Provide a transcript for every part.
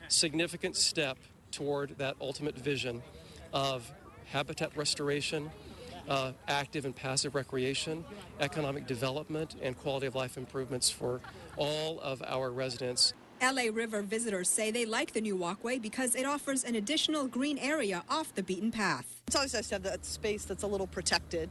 significant step toward that ultimate vision of habitat restoration, active and passive recreation, economic development, and quality of life improvements for all of our residents. LA River visitors say they like the new walkway because it offers an additional green area off the beaten path. It's always nice to have that space that's a little protected.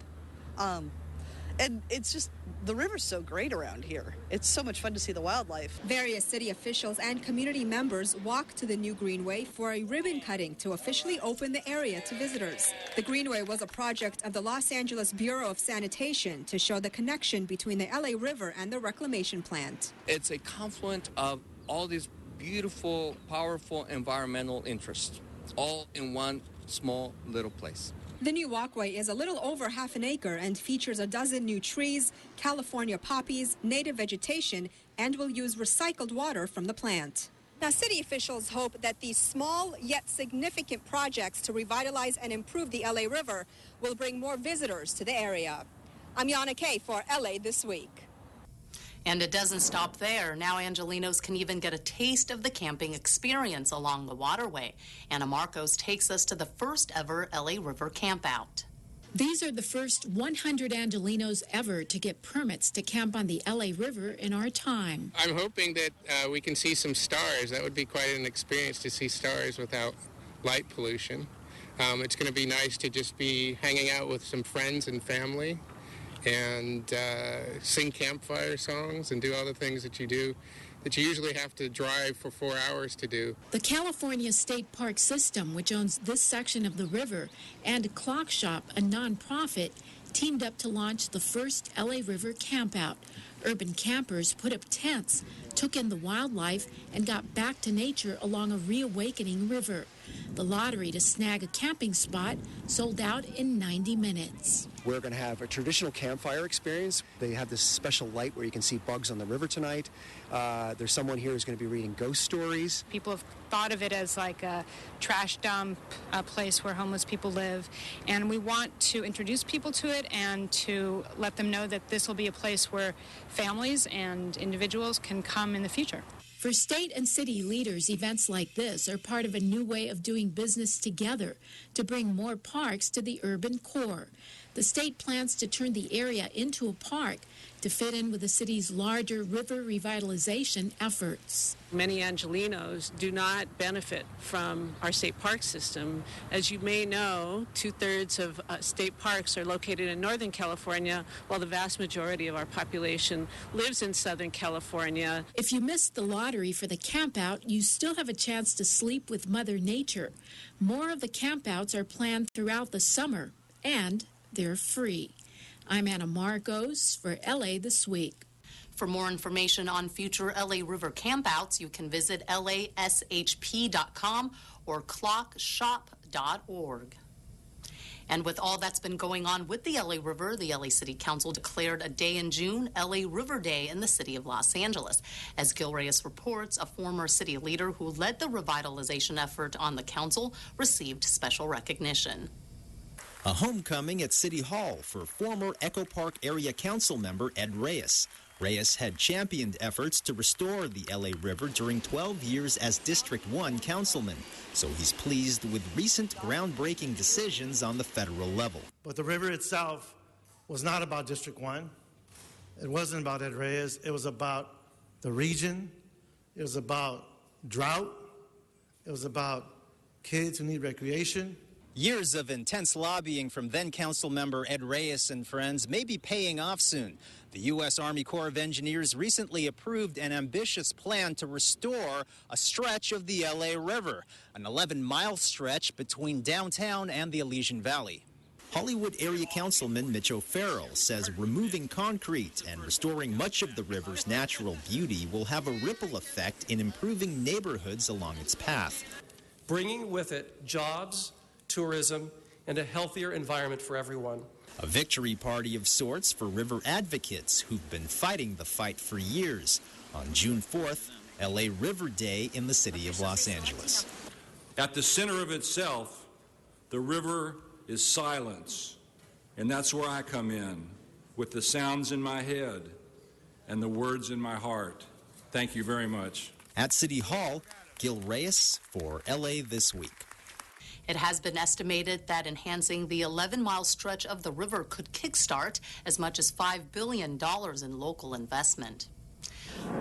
And it's just, the river's so great around here. It's so much fun to see the wildlife. Various city officials and community members walked to the new greenway for a ribbon cutting to officially open the area to visitors. The greenway was a project of the Los Angeles Bureau of Sanitation to show the connection between the LA River and the reclamation plant. It's a confluence of all these beautiful, powerful environmental interests, all in one small little place. The new walkway is a little over half an acre and features a dozen new trees, California poppies, native vegetation, and will use recycled water from the plant. Now, city officials hope that these small yet significant projects to revitalize and improve the LA River will bring more visitors to the area. I'm Yana Kay for LA This Week. And it doesn't stop there. Now Angelenos can even get a taste of the camping experience along the waterway. Anna Marcos takes us to the first ever LA River campout. These are the first 100 Angelenos ever to get permits to camp on the LA River in our time. I'm hoping that we can see some stars. That would be quite an experience to see stars without light pollution. It's going to be nice to just be hanging out with some friends and family and sing campfire songs and do all the things that you do that you usually have to drive for 4 hours to do. The California State Park System, which owns this section of the river, and Clock Shop, a nonprofit, teamed up to launch the first LA River campout. Urban campers put up tents, took in the wildlife, and got back to nature along a reawakening river. The lottery to snag a camping spot sold out in 90 minutes. We're going to have a traditional campfire experience. They have this special light where you can see bugs on the river tonight. There's someone here who's going to be reading ghost stories. People have thought of it as like a trash dump, a place where homeless people live. And we want to introduce people to it and to let them know that this will be a place where families and individuals can come in the future. For state and city leaders, events like this are part of a new way of doing business together to bring more parks to the urban core. The state plans to turn the area into a park to fit in with the city's larger river revitalization efforts. Many Angelenos do not benefit from our state park system. As you may know, 2/3 of state parks are located in Northern California, while the vast majority of our population lives in Southern California. If you missed the lottery for the campout, you still have a chance to sleep with Mother Nature. More of the campouts are planned throughout the summer, and they're free. I'm Anna Marcos for LA This Week. For more information on future LA River campouts, you can visit lashp.com or clockshop.org. And with all that's been going on with the LA River, the LA City Council declared a day in June, LA River Day, in the city of Los Angeles. As Gil Reyes reports, a former city leader who led the revitalization effort on the council received special recognition. A homecoming at City Hall for former Echo Park Area Council member Ed Reyes. Reyes had championed efforts to restore the LA River during 12 years as District 1 councilman, so he's pleased with recent groundbreaking decisions on the federal level. But the river itself was not about District 1. It wasn't about Ed Reyes. It was about the region. It was about drought. It was about kids who need recreation. Years of intense lobbying from then council member Ed Reyes and friends may be paying off soon. The U.S. Army Corps of Engineers recently approved an ambitious plan to restore a stretch of the LA River, an 11-mile stretch between downtown and the Elysian Valley. Hollywood area councilman Mitch O'Farrell says removing concrete and restoring much of the river's natural beauty will have a ripple effect in improving neighborhoods along its path, bringing with it jobs, tourism, and a healthier environment for everyone. A victory party of sorts for river advocates who've been fighting the fight for years. On June 4th, LA River Day in the city of Los Angeles. At the center of itself, the river is silence. And that's where I come in, with the sounds in my head and the words in my heart. Thank you very much. At City Hall, Gil Reyes for LA This Week. It has been estimated that enhancing the 11-mile stretch of the river could kickstart as much as $5 billion in local investment.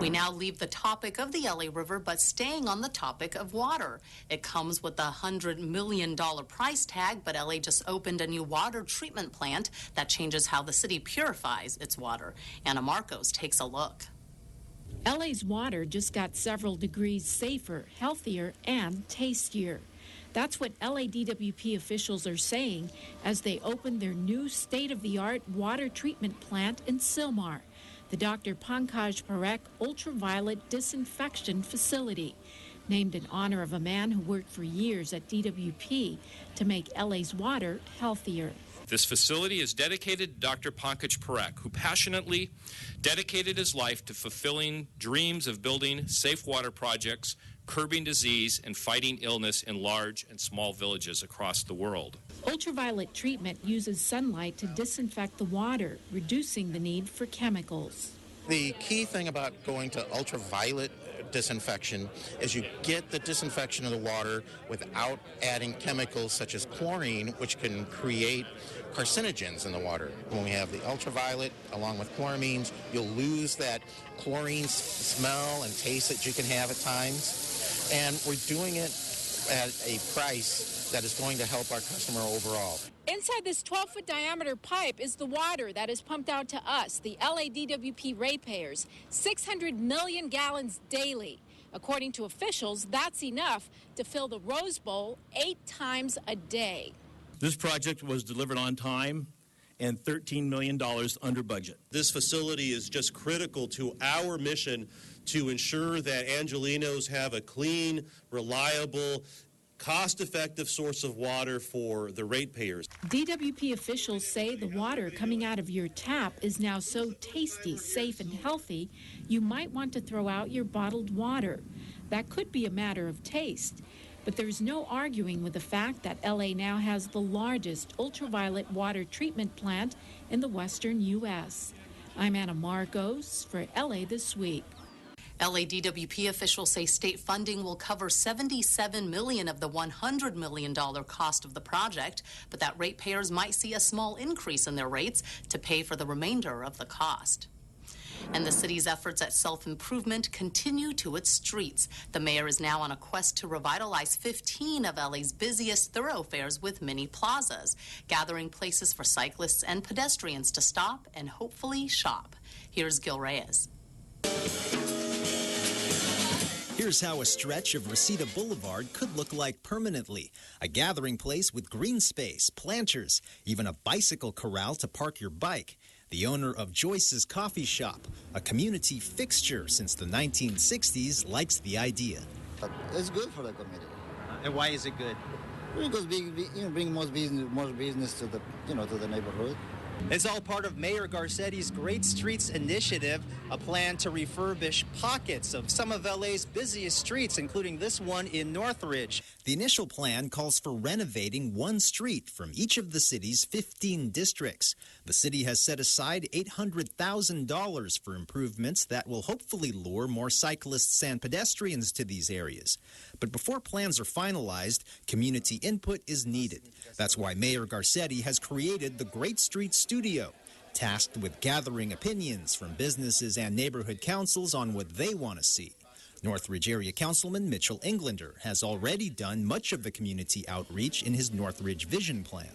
We now leave the topic of the LA River, but staying on the topic of water. It comes with a $100 million price tag, but LA just opened a new water treatment plant that changes how the city purifies its water. Anna Marcos takes a look. LA's water just got several degrees safer, healthier, and tastier. That's what LADWP officials are saying as they open their new state-of-the-art water treatment plant in Sylmar, the Dr. Pankaj Parekh Ultraviolet Disinfection Facility, named in honor of a man who worked for years at DWP to make LA's water healthier. This facility is dedicated to Dr. Pankaj Parekh, who passionately dedicated his life to fulfilling dreams of building safe water projects, curbing disease, and fighting illness in large and small villages across the world. Ultraviolet treatment uses sunlight to disinfect the water, reducing the need for chemicals. The key thing about going to ultraviolet disinfection is you get the disinfection of the water without adding chemicals such as chlorine, which can create carcinogens in the water. When we have the ultraviolet along with chloramines, you'll lose that chlorine smell and taste that you can have at times. And we're doing it at a price that is going to help our customer overall. Inside this 12-foot diameter pipe is the water that is pumped out to us, the LADWP ratepayers, 600 million gallons daily. According to officials, that's enough to fill the Rose Bowl 8 times a day. This project was delivered on time and $13 million under budget. This facility is just critical to our mission to ensure that Angelenos have a clean, reliable, cost-effective source of water for the ratepayers. DWP officials say the water coming out of your tap is now so tasty, safe, and healthy, you might want to throw out your bottled water. That could be a matter of taste. But there's no arguing with the fact that LA now has the largest ultraviolet water treatment plant in the western U.S. I'm Anna Marcos for LA This Week. LADWP officials say state funding will cover $77 million of the $100 million cost of the project, but that ratepayers might see a small increase in their rates to pay for the remainder of the cost. And the city's efforts at self-improvement continue to its streets. The mayor is now on a quest to revitalize 15 of LA's busiest thoroughfares with mini plazas, gathering places for cyclists and pedestrians to stop and hopefully shop. Here's Gil Reyes. Here's how a stretch of Reseda Boulevard could look like permanently. A gathering place with green space, planters, even a bicycle corral to park your bike. The owner of Joyce's Coffee Shop, a community fixture since the 1960s, likes the idea. It's good for the community. And why is it good? Because bring more business to the neighborhood. It's all part of Mayor Garcetti's Great Streets Initiative, a plan to refurbish pockets of some of LA's busiest streets, including this one in Northridge. The initial plan calls for renovating one street from each of the city's 15 districts. The city has set aside $800,000 for improvements that will hopefully lure more cyclists and pedestrians to these areas. But before plans are finalized, community input is needed. That's why Mayor Garcetti has created the Great Streets Studio, tasked with gathering opinions from businesses and neighborhood councils on what they want to see. Northridge Area Councilman Mitchell Englander has already done much of the community outreach in his Northridge Vision Plan.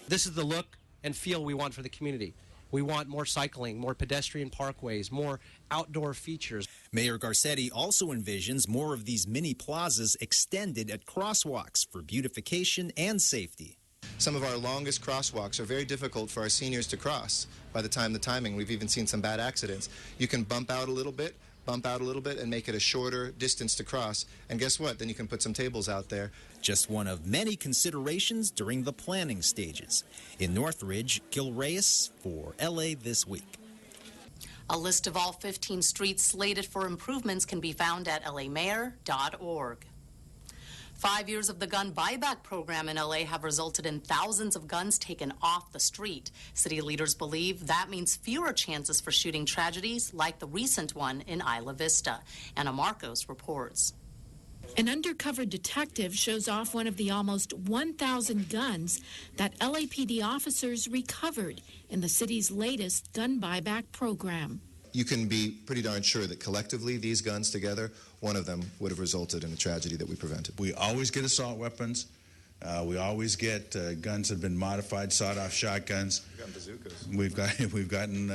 This is the look and feel we want for the community. We want more cycling, more pedestrian parkways, more outdoor features. Mayor Garcetti also envisions more of these mini plazas extended at crosswalks for beautification and safety. Some of our longest crosswalks are very difficult for our seniors to cross by the time the timing. We've even seen some bad accidents. You can bump out a little bit, and make it a shorter distance to cross. And guess what? Then you can put some tables out there. Just one of many considerations during the planning stages. In Northridge, Gil Reyes for LA This Week. A list of all 15 streets slated for improvements can be found at lamayor.org. 5 years of the gun buyback program in LA have resulted in thousands of guns taken off the street. City leaders believe that means fewer chances for shooting tragedies like the recent one in Isla Vista. Anna Marcos reports. An undercover detective shows off one of the almost 1,000 guns that LAPD officers recovered in the city's latest gun buyback program. You can be pretty darn sure that collectively, these guns together, one of them would have resulted in a tragedy that we prevented. We always get assault weapons. We always get guns that have been modified, sawed-off shotguns. We've got bazookas. We've gotten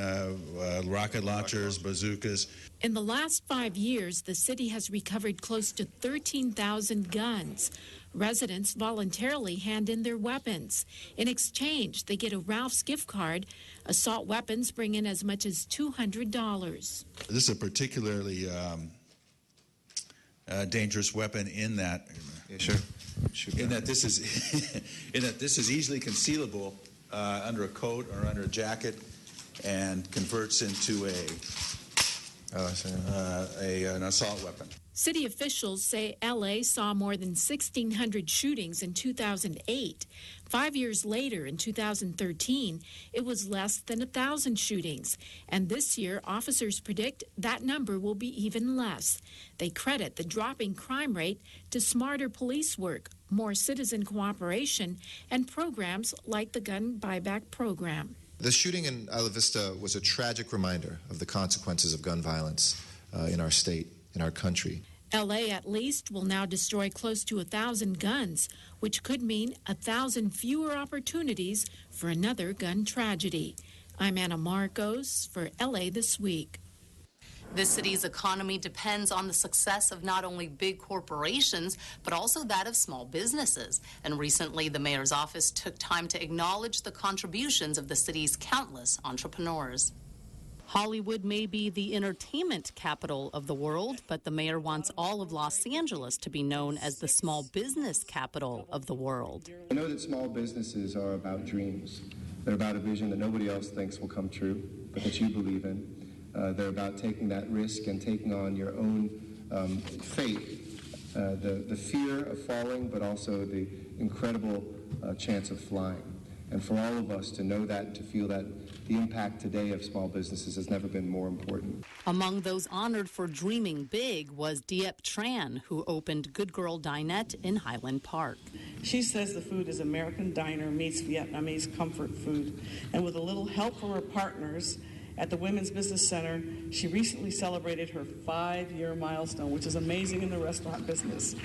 rocket launchers, bazookas. In the last 5 years, the city has recovered close to 13,000 guns. Residents voluntarily hand in their weapons. In exchange, they get a Ralph's gift card. Assault weapons bring in as much as $200. This is a particularly dangerous weapon in that. Yeah, sure. In that this is easily concealable under a coat or under a jacket, and converts into an assault weapon. City officials say LA saw more than 1,600 shootings in 2008. 5 years later, in 2013, it was less than 1,000 shootings. And this year, officers predict that number will be even less. They credit the dropping crime rate to smarter police work, more citizen cooperation, and programs like the gun buyback program. The shooting in Isla Vista was a tragic reminder of the consequences of gun violence in our state, in our country. LA, at least, will now destroy close to 1,000 guns, which could mean 1,000 fewer opportunities for another gun tragedy. I'm Anna Marcos for LA This Week. The city's economy depends on the success of not only big corporations, but also that of small businesses. And recently, the mayor's office took time to acknowledge the contributions of the city's countless entrepreneurs. Hollywood may be the entertainment capital of the world, but the mayor wants all of Los Angeles to be known as the small business capital of the world. I know that small businesses are about dreams. They're about a vision that nobody else thinks will come true, but that you believe in. They're about taking that risk and taking on your own fate, the fear of falling, but also the incredible chance of flying. And for all of us to know that and to feel that the impact today of small businesses has never been more important. Among those honored for dreaming big was Diep Tran, who opened Good Girl Dinette in Highland Park. She says the food is American diner meets Vietnamese comfort food. And with a little help from her partners at the Women's Business Center, she recently celebrated her 5-year milestone, which is amazing in the restaurant business.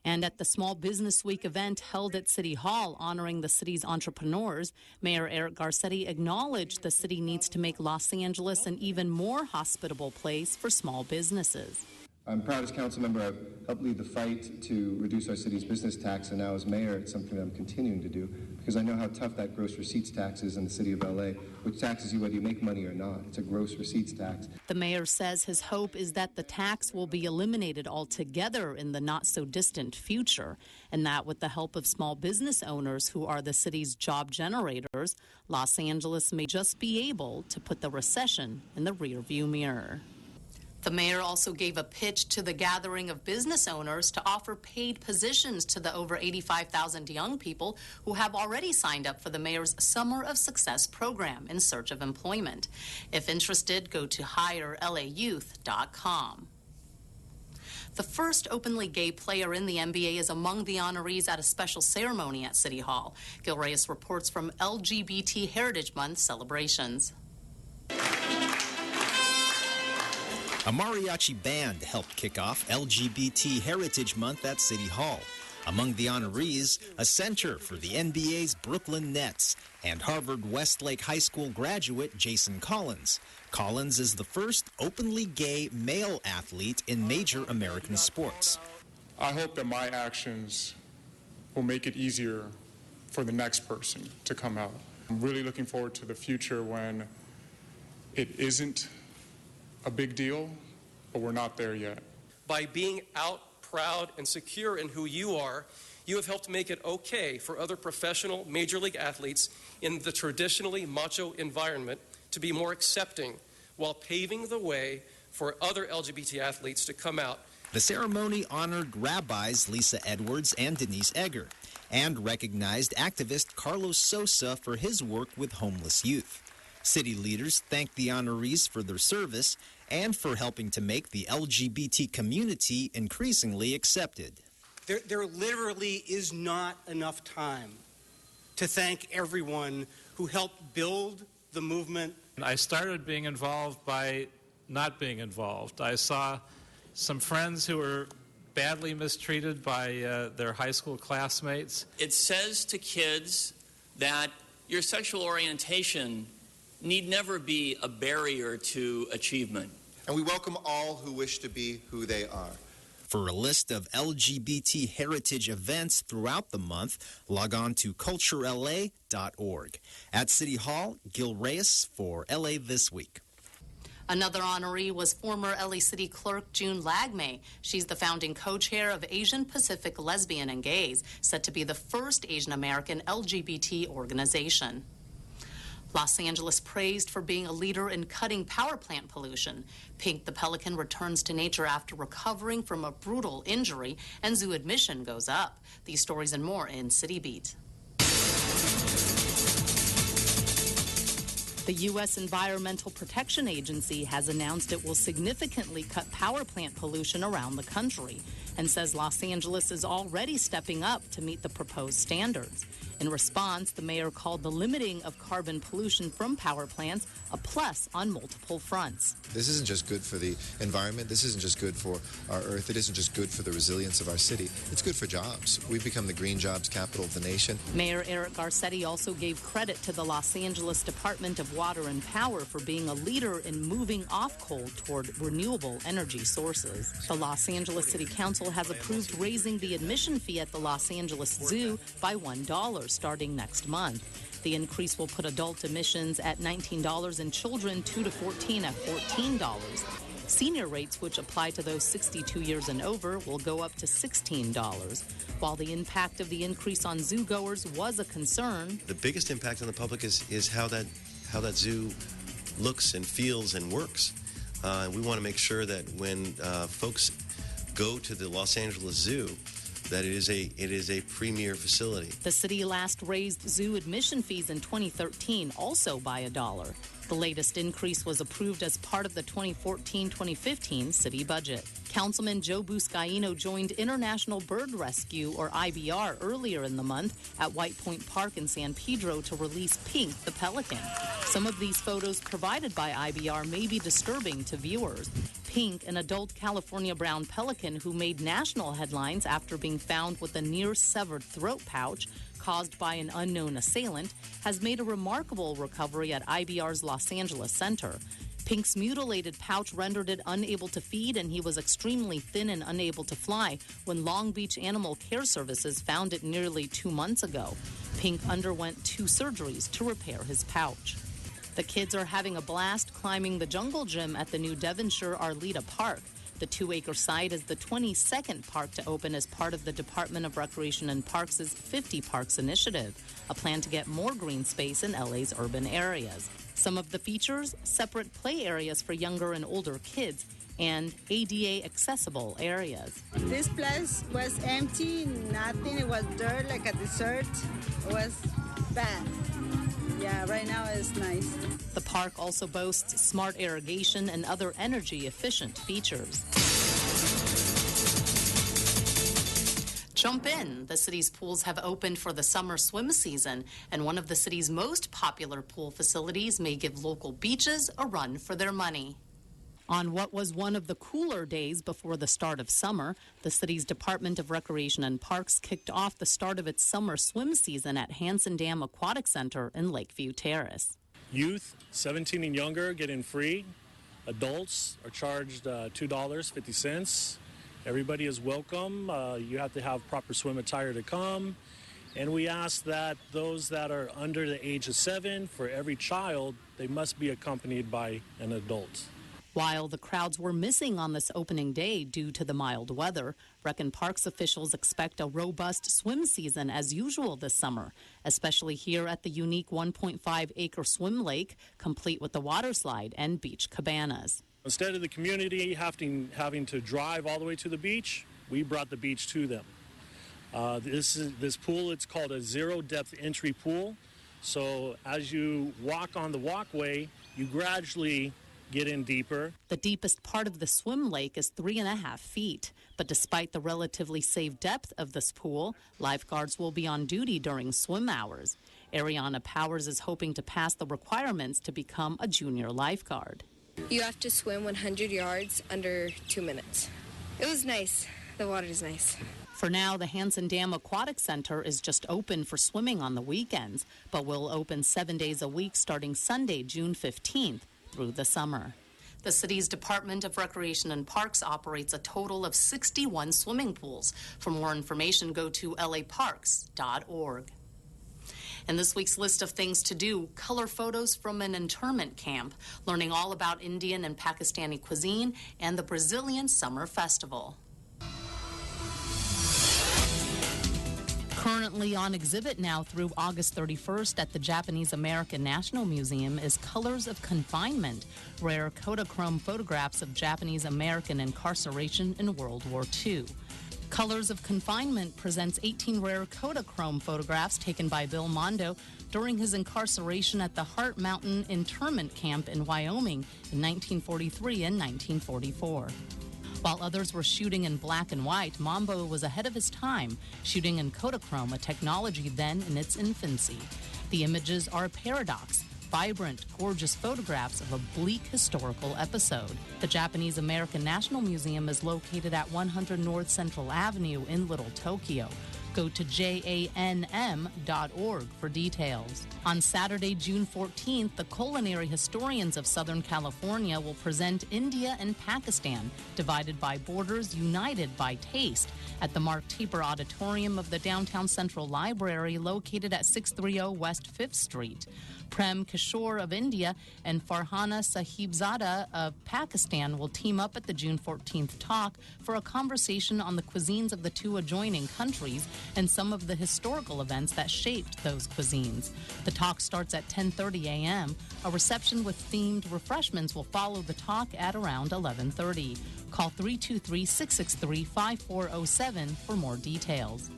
And at the Small Business Week event held at City Hall honoring the city's entrepreneurs, Mayor Eric Garcetti acknowledged the city needs to make Los Angeles an even more hospitable place for small businesses. I'm proud as council member I've helped lead the fight to reduce our city's business tax, and now as mayor it's something that I'm continuing to do because I know how tough that gross receipts tax is in the city of LA, which taxes you whether you make money or not. It's a gross receipts tax. The mayor says his hope is that the tax will be eliminated altogether in the not-so-distant future, and that with the help of small business owners who are the city's job generators, Los Angeles may just be able to put the recession in the rearview mirror. The mayor also gave a pitch to the gathering of business owners to offer paid positions to the over 85,000 young people who have already signed up for the mayor's Summer of Success program in search of employment. If interested, go to hirelaYouth.com. The first openly gay player in the NBA is among the honorees at a special ceremony at City Hall. Gil Reyes reports from LGBT Heritage Month celebrations. A mariachi band helped kick off LGBT Heritage Month at City Hall. Among the honorees, a center for the NBA's Brooklyn Nets and Harvard Westlake High School graduate Jason Collins. Collins is the first openly gay male athlete in major American sports. I hope that my actions will make it easier for the next person to come out. I'm really looking forward to the future when it isn't a big deal, but we're not there yet. By being out, proud, and secure in who you are, you have helped make it okay for other professional major league athletes in the traditionally macho environment to be more accepting while paving the way for other LGBT athletes to come out. The ceremony honored rabbis Lisa Edwards and Denise Egger and recognized activist Carlos Sosa for his work with homeless youth. City leaders thanked the honorees for their service and for helping to make the LGBT community increasingly accepted. There literally is not enough time to thank everyone who helped build the movement. I started being involved by not being involved. I saw some friends who were badly mistreated by their high school classmates. It says to kids that your sexual orientation need never be a barrier to achievement. And we welcome all who wish to be who they are. For a list of LGBT heritage events throughout the month, log on to culturela.org. At City Hall, Gil Reyes for LA This Week. Another honoree was former LA City Clerk June Lagmay. She's the founding co-chair of Asian Pacific Lesbian and Gays, set to be the first Asian American LGBT organization. Los Angeles praised for being a leader in cutting power plant pollution. Pink the pelican returns to nature after recovering from a brutal injury, and zoo admission goes up. These stories and more in City Beat. The U.S. Environmental Protection Agency has announced it will significantly cut power plant pollution around the country and says Los Angeles is already stepping up to meet the proposed standards. In response, the mayor called the limiting of carbon pollution from power plants a plus on multiple fronts. This isn't just good for the environment. This isn't just good for our earth. It isn't just good for the resilience of our city. It's good for jobs. We've become the green jobs capital of the nation. Mayor Eric Garcetti also gave credit to the Los Angeles Department of Water and Power for being a leader in moving off coal toward renewable energy sources. The Los Angeles City Council has approved raising the admission fee at the Los Angeles Zoo by $1 starting next month. The increase will put adult admissions at $19 and children 2 to 14 at $14. Senior rates, which apply to those 62 years and over, will go up to $16. While the impact of the increase on zoo-goers was a concern, the biggest impact on the public is how that zoo looks and feels and works. We want to make sure that when folks go to the Los Angeles Zoo, that it is a premier facility. The city last raised zoo admission fees in 2013, also by $1. The latest increase was approved as part of the 2014-2015 city budget. Councilman Joe Buscaino joined International Bird Rescue, or IBR, earlier in the month at White Point Park in San Pedro to release Pink the pelican. Some of these photos provided by IBR may be disturbing to viewers. Pink, an adult California brown pelican who made national headlines after being found with a near-severed throat pouch caused by an unknown assailant, has made a remarkable recovery at IBR's Los Angeles Center. Pink's mutilated pouch rendered it unable to feed, and he was extremely thin and unable to fly when Long Beach Animal Care Services found it nearly 2 months ago. Pink underwent 2 surgeries to repair his pouch. The kids are having a blast climbing the jungle gym at the new Devonshire Arleta Park. The 2-acre site is the 22nd park to open as part of the Department of Recreation and Parks' 50 Parks initiative, a plan to get more green space in LA's urban areas. Some of the features: separate play areas for younger and older kids, and ADA accessible areas. This place was empty, nothing. It was dirt like a desert. It was bad. Yeah, right now it's nice. The park also boasts smart irrigation and other energy-efficient features. Jump in. The city's pools have opened for the summer swim season, and one of the city's most popular pool facilities may give local beaches a run for their money. On what was one of the cooler days before the start of summer, the city's Department of Recreation and Parks kicked off the start of its summer swim season at Hanson Dam Aquatic Center in Lakeview Terrace. Youth, 17 and younger, get in free. Adults are charged $2.50. Everybody is welcome. You have to have proper swim attire to come. And we ask that those that are under the age of 7, for every child, they must be accompanied by an adult. While the crowds were missing on this opening day due to the mild weather, Rec and Parks officials expect a robust swim season as usual this summer, especially here at the unique 1.5-acre swim lake, complete with the water slide and beach cabanas. Instead of the community having to drive all the way to the beach, we brought the beach to them. This pool, it's called a zero-depth entry pool. So as you walk on the walkway, you gradually get in deeper. The deepest part of the swim lake is 3.5 feet. But despite the relatively safe depth of this pool, lifeguards will be on duty during swim hours. Ariana Powers is hoping to pass the requirements to become a junior lifeguard. You have to swim 100 yards under 2 minutes. It was nice. The water is nice. For now, the Hansen Dam Aquatic Center is just open for swimming on the weekends, but will open 7 days a week starting Sunday, June 15th through the summer. The city's Department of Recreation and Parks operates a total of 61 swimming pools. For more information, go to laparks.org. In this week's list of things to do, color photos from an internment camp, learning all about Indian and Pakistani cuisine, and the Brazilian Summer Festival. Currently on exhibit now through August 31st at the Japanese American National Museum is Colors of Confinement, rare Kodachrome photographs of Japanese American incarceration in World War II. Colors of Confinement presents 18 rare Kodachrome photographs taken by Bill Mondo during his incarceration at the Heart Mountain Internment Camp in Wyoming in 1943 and 1944. While others were shooting in black and white, Mambo was ahead of his time, shooting in Kodachrome, a technology then in its infancy. The images are a paradox, vibrant, gorgeous photographs of a bleak historical episode. The Japanese American National Museum is located at 100 North Central Avenue in Little Tokyo. Go to janm.org for details. On Saturday, June 14th, the culinary historians of Southern California will present India and Pakistan, divided by borders, united by taste, at the Mark Taper Auditorium of the Downtown Central Library located at 630 West 5th Street. Prem Kishore of India and Farhana Sahibzada of Pakistan will team up at the June 14th talk for a conversation on the cuisines of the two adjoining countries and some of the historical events that shaped those cuisines. The talk starts at 10:30 a.m. A reception with themed refreshments will follow the talk at around 11:30. Call 323-663-5407 for more details.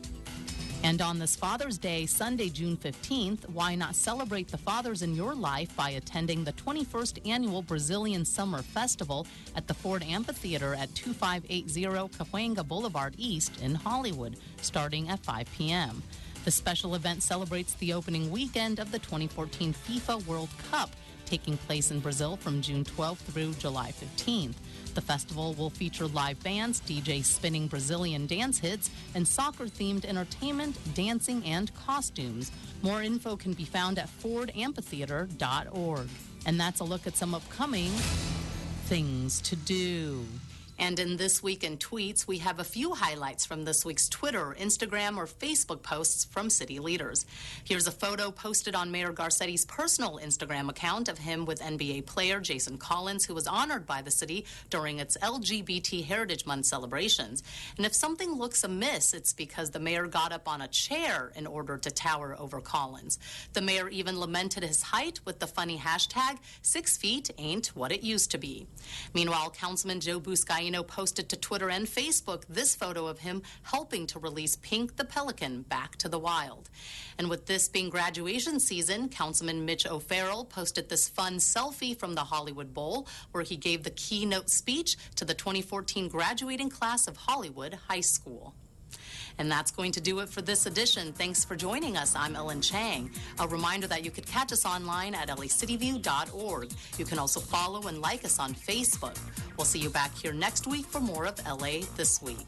And on this Father's Day, Sunday, June 15th, why not celebrate the fathers in your life by attending the 21st Annual Brazilian Summer Festival at the Ford Amphitheater at 2580 Cahuenga Boulevard East in Hollywood, starting at 5 p.m. The special event celebrates the opening weekend of the 2014 FIFA World Cup, taking place in Brazil from June 12th through July 15th. The festival will feature live bands, DJs spinning Brazilian dance hits, and soccer-themed entertainment, dancing, and costumes. More info can be found at fordamphitheater.org. And that's a look at some upcoming things to do. And in This Week in Tweets, we have a few highlights from this week's Twitter, Instagram, or Facebook posts from city leaders. Here's a photo posted on Mayor Garcetti's personal Instagram account of him with NBA player Jason Collins, who was honored by the city during its LGBT Heritage Month celebrations. And if something looks amiss, it's because the mayor got up on a chair in order to tower over Collins. The mayor even lamented his height with the funny hashtag, 6 feet ain't what it used to be. Meanwhile, Councilman Joe Buscaino posted to Twitter and Facebook this photo of him helping to release Pink the Pelican back to the wild. And with this being graduation season, Councilman Mitch O'Farrell posted this fun selfie from the Hollywood Bowl, where he gave the keynote speech to the 2014 graduating class of Hollywood High School. And that's going to do it for this edition. Thanks for joining us. I'm Ellen Chang. A reminder that you could catch us online at lacityview.org. You can also follow and like us on Facebook. We'll see you back here next week for more of LA This Week.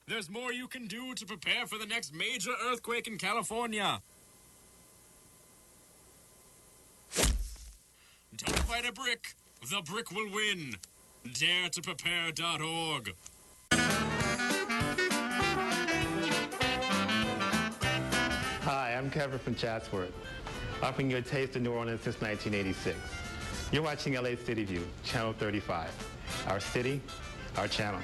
There's more you can do to prepare for the next major earthquake in California. Don't fight a brick. The brick will win. DareToPrepare.org. I'm Kevin from Chatsworth, offering you a taste of New Orleans since 1986. You're watching LA City View, Channel 35. Our city, our channel.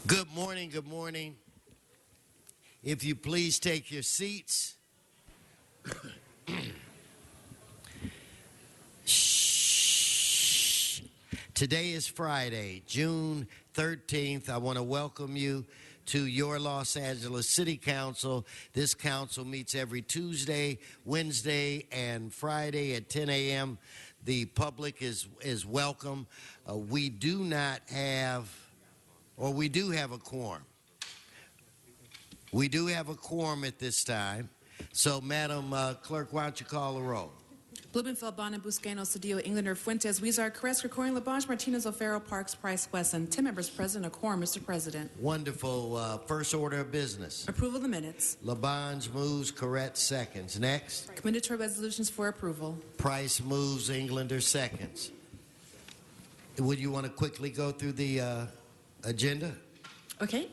Good morning, good morning. If you please take your seats. Shh. Today is Friday, June 13th. I want to welcome you to your Los Angeles City Council. This council meets every Tuesday, Wednesday, and Friday at 10 a.m. The public is welcome. We do have a quorum. We do have a quorum at this time. So, Madam Clerk, why don't you call the roll? Blumenfeld, Bonin, Buscaino, Cedillo, Englander, Fuentes, Weezer, Caress, Krakowian, Labange, Martinez, O'Farrell, Parks, Price, Wesson. 10 members present, a quorum, Mr. President. Wonderful. First order of business. Approval of the minutes. Labange moves, Corrette seconds. Next. Commendatory resolutions for approval. Price moves, Englander seconds. Would you want to quickly go through the agenda? Okay.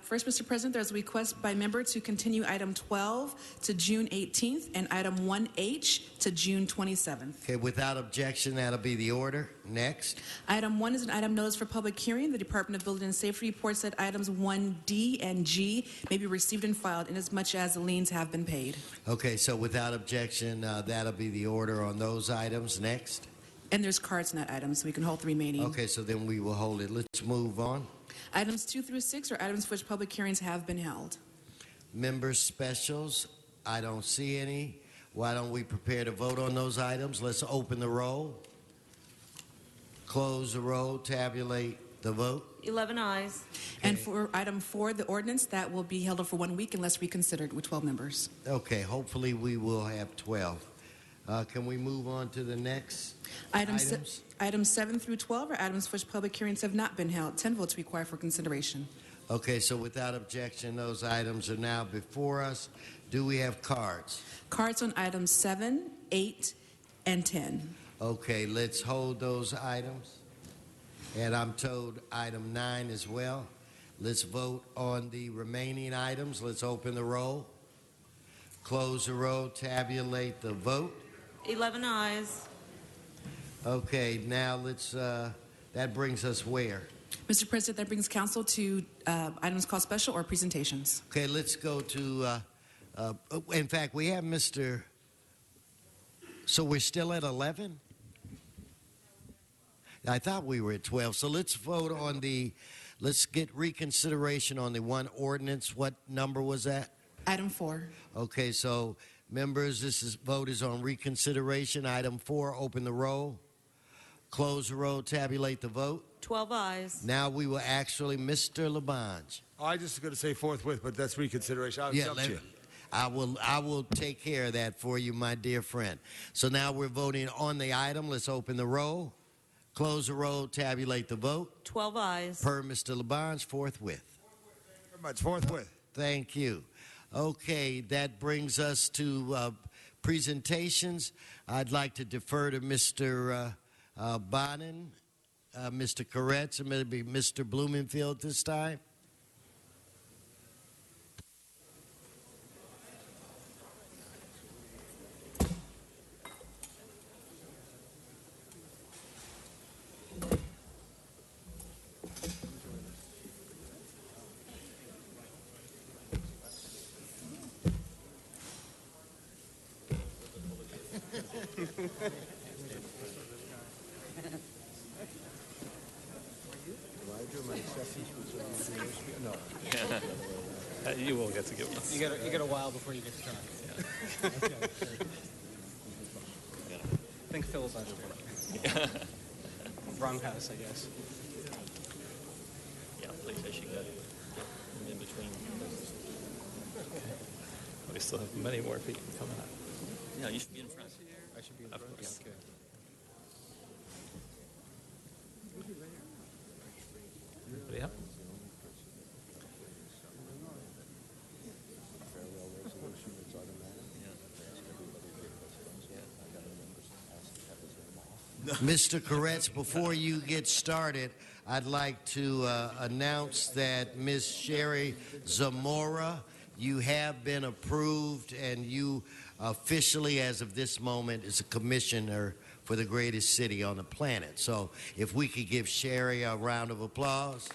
First, Mr. President, there's a request by member to continue item 12 to June 18th and item 1H to June 27th. Okay, without objection, that'll be the order. Next. Item 1 is an item notice for public hearing. The Department of Building and Safety reports that items 1D and G may be received and filed inasmuch as the liens have been paid. Okay, so without objection, that'll be the order on those items. Next. And there's cards in that item, so we can hold the remaining. Okay, so then we will hold it. Let's move on. Items 2 through 6 are items for which public hearings have been held. Member specials, I don't see any. Why don't we prepare to vote on those items? Let's open the roll, close the roll, tabulate the vote. 11 ayes. Okay. And for item 4, the ordinance, that will be held for 1 week unless reconsidered with 12 members. Okay, hopefully we will have 12. Can we move on to the next items? Items 7 through 12 are items for which public hearings have not been held. 10 votes required for consideration. Okay, so without objection, those items are now before us. Do we have cards? Cards on items 7, 8, and 10. Okay, let's hold those items. And I'm told item 9 as well. Let's vote on the remaining items. Let's open the roll, close the roll, tabulate the vote. 11 ayes. Okay, now let's, that brings us where? Mr. President, that brings council to items called special or presentations. Okay, let's go to, in fact, we have Mr. So we're still at 11? I thought we were at 12. So let's vote on let's get reconsideration on the one ordinance. What number was that? Item 4. Okay, so members, vote is on reconsideration. Item 4, open the roll, close the roll, tabulate the vote. 12 ayes. Now we will actually, Mr. Labange. I just going to say forthwith, but that's reconsideration. I'll jump you. I will take care of that for you, my dear friend. So now we're voting on the item. Let's open the roll, close the roll, tabulate the vote. 12 ayes. Per Mr. Labange, forthwith. Very much, forthwith. Thank you. Okay, that brings us to presentations. I'd like to defer to Mr. Bonin, Mr. Koretz, and maybe Mr. Blumenfield this time. You will get to give us. You get a while before you get to try. Okay. I think Phil's on stream. Wrong house, I guess. Yeah, please, I should get in between. We still have many more people coming up. Yeah, you should be in front. I should be in front. Of course. Okay. Yeah. Mr. Koretz, before you get started, I'd like to announce that Ms. Sherry Zamora, you have been approved, and you officially, as of this moment, is a commissioner for the greatest city on the planet. So if we could give Sherry a round of applause.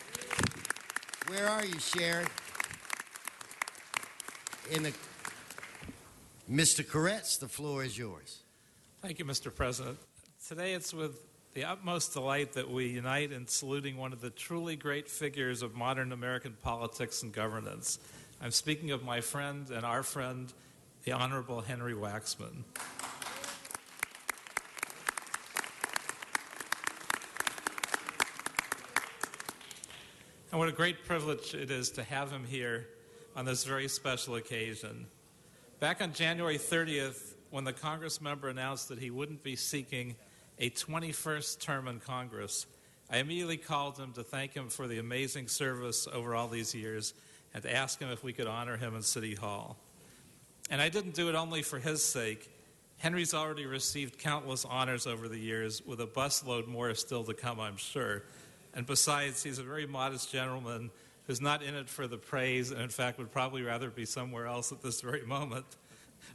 Where are you, Sharon? Mr. Koretz, the floor is yours. Thank you, Mr. President. Today it's with the utmost delight that we unite in saluting one of the truly great figures of modern American politics and governance. I'm speaking of my friend and our friend, the Honorable Henry Waxman. And what a great privilege it is to have him here on this very special occasion. Back on January 30th, when the Congress member announced that he wouldn't be seeking a 21st term in Congress, I immediately called him to thank him for the amazing service over all these years and to ask him if we could honor him in City Hall. And I didn't do it only for his sake. Henry's already received countless honors over the years, with a busload more still to come, I'm sure. And besides, he's a very modest gentleman who's not in it for the praise and, in fact, would probably rather be somewhere else at this very moment.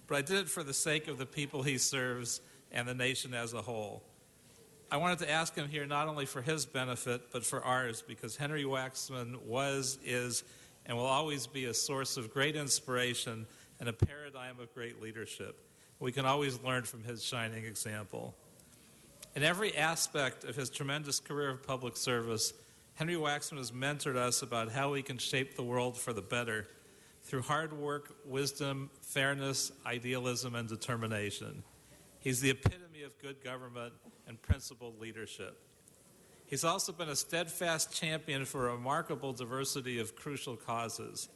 But I did it for the sake of the people he serves and the nation as a whole. I wanted to ask him here not only for his benefit, but for ours, because Henry Waxman was, is, and will always be a source of great inspiration and a paradigm of great leadership. We can always learn from his shining example. In every aspect of his tremendous career of public service, Henry Waxman has mentored us about how we can shape the world for the better through hard work, wisdom, fairness, idealism, and determination. He's the epitome of good government and principled leadership. He's also been a steadfast champion for a remarkable diversity of crucial causes.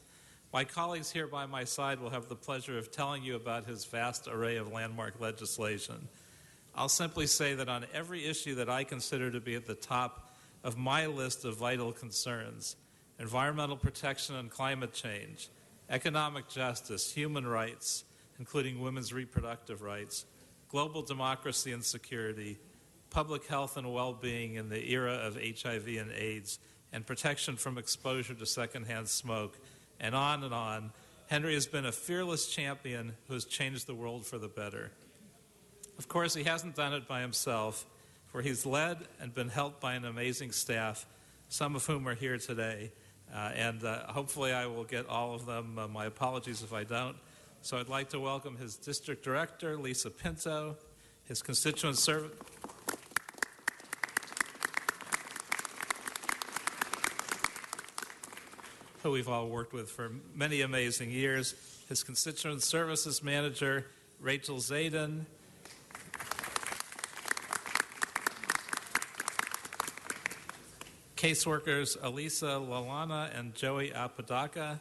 My colleagues here by my side will have the pleasure of telling you about his vast array of landmark legislation. I'll simply say that on every issue that I consider to be at the top of my list of vital concerns, environmental protection and climate change, economic justice, human rights, including women's reproductive rights, global democracy and security, public health and well-being in the era of HIV and AIDS, and protection from exposure to secondhand smoke, and on, Henry has been a fearless champion who has changed the world for the better. Of course, he hasn't done it by himself, for he's led and been helped by an amazing staff, some of whom are here today. Hopefully I will get all of them. My apologies if I don't. So I'd like to welcome his district director, Lisa Pinto, his constituent servant, who we've all worked with for many amazing years, his constituent services manager, Rachel Zayden, caseworkers Elisa Lalana and Joey Apodaca,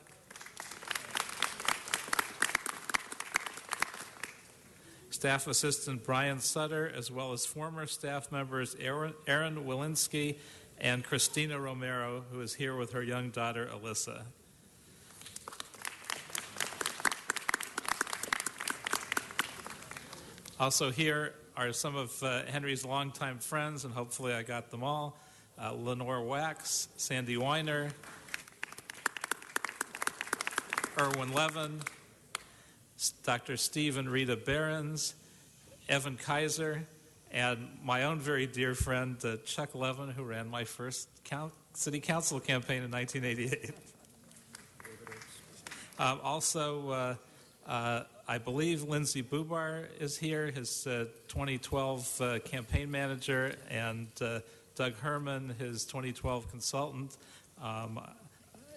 staff assistant Brian Sutter, as well as former staff members Aaron Walensky and Christina Romero, who is here with her young daughter Alyssa. Also here are some of Henry's longtime friends, and hopefully I got them all. Lenore Wax, Sandy Weiner, Erwin Levin, Dr. Steve and Rita Behrens, Evan Kaiser, and my own very dear friend Chuck Levin, who ran my first city council campaign in 1988. I believe Lindsay Bubar is here, his 2012 campaign manager, and Doug Herman, his 2012 consultant,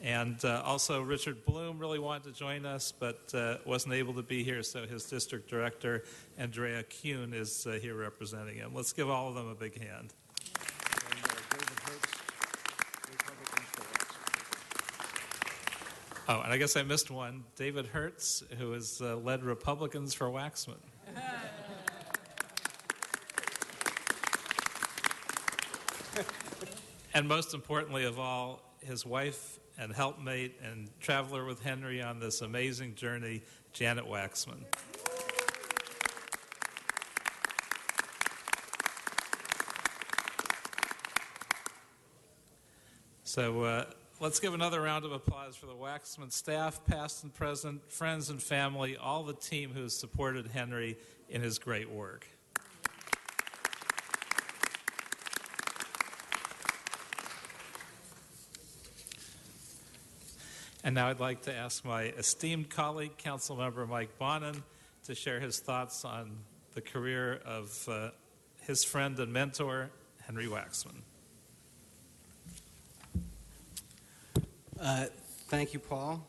and also Richard Bloom really wanted to join us but wasn't able to be here, so his district director, Andrea Kuhn, is here representing him. Let's give all of them a big hand. Oh, and I guess I missed one, David Hertz, who has led Republicans for Waxman. And most importantly of all, his wife and helpmate and traveler with Henry on this amazing journey, Janet Waxman. So let's give another round of applause for the Waxman staff, past and present, friends and family, all the team who has supported Henry in his great work. And now I'd like to ask my esteemed colleague, Councilmember Mike Bonin, to share his thoughts on the career of his friend and mentor, Henry Waxman. Thank you, Paul.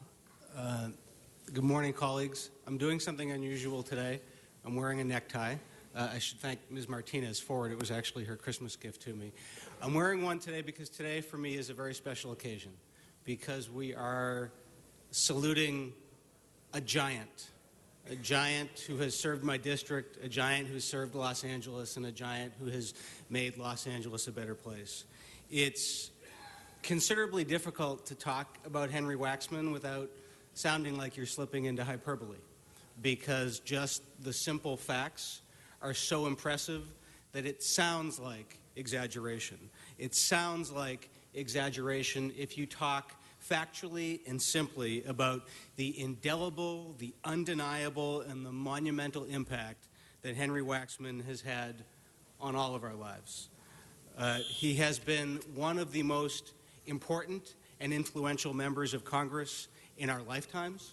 Good morning, colleagues. I'm doing something unusual today. I'm wearing a necktie. I should thank Ms. Martinez for it. It was actually her Christmas gift to me. I'm wearing one today because today for me is a very special occasion, because we are saluting a giant who has served my district, a giant who's served Los Angeles, and a giant who has made Los Angeles a better place. It's considerably difficult to talk about Henry Waxman without sounding like you're slipping into hyperbole, because just the simple facts are so impressive that it sounds like exaggeration. It sounds like exaggeration if you talk factually and simply about the indelible, the undeniable, and the monumental impact that Henry Waxman has had on all of our lives. He has been one of the most important and influential members of Congress in our lifetimes,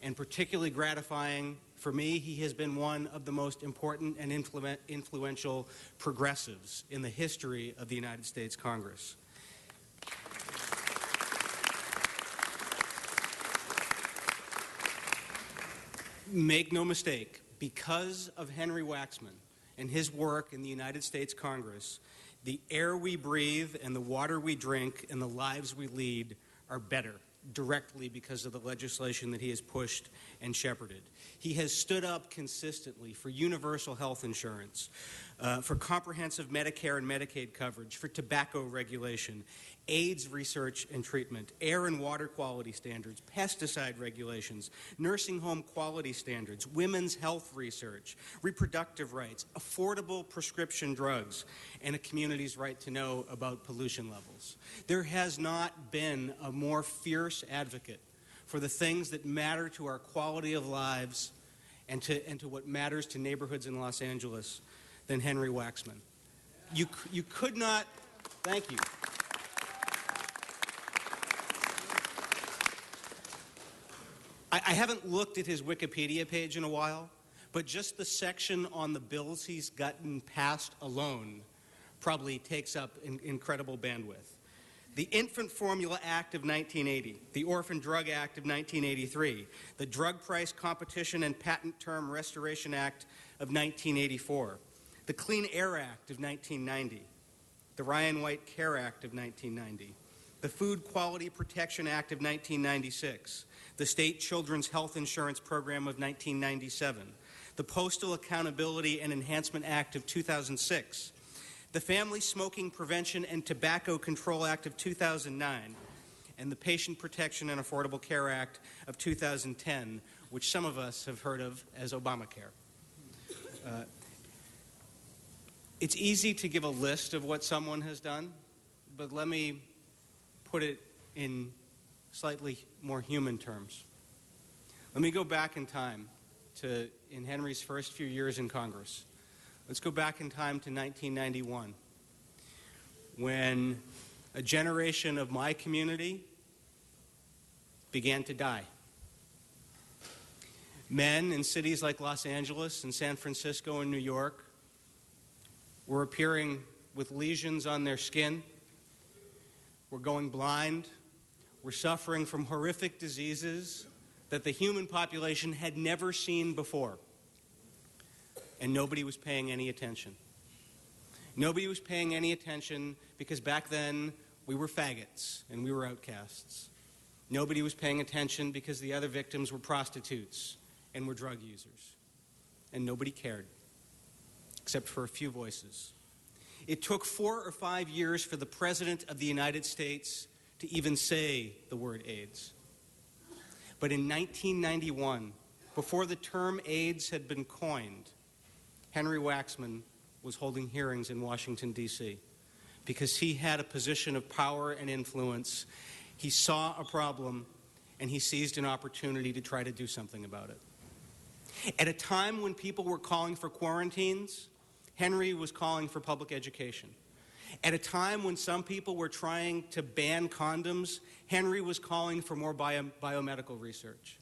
and particularly gratifying for me, he has been one of the most important and influential progressives in the history of the United States Congress. Make no mistake, because of Henry Waxman and his work in the United States Congress, the air we breathe and the water we drink and the lives we lead are better, directly because of the legislation that he has pushed and shepherded. He has stood up consistently for universal health insurance, for comprehensive Medicare and Medicaid coverage, for tobacco regulation, AIDS research and treatment, air and water quality standards, pesticide regulations, nursing home quality standards, women's health research, reproductive rights, affordable prescription drugs, and a community's right to know about pollution levels. There has not been a more fierce advocate for the things that matter to our quality of lives and to what matters to neighborhoods in Los Angeles than Henry Waxman. You could not, thank you. I haven't looked at his Wikipedia page in a while, but just the section on the bills he's gotten passed alone probably takes up incredible bandwidth. The Infant Formula Act of 1980, the Orphan Drug Act of 1983, the Drug Price Competition and Patent Term Restoration Act of 1984, the Clean Air Act of 1990, the Ryan White Care Act of 1990, the Food Quality Protection Act of 1996, the State Children's Health Insurance Program of 1997, the Postal Accountability and Enhancement Act of 2006, the Family Smoking Prevention and Tobacco Control Act of 2009, and the Patient Protection and Affordable Care Act of 2010, which some of us have heard of as Obamacare. It's easy to give a list of what someone has done, but let me put it in slightly more human terms. Let me go back in time to in Henry's first few years in Congress. Let's go back in time to 1991, when a generation of my community began to die. Men in cities like Los Angeles and San Francisco and New York were appearing with lesions on their skin, were going blind, were suffering from horrific diseases that the human population had never seen before. And nobody was paying any attention. Nobody was paying any attention because back then we were faggots and we were outcasts. Nobody was paying attention because the other victims were prostitutes and were drug users. And nobody cared, except for a few voices. It took 4 or 5 years for the President of the United States to even say the word AIDS. But in 1991, before the term AIDS had been coined, Henry Waxman was holding hearings in Washington, D.C. because he had a position of power and influence. He saw a problem, and he seized an opportunity to try to do something about it. At a time when people were calling for quarantines, Henry was calling for public education. At a time when some people were trying to ban condoms, Henry was calling for more biomedical research.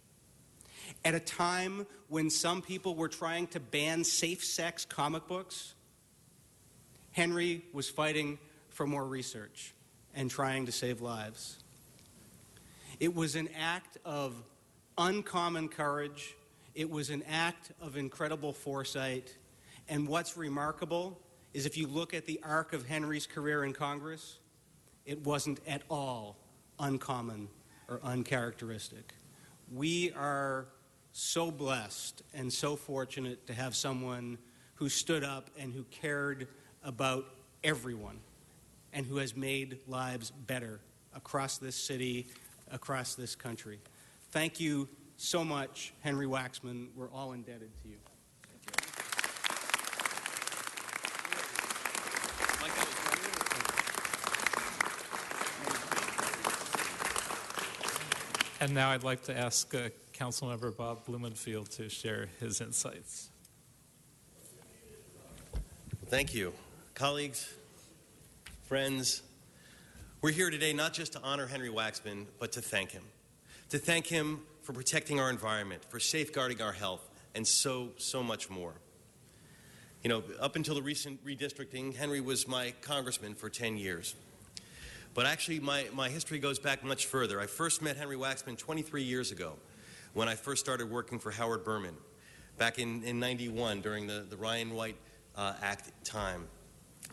At a time when some people were trying to ban safe-sex comic books, Henry was fighting for more research and trying to save lives. It was an act of uncommon courage. It was an act of incredible foresight. And what's remarkable is if you look at the arc of Henry's career in Congress, it wasn't at all uncommon or uncharacteristic. We are so blessed and so fortunate to have someone who stood up and who cared about everyone and who has made lives better across this city, across this country. Thank you so much, Henry Waxman. We're all indebted to you. And now I'd like to ask Councilmember Bob Blumenfield to share his insights. Thank you. Colleagues, friends, we're here today not just to honor Henry Waxman, but to thank him. To thank him for protecting our environment, for safeguarding our health, and so much more. You know, up until the recent redistricting, Henry was my congressman for 10 years. But actually, my history goes back much further. I first met Henry Waxman 23 years ago when I first started working for Howard Berman back in 91 during the Ryan White Act time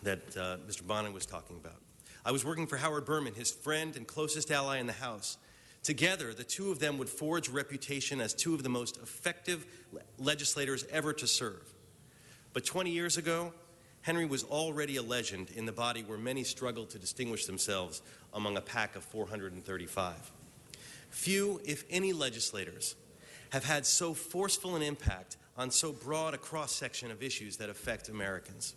that Mr. Bonin was talking about. I was working for Howard Berman, his friend and closest ally in the House. Together, the two of them would forge a reputation as two of the most effective legislators ever to serve. But 20 years ago, Henry was already a legend in the body where many struggled to distinguish themselves among a pack of 435. Few, if any, legislators have had so forceful an impact on so broad a cross-section of issues that affect Americans.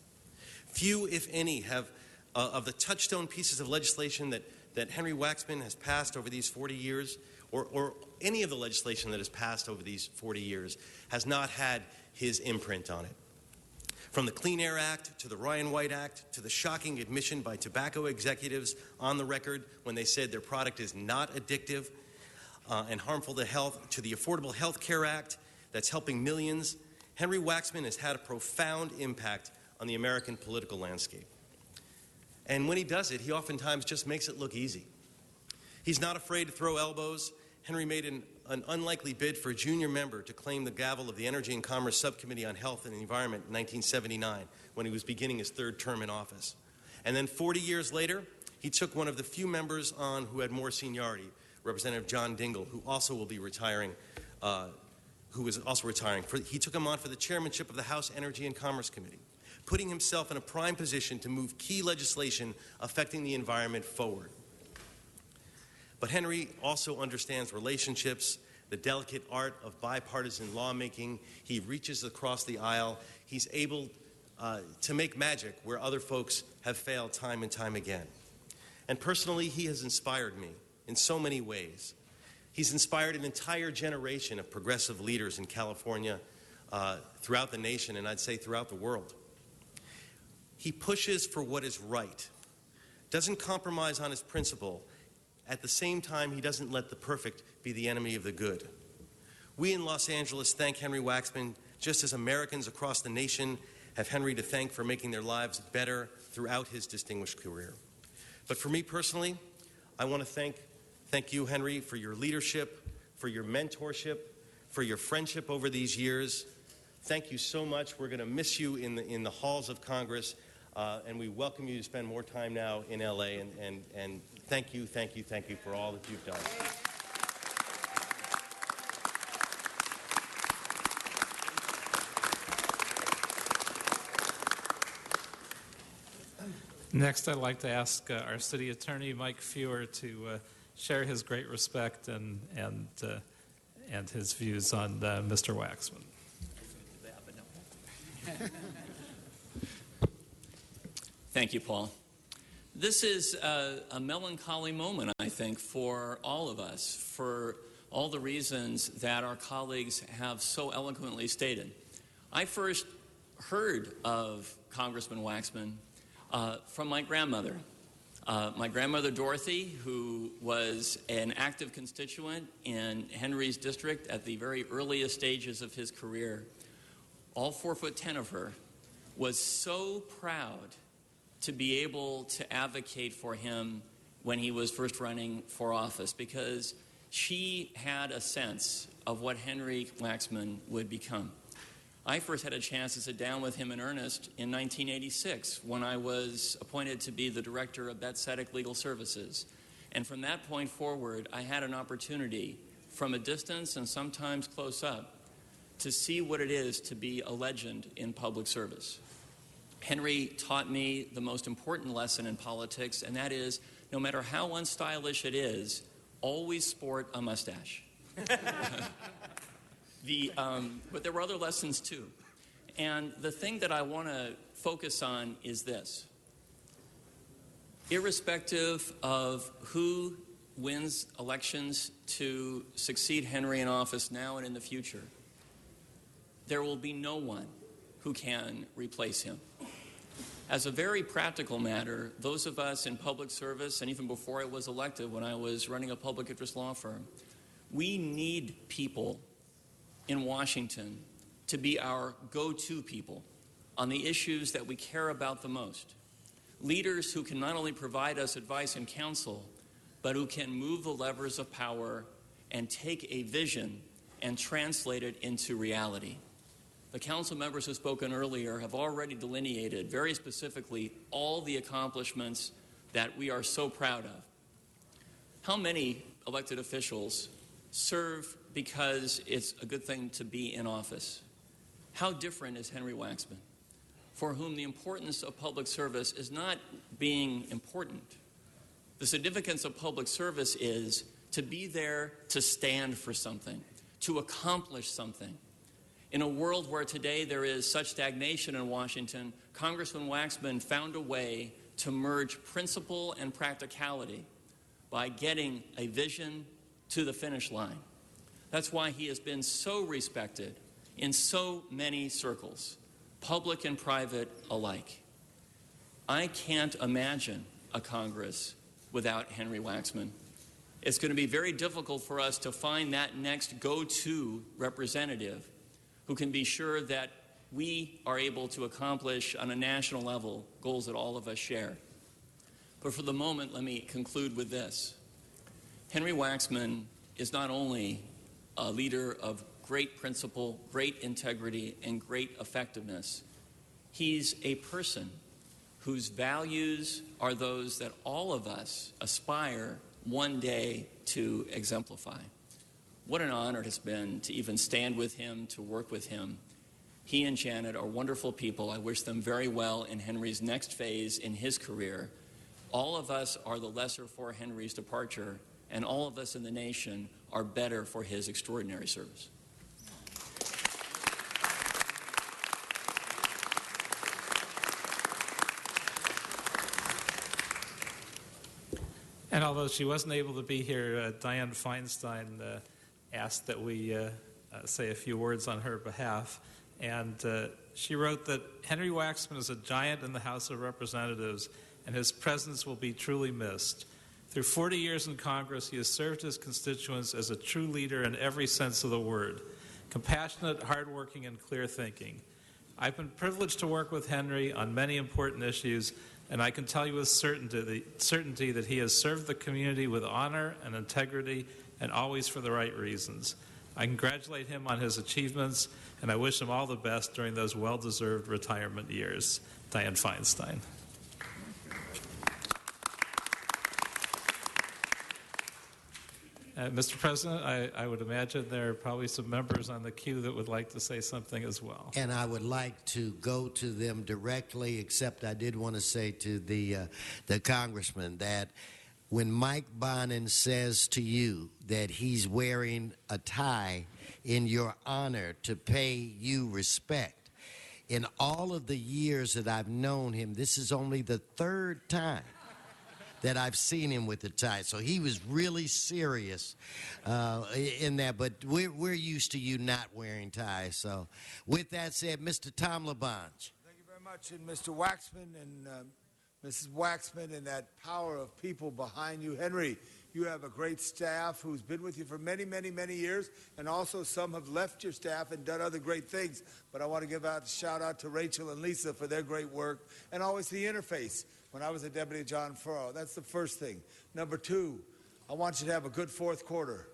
Few, if any, have of the touchstone pieces of legislation that Henry Waxman has passed over these 40 years, or any of the legislation that has passed over these 40 years, has not had his imprint on it. From the Clean Air Act to the Ryan White Act to the shocking admission by tobacco executives on the record when they said their product is not addictive and harmful to health, to the Affordable Health Care Act that's helping millions, Henry Waxman has had a profound impact on the American political landscape. And when he does it, he oftentimes just makes it look easy. He's not afraid to throw elbows. Henry made an unlikely bid for a junior member to claim the gavel of the Energy and Commerce Subcommittee on Health and the Environment in 1979 when he was beginning his third term in office. And then 40 years later, he took one of the few members on who had more seniority, Representative John Dingell, who also will be retiring, He took him on for the chairmanship of the House Energy and Commerce Committee, putting himself in a prime position to move key legislation affecting the environment forward. But Henry also understands relationships, the delicate art of bipartisan lawmaking. He reaches across the aisle. He's able to make magic where other folks have failed time and time again. And personally, he has inspired me in so many ways. He's inspired an entire generation of progressive leaders in California, throughout the nation, and I'd say throughout the world. He pushes for what is right, doesn't compromise on his principle. At the same time, he doesn't let the perfect be the enemy of the good. We in Los Angeles thank Henry Waxman, just as Americans across the nation have Henry to thank for making their lives better throughout his distinguished career. But for me personally, I want to thank you, Henry, for your leadership, for your mentorship, for your friendship over these years. Thank you so much. We're going to miss you in the halls of Congress, and we welcome you to spend more time now in LA, and thank you for all that you've done. Next, I'd like to ask our city attorney, Mike Fewer, to share his great respect and his views on Mr. Waxman. Thank you, Paul. This is a melancholy moment, I think, for all of us, for all the reasons that our colleagues have so eloquently stated. I first heard of Congressman Waxman From my grandmother. My grandmother Dorothy, who was an active constituent in Henry's district at the very earliest stages of his career, all 4'10" of her, was so proud to be able to advocate for him when he was first running for office, because she had a sense of what Henry Waxman would become. I first had a chance to sit down with him in earnest in 1986 when I was appointed to be the director of BetSetic Legal Services. And from that point forward, I had an opportunity from a distance and sometimes close up to see what it is to be a legend in public service. Henry taught me the most important lesson in politics, and that is, no matter how unstylish it is, always sport a mustache. But there were other lessons too. And the thing that I want to focus on is this. Irrespective of who wins elections to succeed Henry in office now and in the future, there will be no one who can replace him. As a very practical matter, those of us in public service, and even before I was elected, when I was running a public interest law firm, we need people in Washington to be our go-to people on the issues that we care about the most. Leaders who can not only provide us advice and counsel, but who can move the levers of power and take a vision and translate it into reality. The council members who have spoken earlier have already delineated very specifically all the accomplishments that we are so proud of. How many elected officials serve because it's a good thing to be in office? How different is Henry Waxman, for whom the importance of public service is not being important. The significance of public service is to be there to stand for something, to accomplish something. In a world where today there is such stagnation in Washington, Congressman Waxman found a way to merge principle and practicality by getting a vision to the finish line. That's why he has been so respected in so many circles, public and private alike. I can't imagine a Congress without Henry Waxman. It's going to be very difficult for us to find that next go-to representative who can be sure that we are able to accomplish on a national level goals that all of us share. But for the moment, let me conclude with this. Henry Waxman is not only a leader of great principle, great integrity, and great effectiveness. He's a person whose values are those that all of us aspire one day to exemplify. What an honor it has been to even stand with him, to work with him. He and Janet are wonderful people. I wish them very well in Henry's next phase in his career. All of us are the lesser for Henry's departure, and all of us in the nation are better for his extraordinary service. And although she wasn't able to be here, Dianne Feinstein asked that we say a few words on her behalf. And she wrote that Henry Waxman is a giant in the House of Representatives, and his presence will be truly missed. Through 40 years in Congress, he has served his constituents as a true leader in every sense of the word, compassionate, hardworking, and clear-thinking. I've been privileged to work with Henry on many important issues, and I can tell you with certainty that he has served the community with honor and integrity, and always for the right reasons. I congratulate him on his achievements, and I wish him all the best during those well-deserved retirement years. Dianne Feinstein. Mr. President, I would imagine there are probably some members on the queue that would like to say something as well. And I would like to go to them directly, except I did want to say to the congressman that when Mike Bonin says to you that he's wearing a tie in your honor to pay you respect, in all of the years that I've known him, this is only the third time that I've seen him with a tie. So he was really serious in that. But we're used to you not wearing ties. So with that said, Mr. Tom LaBonge. Thank you very much. And Mr. Waxman and Mrs. Waxman, and that power of people behind you. Henry, you have a great staff who's been with you for many, many, many years, and also some have left your staff and done other great things. But I want to give a shout out to Rachel and Lisa for their great work, and always the interface. When I was a deputy, John Furrow, that's the first thing. Number two, I want you to have a good fourth quarter.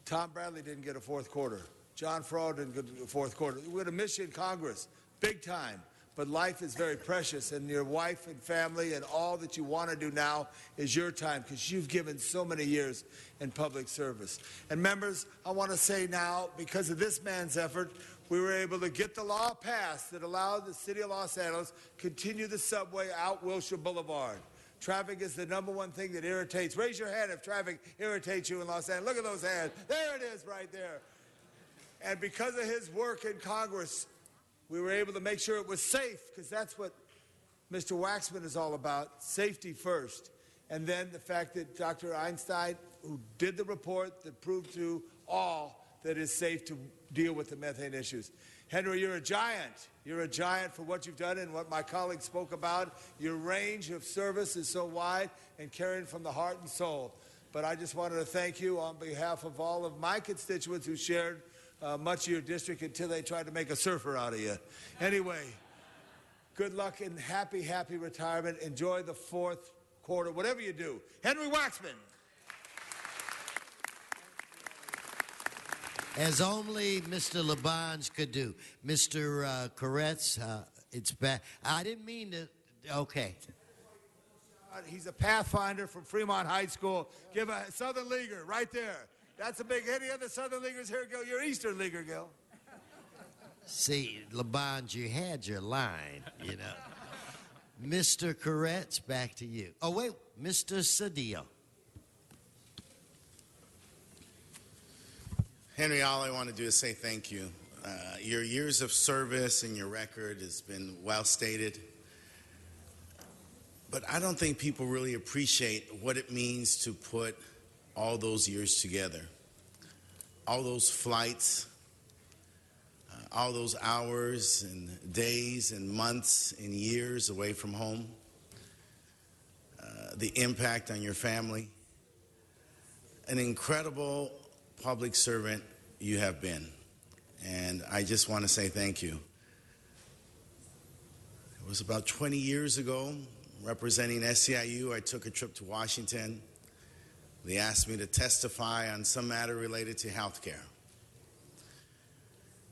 Tom Bradley didn't get a fourth quarter. John Furrow didn't get a fourth quarter. We're going to miss you in Congress, big time. But life is very precious, and your wife and family and all that you want to do now is your time, because you've given so many years in public service. And members, I want to say now, because of this man's effort, we were able to get the law passed that allowed the city of Los Angeles continue the subway out Wilshire Boulevard. Traffic is the number one thing that irritates. Raise your hand if traffic irritates you in Los Angeles. Look at those hands. There it is right there. And because of his work in Congress, we were able to make sure it was safe, because that's what Mr. Waxman is all about, safety first. And then the fact that Dr. Einstein, who did the report that proved to all that it's safe to deal with the methane issues. Henry, you're a giant. You're a giant for what you've done and what my colleagues spoke about. Your range of service is so wide and caring from the heart and soul. But I just wanted to thank you on behalf of all of my constituents who shared much of your district until they tried to make a surfer out of you. Anyway, good luck and happy, happy retirement. Enjoy the fourth quarter, whatever you do. Henry Waxman. As only Mr. Labange could do. Mr. Koretz, it's back. I didn't mean to. Okay. He's a Pathfinder from Fremont High School. Give a Southern Leaguer right there. That's a big. Any other Southern Leaguers here, Gil? You're Eastern Leaguer, Gil. See, Labange, you had your line, you know. Mr. Koretz, back to you. Oh, wait, Mr. Cedillo. Henry, all I want to do is say thank you. Your years of service and your record has been well stated. But I don't think people really appreciate what it means to put all those years together. All those flights, all those hours and days and months and years away from home, the impact on your family. An incredible public servant you have been. And I just want to say thank you. It was about 20 years ago, representing SEIU, I took a trip to Washington. They asked me to testify on some matter related to health care.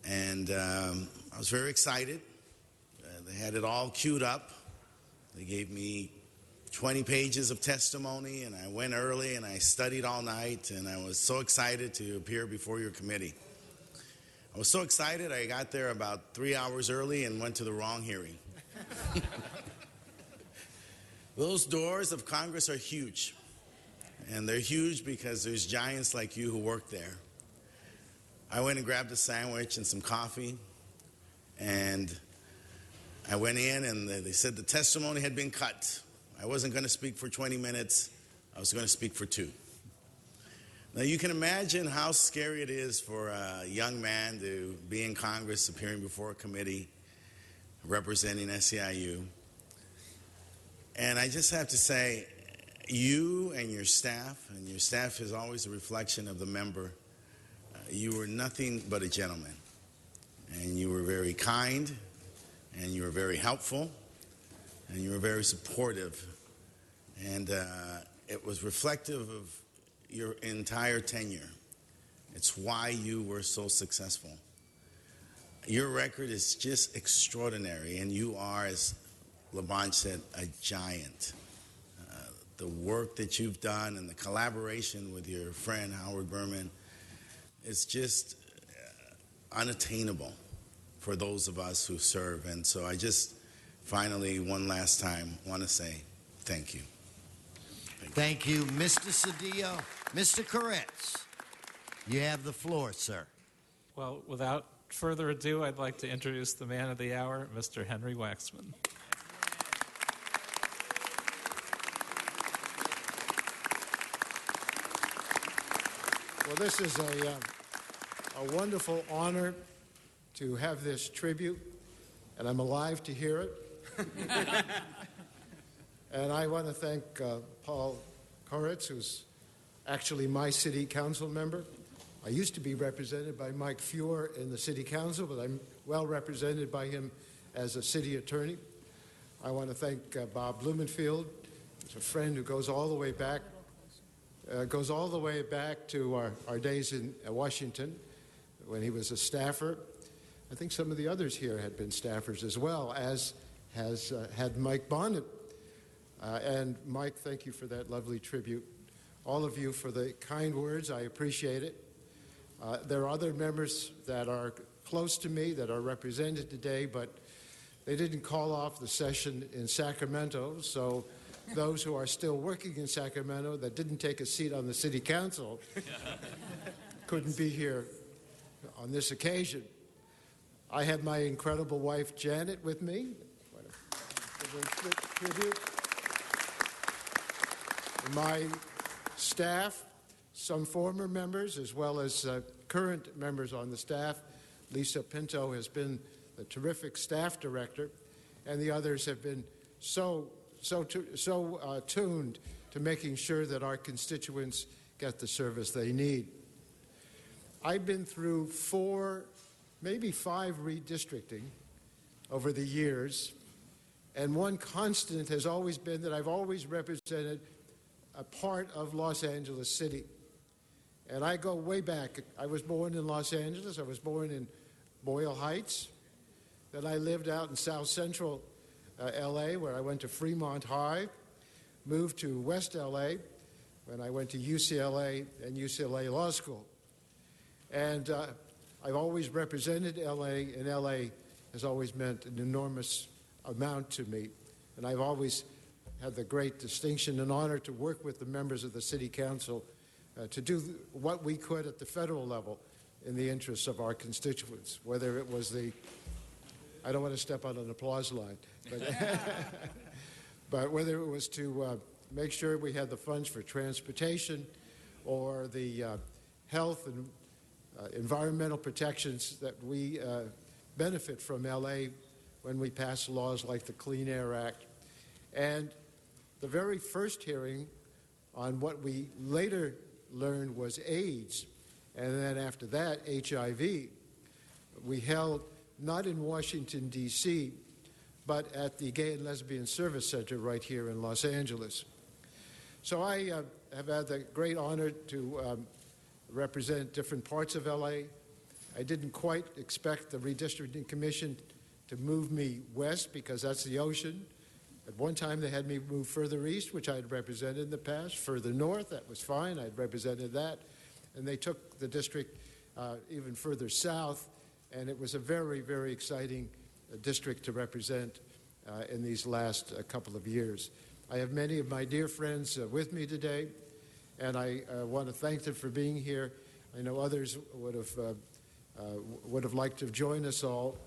And I was very excited. They had it all queued up. They gave me 20 pages of testimony, and I went early and I studied all night, and I was so excited to appear before your committee. I was so excited I got there about 3 hours early and went to the wrong hearing. Those doors of Congress are huge. And they're huge because there's giants like you who work there. I went and grabbed a sandwich and some coffee, and I went in, and they said the testimony had been cut. I wasn't going to speak for 20 minutes. I was going to speak for 2. Now, you can imagine how scary it is for a young man to be in Congress, appearing before a committee, representing SEIU. And I just have to say, you and your staff is always a reflection of the member. You were nothing but a gentleman. And you were very kind, and you were very helpful, and you were very supportive. And it was reflective of your entire tenure. It's why you were so successful. Your record is just extraordinary, and you are, as Labange said, a giant. The work that you've done and the collaboration with your friend Howard Berman is just unattainable for those of us who serve. And so I just finally, one last time, want to say thank you. Thank you, Mr. Cedillo. Mr. Koretz, you have the floor, sir. Well, without further ado, I'd like to introduce the man of the hour, Mr. Henry Waxman. Well, this is a wonderful honor to have this tribute, and I'm alive to hear it. And I want to thank Paul Koretz, who's actually my city council member. I used to be represented by Mike Fuhr in the city council, but I'm well represented by him as a city attorney. I want to thank Bob Blumenfield, who's a friend who goes all the way back to our days in Washington when he was a staffer. I think some of the others here had been staffers as well, as had Mike Bonnet. And Mike, thank you for that lovely tribute. All of you for the kind words. I appreciate it. There are other members that are close to me that are represented today, but they didn't call off the session in Sacramento, so those who are still working in Sacramento that didn't take a seat on the city council couldn't be here on this occasion. I have my incredible wife, Janet, with me. Tribute. My staff, some former members as well as current members on the staff. Lisa Pinto has been the terrific staff director, and the others have been so tuned to making sure that our constituents get the service they need. I've been through 4, maybe 5 redistricting over the years, and one constant has always been that I've always represented a part of Los Angeles City. And I go way back. I was born in Los Angeles. I was born in Boyle Heights. Then I lived out in South Central LA, where I went to Fremont High, moved to West LA when I went to UCLA and UCLA Law School. And I've always represented LA, and LA has always meant an enormous amount to me. And I've always had the great distinction and honor to work with the members of the City Council to do what we could at the federal level in the interests of our constituents, whether it was I don't want to step on an applause line, but whether it was to make sure we had the funds for transportation or the health and environmental protections that we benefit from LA when we pass laws like the Clean Air Act. And the very first hearing on what we later learned was AIDS, and then after that, HIV, we held not in Washington, D.C., but at the Gay and Lesbian Service Center right here in Los Angeles. So I have had the great honor to represent different parts of LA. I didn't quite expect the Redistricting Commission to move me west because that's the ocean. At one time, they had me move further east, which I had represented in the past. Further north, that was fine. I'd represented that. And they took the district even further south, and it was a very, very exciting district to represent in these last couple of years. I have many of my dear friends with me today, and I want to thank them for being here. I know others would have liked to have joined us all.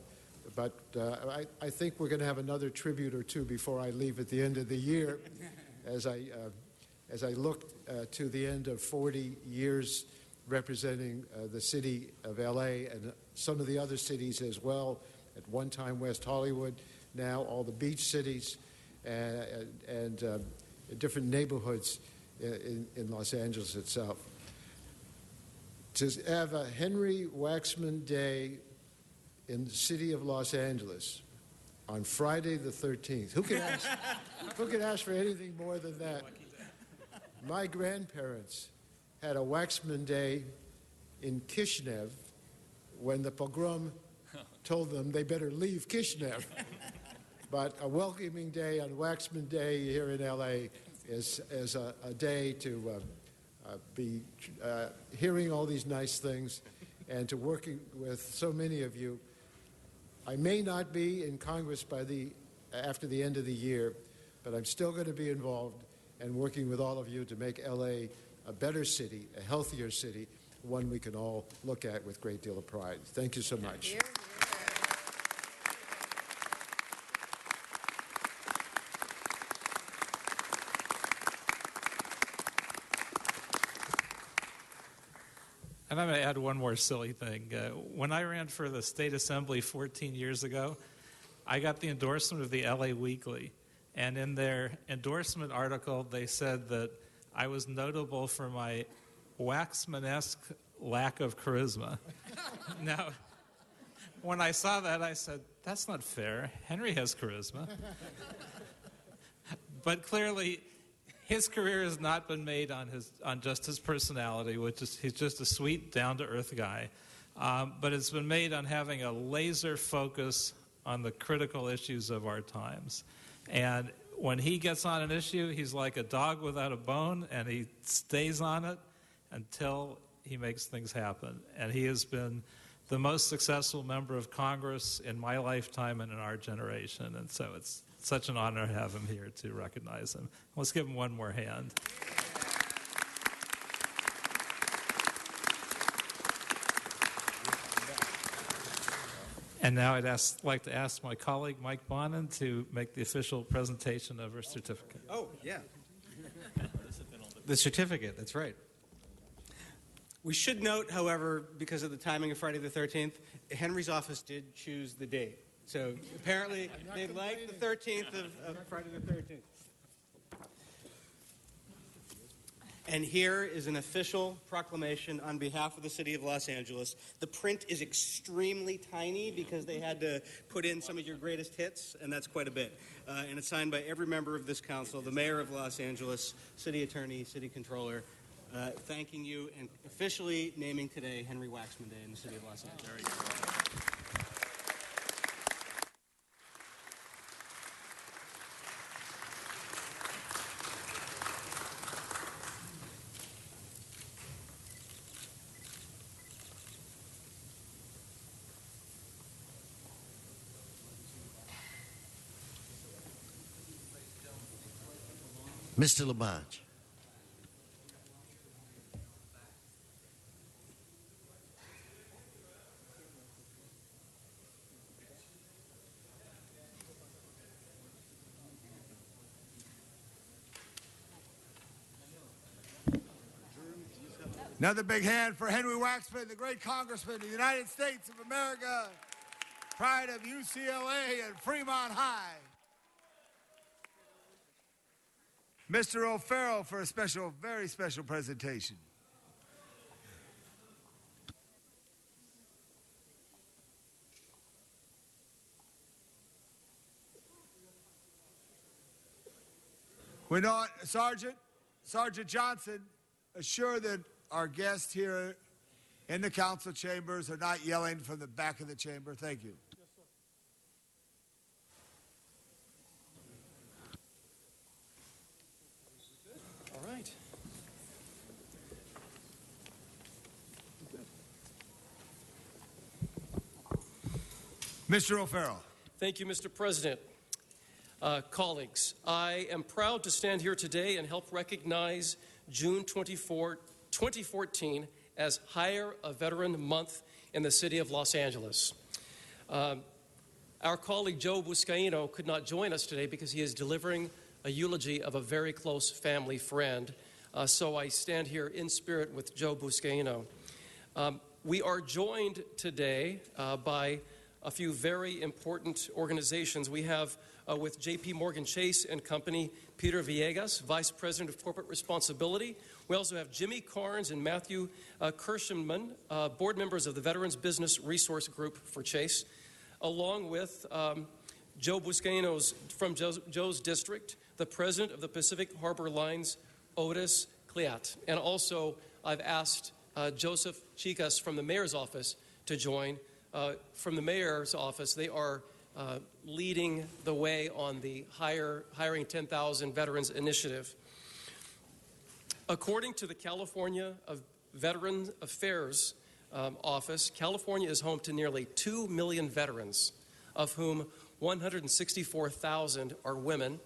But I think we're going to have another tribute or two before I leave at the end of the year, as I look to the end of 40 years representing the city of L.A. and some of the other cities as well. At one time, West Hollywood, now all the beach cities and different neighborhoods in Los Angeles itself. To have a Henry Waxman Day in the city of Los Angeles on Friday the 13th. Who could ask for anything more than that? My grandparents had a Waxman Day in Kishinev when the pogrom told them they better leave Kishinev. But a welcoming day on Waxman Day here in LA is a day to be hearing all these nice things and to working with so many of you. I may not be in Congress after the end of the year, but I'm still going to be involved and working with all of you to make LA a better city, a healthier city, one we can all look at with a great deal of pride. Thank you so much. And I'm going to add one more silly thing. When I ran for the State Assembly 14 years ago, I got the endorsement of the LA Weekly. And in their endorsement article, they said that I was notable for my Waxman-esque lack of charisma. Now, when I saw that, I said, that's not fair. Henry has charisma. But clearly, his career has not been made on just his personality, which is he's just a sweet, down-to-earth guy. But it's been made on having a laser focus on the critical issues of our times. And when he gets on an issue, he's like a dog without a bone, and he stays on it until he makes things happen. And he has been the most successful member of Congress in my lifetime and in our generation. And so it's such an honor to have him here to recognize him. Let's give him one more hand. And now I'd like to ask my colleague, Mike Bonin, to make the official presentation of her certificate. Oh, yeah. The certificate, that's right. We should note, however, because of the timing of Friday the 13th, Henry's office did choose the date. So apparently they liked the 13th of Friday the 13th. And here is an official proclamation on behalf of the City of Los Angeles. The print is extremely tiny because they had to put in some of your greatest hits, and that's quite a bit. And it's signed by every member of this council, the Mayor of Los Angeles, City Attorney, City Controller, thanking you and officially naming today Henry Waxman Day in the City of Los Angeles. There you go. Mr. Labange. Another big hand for Henry Waxman, the great congressman of the United States of America, pride of UCLA and Fremont High. Mr. O'Farrell for a special, very special presentation. We know, Sergeant Johnson, assure that our guests here in the council chambers are not yelling from the back of the chamber. Thank you. All right. Mr. O'Farrell. Thank you, Mr. President. Colleagues, I am proud to stand here today and help recognize June 24, 2014 as Hire a Veteran Month in the City of Los Angeles. Our colleague Joe Buscaino could not join us today because he is delivering a eulogy of a very close family friend. So I stand here in spirit with Joe Buscaino. We are joined today by a few very important organizations. We have with J.P. Morgan Chase and Company, Peter Villegas, Vice President of Corporate Responsibility. We also have Jimmy Carnes and Matthew Kirschenman, board members of the Veterans Business Resource Group for Chase, along with Joe Buscaino's from Joe's district, the President of the Pacific Harbor Lines, Otis Cleat. And also, I've asked Joseph Chicas from the Mayor's Office to join. From the Mayor's Office, they are leading the way on the Hiring 10,000 Veterans Initiative. According to the California Veteran Affairs Office, California is home to nearly 2 million veterans, of whom 164,000 are women,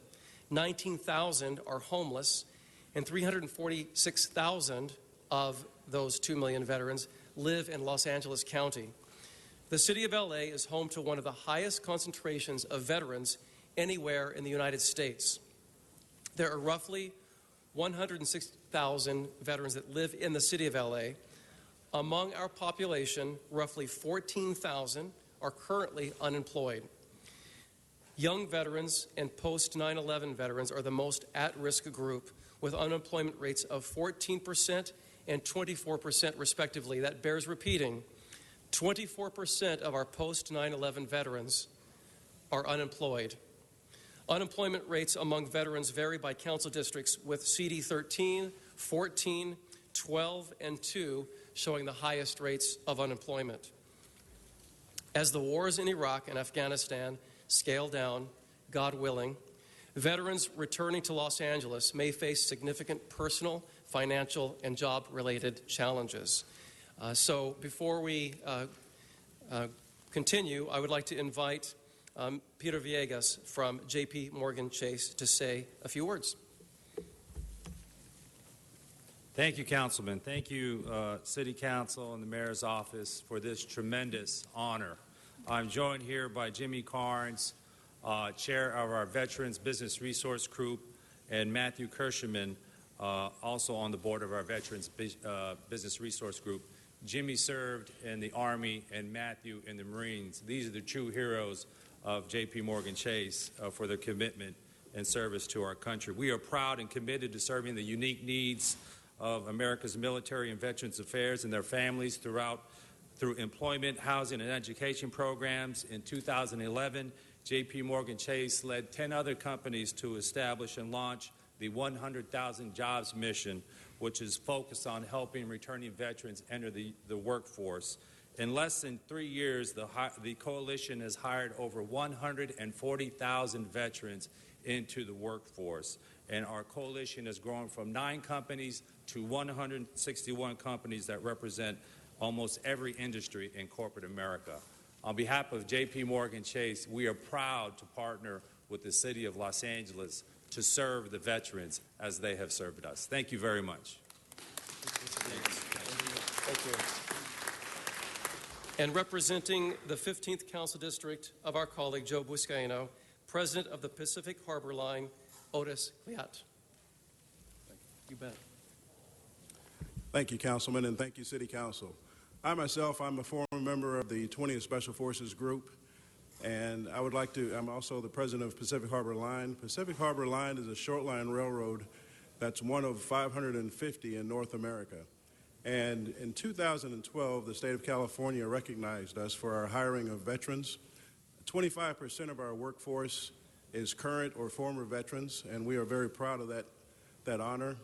19,000 are homeless, and 346,000 of those 2 million veterans live in Los Angeles County. The City of LA is home to one of the highest concentrations of veterans anywhere in the United States. There are roughly 106,000 veterans that live in the City of LA. Among our population, roughly 14,000 are currently unemployed. Young veterans and post 9/11 veterans are the most at-risk group, with unemployment rates of 14% and 24% respectively. That bears repeating. 24% of our post 9/11 veterans are unemployed. Unemployment rates among veterans vary by council districts, with CD 13, 14, 12, and 2 showing the highest rates of unemployment. As the wars in Iraq and Afghanistan scale down, God willing, veterans returning to Los Angeles may face significant personal, financial, and job-related challenges. So before we continue, I would like to invite Peter Villegas from J.P. Morgan Chase to say a few words. Thank you, Councilman. Thank you, City Council and the Mayor's Office, for this tremendous honor. I'm joined here by Jimmy Carnes, Chair of our Veterans Business Resource Group, and Matthew Kirschman, also on the board of our Veterans Business Resource Group. Jimmy served in the Army and Matthew in the Marines. These are the true heroes of J.P. Morgan Chase for their commitment and service to our country. We are proud and committed to serving the unique needs of America's military and veterans affairs and their families through employment, housing, and education programs. In 2011, J.P. Morgan Chase led 10 other companies to establish and launch the 100,000 Jobs Mission, which is focused on helping returning veterans enter the workforce. In less than 3 years, the coalition has hired over 140,000 veterans into the workforce. And our coalition has grown from 9 companies to 161 companies that represent almost every industry in corporate America. On behalf of J.P. Morgan Chase, we are proud to partner with the City of Los Angeles to serve the veterans as they have served us. Thank you very much. Thank you. And representing the 15th Council District of our colleague Joe Buscaino, President of the Pacific Harbor Line, Otis Kliat. You bet. Thank you, Councilman, and thank you, City Council. I'm a former member of the 20th Special Forces Group, and I'm also the president of Pacific Harbor Line. Pacific Harbor Line is a short line railroad that's one of 550 in North America. And in 2012, the state of California recognized us for our hiring of veterans. 25% of our workforce is current or former veterans, and we are very proud of that honor.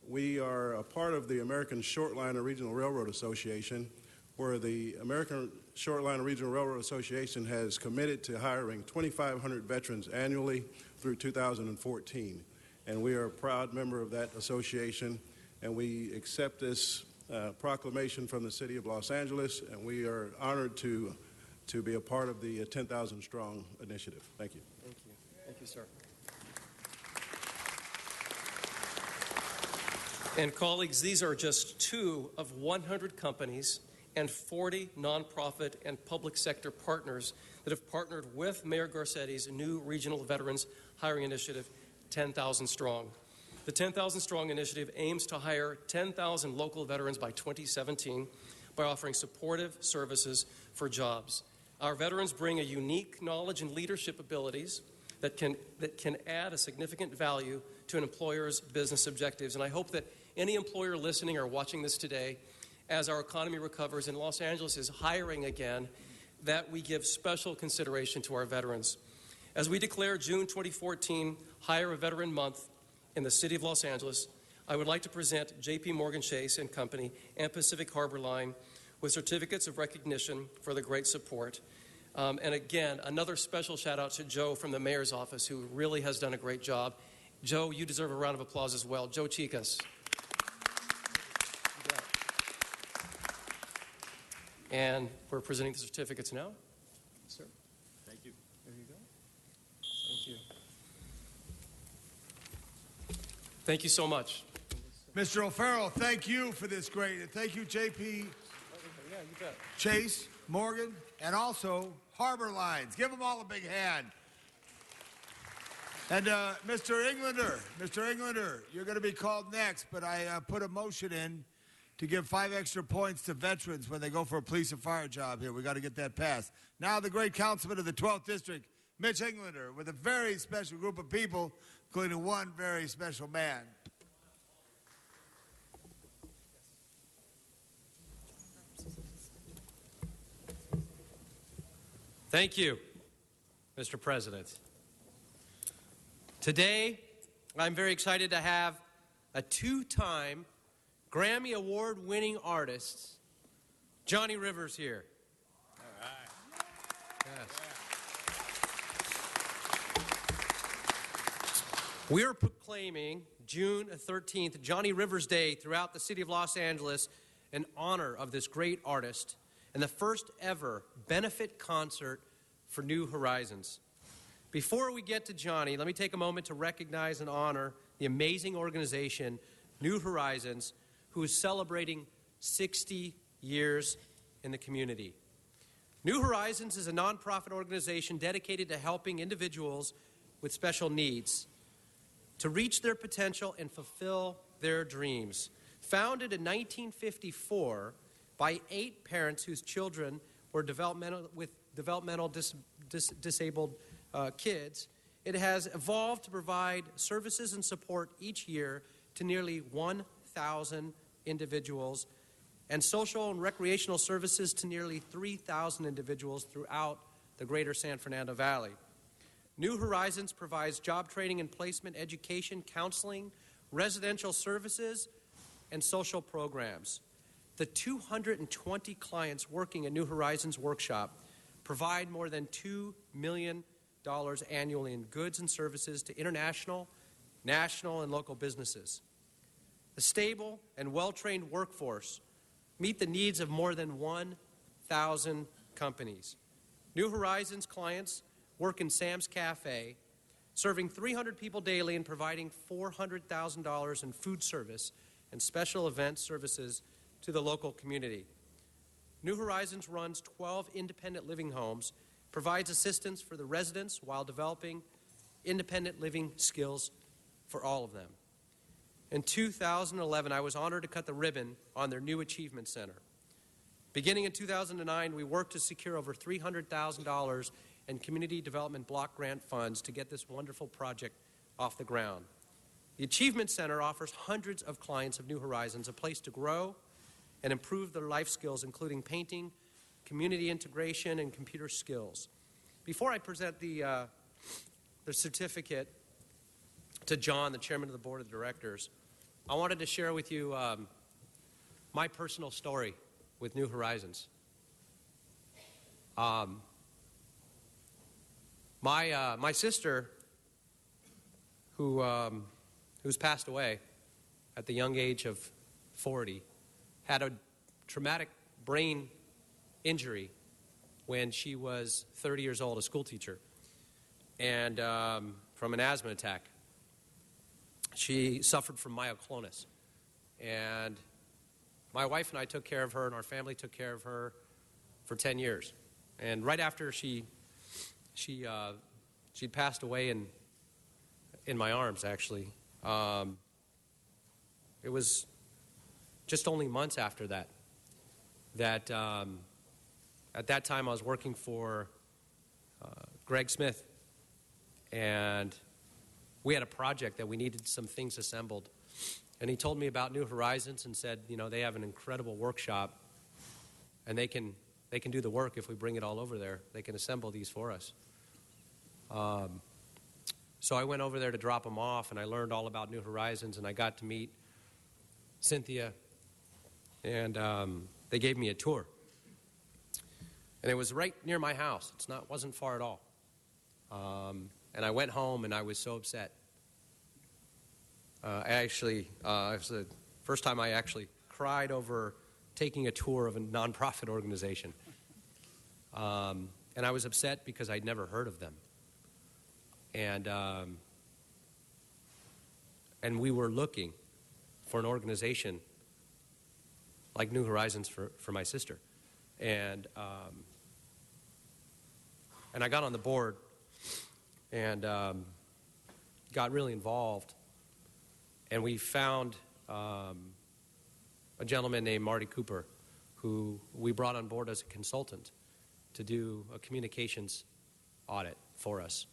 We are a part of the American Shortline and Regional Railroad Association, where the American Shortline and Regional Railroad Association has committed to hiring 2,500 veterans annually through 2014. And we are a proud member of that association, and we accept this proclamation from the City of Los Angeles, and we are honored to be a part of the 10,000 Strong initiative. Thank you. Thank you. Thank you, sir. And colleagues, these are just 2 of 100 companies and 40 nonprofit and public sector partners that have partnered with Mayor Garcetti's new Regional Veterans Hiring Initiative, 10,000 Strong. The 10,000 Strong initiative aims to hire 10,000 local veterans by 2017 by offering supportive services for jobs. Our veterans bring a unique knowledge and leadership abilities that can add a significant value to an employer's business objectives. And I hope that any employer listening or watching this today, as our economy recovers and Los Angeles is hiring again, that we give special consideration to our veterans. As we declare June 2014 Hire a Veteran Month in the City of Los Angeles, I would like to present J.P. Morgan Chase and Company and Pacific Harbor Line with certificates of recognition for the great support. And again, another special shout out to Joe from the Mayor's Office, who really has done a great job. Joe, you deserve a round of applause as well. Joe Chicas. And we're presenting the certificates now. Sir. Thank you. There you go. Thank you. Thank you so much. Mr. O'Farrell, thank you for this great, and thank you, J.P. Yeah, you bet. Chase, Morgan, and also Harbor Lines. Give them all a big hand. And Mr. Englander, you're going to be called next, but I put a motion in to give 5 extra points to veterans when they go for a police and fire job here. We got to get that passed. Now the great councilman of the 12th District, Mitch Englander, with a very special group of people, including one very special man. Thank you, Mr. President. Today, I'm very excited to have a two-time Grammy Award-winning artist, Johnny Rivers, here. All right. Yes. We are proclaiming June 13th, Johnny Rivers Day, throughout the city of Los Angeles in honor of this great artist and the first ever benefit concert for New Horizons. Before we get to Johnny, let me take a moment to recognize and honor the amazing organization, New Horizons, who is celebrating 60 years in the community. New Horizons is a nonprofit organization dedicated to helping individuals with special needs to reach their potential and fulfill their dreams. Founded in 1954 by 8 parents whose children were developmental disabled kids, it has evolved to provide services and support each year to nearly 1,000 individuals and social and recreational services to nearly 3,000 individuals throughout the greater San Fernando Valley. New Horizons provides job training and placement, education, counseling, residential services, and social programs. The 220 clients working at New Horizons Workshop provide more than $2 million annually in goods and services to international, national, and local businesses. A stable and well-trained workforce meet the needs of more than 1,000 companies. New Horizons clients work in Sam's Cafe, serving 300 people daily and providing $400,000 in food service and special event services to the local community. New Horizons runs 12 independent living homes, provides assistance for the residents while developing independent living skills for all of them. In 2011, I was honored to cut the ribbon on their new Achievement Center. Beginning in 2009, we worked to secure over $300,000 in community development block grant funds to get this wonderful project off the ground. The Achievement Center offers hundreds of clients of New Horizons a place to grow and improve their life skills, including painting, community integration, and computer skills. Before I present the certificate to John, the chairman of the board of directors, I wanted to share with you my personal story with New Horizons. My sister, who's passed away at the young age of 40, had a traumatic brain injury when she was 30 years old, a school teacher, and from an asthma attack. She suffered from myoclonus, and my wife and I took care of her, and our family took care of her for 10 years. And right after she passed away in my arms, actually, it was just only months after that at that time I was working for Greg Smith, and we had a project that we needed some things assembled. And he told me about New Horizons and said, you know, they have an incredible workshop, and they can do the work if we bring it all over there. They can assemble these for us. So I went over there to drop them off, and I learned all about New Horizons, and I got to meet Cynthia, and they gave me a tour. And it was right near my house. Wasn't far at all. And I went home, and I was so upset. It was the first time I actually cried over taking a tour of a nonprofit organization. And I was upset because I'd never heard of them. And we were looking for an organization like New Horizons for my sister. And I got on the board and got really involved. And we found a gentleman named Marty Cooper, who we brought on board as a consultant to do a communications audit for us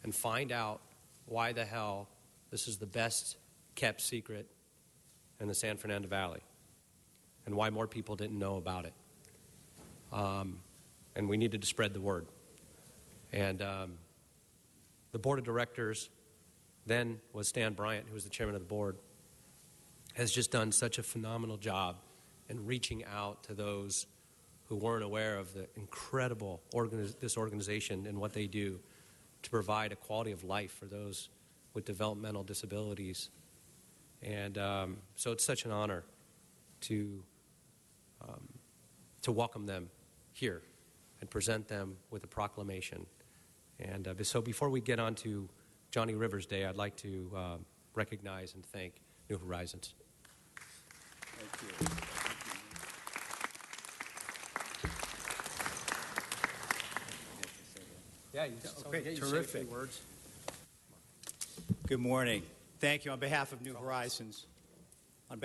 and find out why the hell this is the best kept secret in the San Fernando Valley and why more people didn't know about it. And we needed to spread the word. And the board of directors then was Stan Bryant, who was the chairman of the board, has just done such a phenomenal job in reaching out to those who weren't aware of the incredible this organization and what they do to provide a quality of life for those with developmental disabilities. And so it's such an honor to welcome them here and present them with a proclamation. And so before we get on to Johnny Rivers Day, I'd like to recognize and thank New Horizons. Thank you. Yeah, you Okay, get your terrific. words. Good morning. Thank you. On behalf of New Horizons, I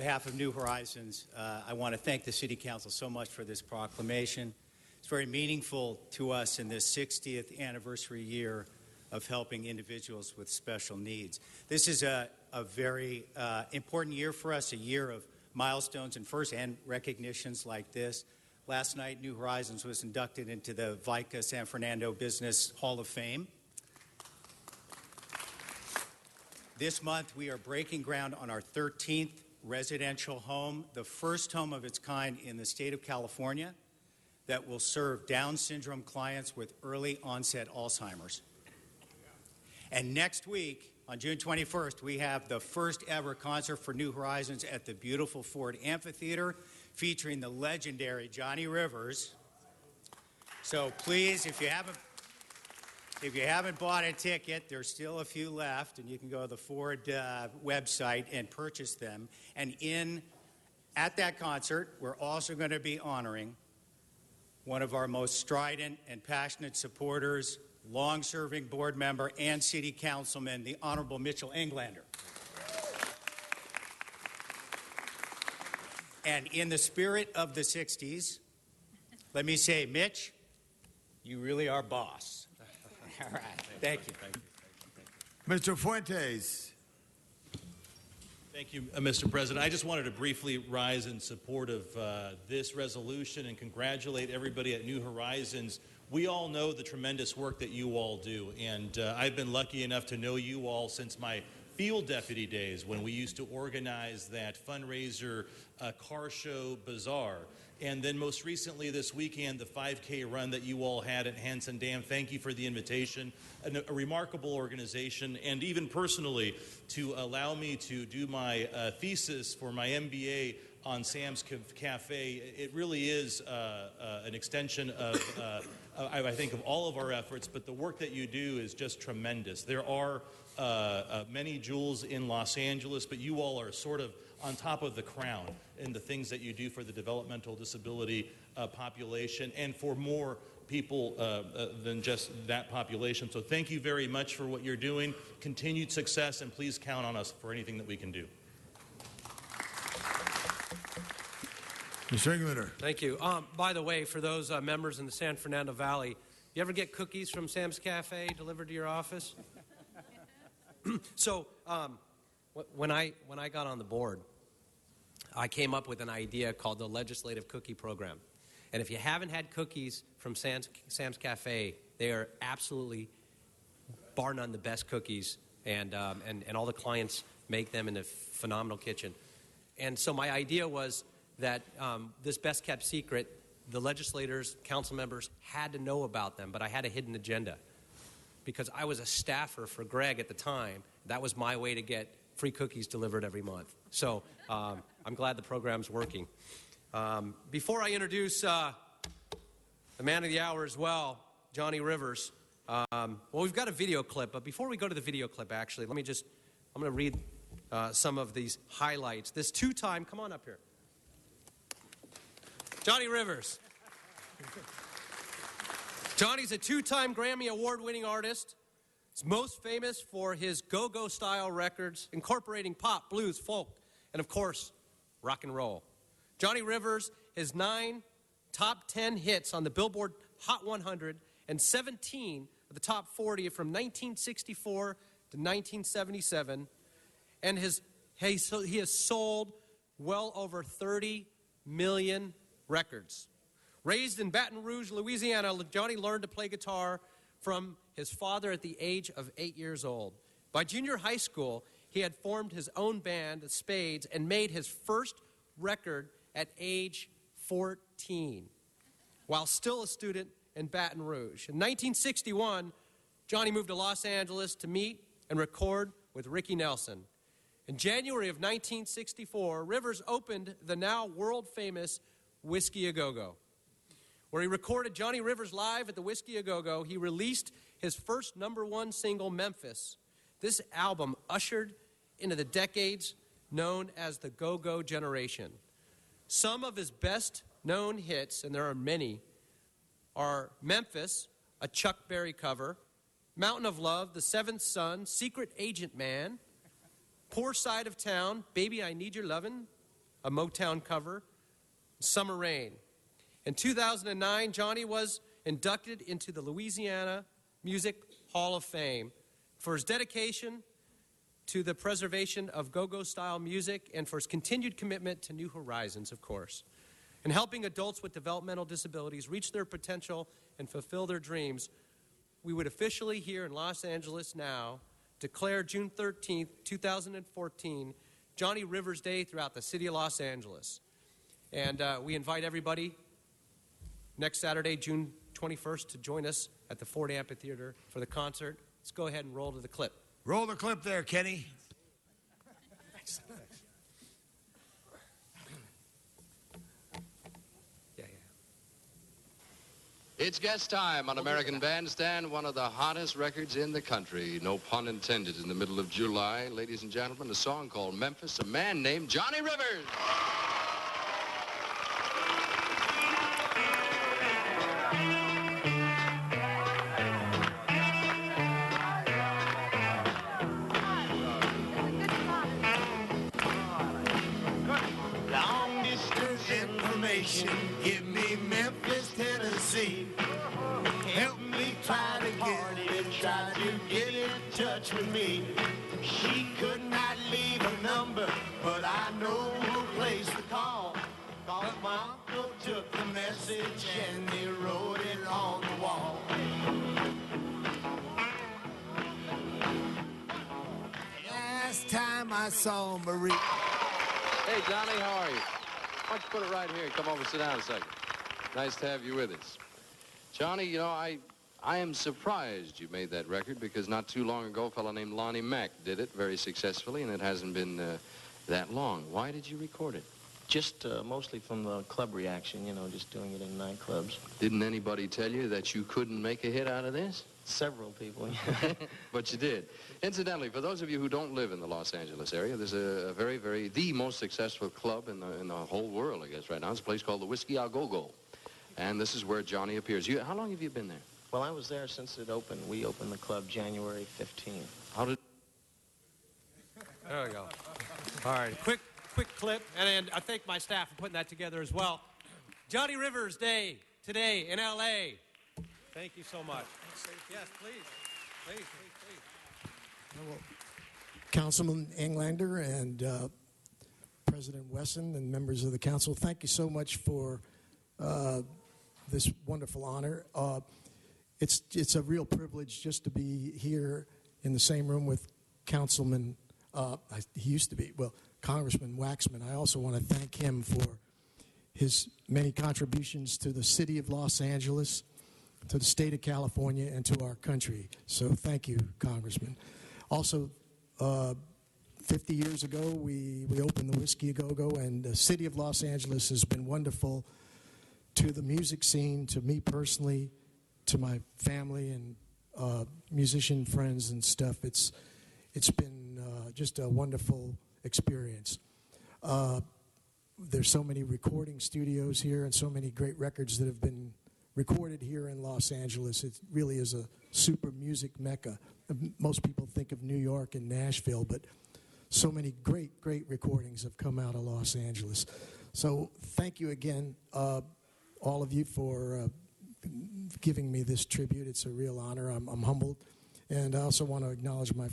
want to thank the City Council so much for this proclamation. It's very meaningful to us in this 60th anniversary year of helping individuals with special needs. This is a very important year for us, a year of milestones and first-hand recognitions like this. Last night, New Horizons was inducted into the VICA San Fernando Business Hall of Fame. This month, we are breaking ground on our 13th residential home, the first home of its kind in the state of California that will serve Down syndrome clients with early onset Alzheimer's. And next week, on June 21st, we have the first ever concert for New Horizons at the beautiful Ford Amphitheater, featuring the legendary Johnny Rivers. So please, if you haven't bought a ticket, there's still a few left, and you can go to the Ford website and purchase them. And at that concert, we're also going to be honoring one of our most strident and passionate supporters, long-serving board member and city councilman, the Honorable Mitchell Englander. And in the spirit of the 60s, let me say, Mitch, you really are boss. All right. Thank you. Mr. Fuentes. Thank you, Mr. President. I just wanted to briefly rise in support of this resolution and congratulate everybody at New Horizons. We all know the tremendous work that you all do, and I've been lucky enough to know you all since my field deputy days when we used to organize that fundraiser car show bazaar. And then most recently this weekend, the 5K run that you all had at Hanson Dam. Thank you for the invitation. A remarkable organization, and even personally, to allow me to do my thesis for my MBA on Sam's Cafe. It really is an extension of, I think, of all of our efforts, but the work that you do is just tremendous. There are many jewels in Los Angeles, but you all are sort of on top of the crown in the things that you do for the developmental disability population and for more people than just that population. So thank you very much for what you're doing. Continued success, and please count on us for anything that we can do. Mr. Englander. Thank you. By the way, for those members in the San Fernando Valley, you ever get cookies from Sam's Cafe delivered to your office? So when I got on the board, I came up with an idea called the Legislative Cookie Program. And if you haven't had cookies from Sam's Cafe, they are absolutely, bar none, the best cookies. And all the clients make them in a phenomenal kitchen. And so my idea was that this best kept secret, the legislators, council members had to know about them, but I had a hidden agenda. Because I was a staffer for Greg at the time, that was my way to get free cookies delivered every month. So I'm glad the program's working. Before I introduce the man of the hour as well, Johnny Rivers, well, we've got a video clip, but before we go to the video clip, actually, I'm going to read some of these highlights. This two-time, come on up here. Johnny Rivers. Johnny's a two-time Grammy Award-winning artist. He's most famous for his go-go style records, incorporating pop, blues, folk, and of course, rock and roll. Johnny Rivers has 9 top 10 hits on the Billboard Hot 100 and 17 of the top 40 from 1964 to 1977, and he has sold well over 30 million records. Raised in Baton Rouge, Louisiana, Johnny learned to play guitar from his father at the age of 8 years old. By junior high school, he had formed his own band, the Spades, and made his first record at age 14, while still a student in Baton Rouge. In 1961, Johnny moved to Los Angeles to meet and record with Ricky Nelson. In January of 1964, Rivers opened the now world-famous Whiskey A Go-Go, where he recorded Johnny Rivers live at the Whiskey A Go-Go. He released his first #1 single, Memphis. This album ushered into the decades known as the Go-Go generation. Some of his best-known hits, and there are many, are Memphis, a Chuck Berry cover, Mountain of Love, The Seventh Son, Secret Agent Man, Poor Side of Town, Baby I Need Your Lovin', a Motown cover, Summer Rain. In 2009, Johnny was inducted into the Louisiana Music Hall of Fame for his dedication to the preservation of go-go style music and for his continued commitment to New Horizons, of course, and helping adults with developmental disabilities reach their potential and fulfill their dreams. We would officially here in Los Angeles now declare June 13th, 2014, Johnny Rivers Day throughout the city of Los Angeles. And we invite everybody next Saturday, June 21st, to join us at the Ford Amphitheater for the concert. Let's go ahead and roll to the clip. Roll the clip there, Kenny. It's guest time on American Bandstand, one of the hottest records in the country. No pun intended. In the middle of July, ladies and gentlemen, a song called Memphis, a man named Johnny Rivers. Long distance information, give me Memphis, Tennessee. Help me try to get in touch with me. She could not leave a number, but I know who place to call. Cause my uncle took the message and he wrote it on the wall. Last time I saw Marie. Hey, Johnny, how are you? Why don't you put it right here and come over and sit down a second. Nice to have you with us. Johnny, you know, I am surprised you made that record because not too long ago a fellow named Lonnie Mack did it very successfully, and it hasn't been that long. Why did you record it? Just mostly from the club reaction, you know, just doing it in nightclubs. Didn't anybody tell you that you couldn't make a hit out of this? Several people. But you did. Incidentally, for those of you who don't live in the Los Angeles area, there's a the most successful club in the whole world, I guess, right now. It's a place called the Whiskey A Go-Go. And this is where Johnny appears. How long have you been there? Well, I was there since it opened. We opened the club January 15th. How did... There we go. All right, quick clip, and I thank my staff for putting that together as well. Johnny Rivers Day today in L.A. Thank you so much. Yes, please. Well, Councilman Englander and President Wesson and members of the council, thank you so much for this wonderful honor. It's a real privilege just to be here in the same room with Councilman, he used to be, well, Congressman Waxman. I also want to thank him for his many contributions to the city of Los Angeles, to the state of California, and to our country. So thank you, Congressman. Also, 50 years ago, we opened the Whiskey A Go-Go, and the city of Los Angeles has been wonderful to the music scene, to me personally, to my family and musician friends and stuff. It's been just a wonderful experience. There's so many recording studios here and so many great records that have been recorded here in Los Angeles. It really is a super music mecca. Most people think of New York and Nashville, but so many great recordings have come out of Los Angeles. So thank you again, all of you, for giving me this tribute. It's a real honor. I'm humbled. And I also want to acknowledge my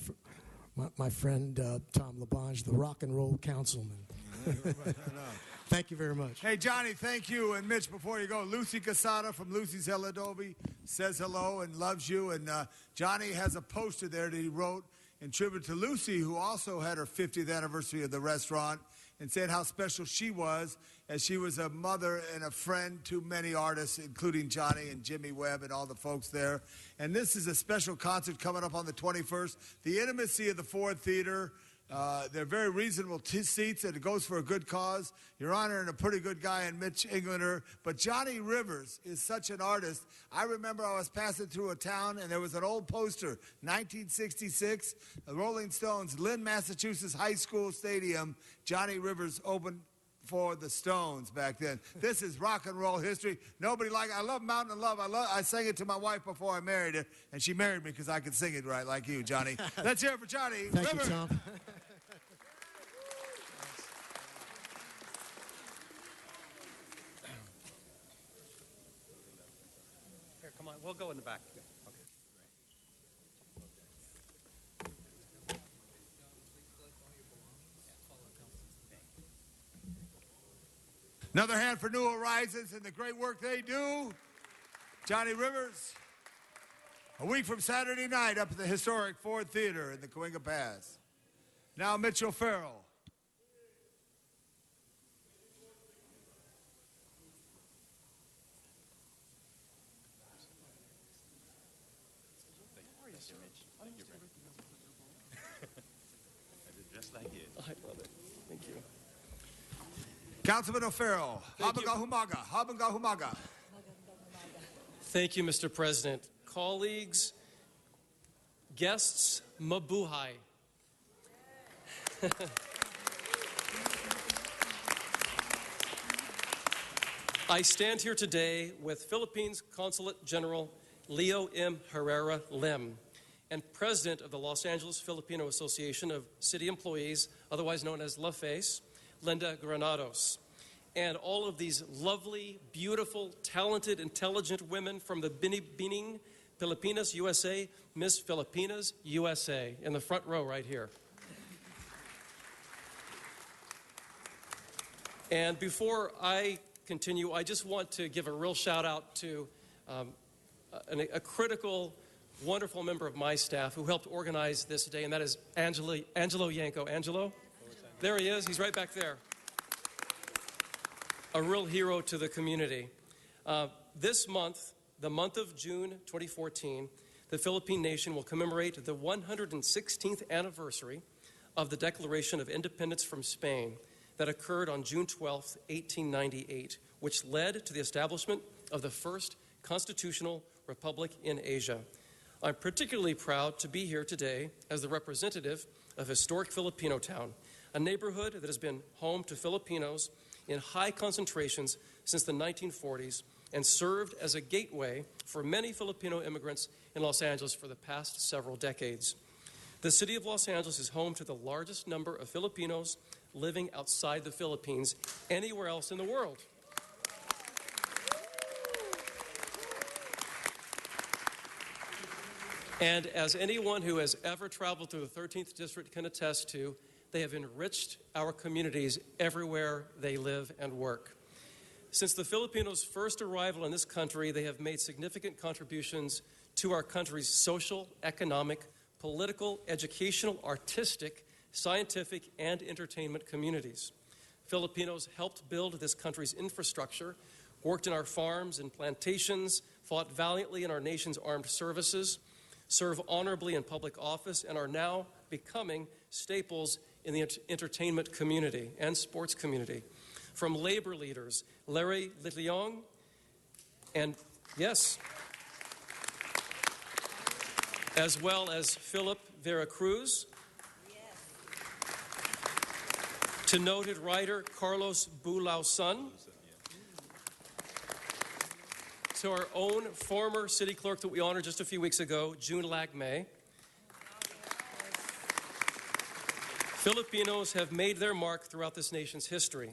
friend Tom LaBonge, the rock and roll councilman. Thank you very much. Hey, Johnny, thank you. And Mitch, before you go, Lucy Casada from Lucy's Hell Adobe says hello and loves you. And Johnny has a poster there that he wrote in tribute to Lucy, who also had her 50th anniversary of the restaurant, and said how special she was, as she was a mother and a friend to many artists, including Johnny and Jimmy Webb and all the folks there. And this is a special concert coming up on the 21st. The intimacy of the Ford Theater. They're very reasonable seats, and it goes for a good cause. You're honoring a pretty good guy in Mitch Englander. But Johnny Rivers is such an artist. I remember I was passing through a town, and there was an old poster, 1966, the Rolling Stones, Lynn, Massachusetts High School Stadium. Johnny Rivers opened for the Stones back then. This is rock and roll history. Nobody like it. I love Mountain of Love. I sang it to my wife before I married her, and she married me because I could sing it right like you, Johnny. Let's hear it for Johnny Thank Rivers. you, Tom. Here, come on. We'll go in the back. Another hand for New Horizons and the great work they do. Johnny Rivers. A week from Saturday night up at the historic Ford Theater in the Cahuenga Pass. Now Mitchell Farrell. Just like you. I love it. Thank you. Councilman O'Farrell. Habangahumaga. Habangahumaga. Thank you, Mr. President. Colleagues, guests, mabuhay. I stand here today with Philippines Consulate General Leo M. Herrera Lim and President of the Los Angeles Filipino Association of City Employees, otherwise known as LaFace, Linda Granados, and all of these lovely, beautiful, talented, intelligent women from the Binibining Pilipinas, USA, Miss Filipinas, USA, in the front row right here. And before I continue, I just want to give a real shout out to a critical, wonderful member of my staff who helped organize this day, and that is Angelo Yanko. Angelo? There he is. He's right back there. A real hero to the community. This month, the month of June 2014, the Philippine nation will commemorate the 116th anniversary of the Declaration of Independence from Spain that occurred on June 12, 1898, which led to the establishment of the first constitutional republic in Asia. I'm particularly proud to be here today as the representative of historic Filipino Town, a neighborhood that has been home to Filipinos in high concentrations since the 1940s and served as a gateway for many Filipino immigrants in Los Angeles for the past several decades. The city of Los Angeles is home to the largest number of Filipinos living outside the Philippines anywhere else in the world. And as anyone who has ever traveled through the 13th District can attest to, they have enriched our communities everywhere they live and work. Since the Filipinos' first arrival in this country, they have made significant contributions to our country's social, economic, political, educational, artistic, scientific, and entertainment communities. Filipinos helped build this country's infrastructure, worked in our farms and plantations, fought valiantly in our nation's armed services, serve honorably in public office, and are now becoming staples in the entertainment community and sports community. From labor leaders, Larry Litleong, and yes, as well as Philip Veracruz, to noted writer Carlos Bulao-Sun, to our own former city clerk that we honored just a few weeks ago, June Lagmay. Filipinos have made their mark throughout this nation's history.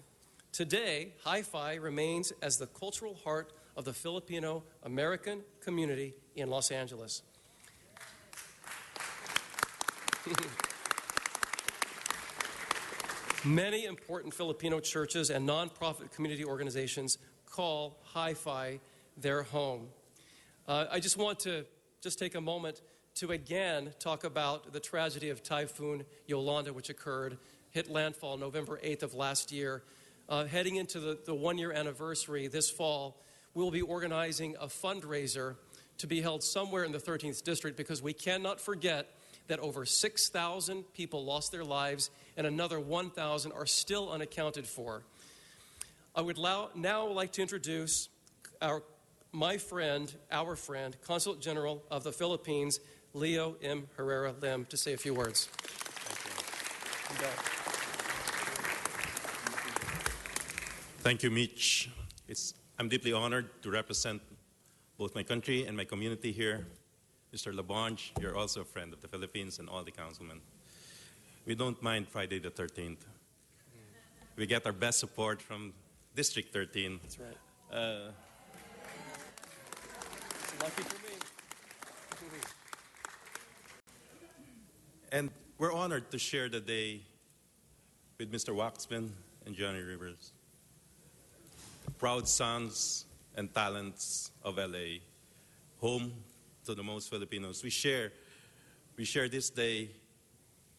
Today, Hi-Fi remains as the cultural heart of the Filipino American community in Los Angeles. Many important Filipino churches and nonprofit community organizations call Hi-Fi their home. I just want to take a moment to again talk about the tragedy of Typhoon Yolanda, which hit landfall November 8th of last year. Heading into the one-year anniversary this fall, we'll be organizing a fundraiser to be held somewhere in the 13th District, because we cannot forget that over 6,000 people lost their lives and another 1,000 are still unaccounted for. I would now like to introduce our friend, Consul General of the Philippines, Leo M. Herrera Lim, to say a few words. Thank you, Mitch. I'm deeply honored to represent both my country and my community here. Mr. Labonge, you're also a friend of the Philippines and all the councilmen. We don't mind Friday the 13th. We get our best support from District 13. That's right. Lucky for me. And we're honored to share the day with Mr. Waxman and Johnny Rivers, the proud sons and talents of LA, home to the most Filipinos. We share this day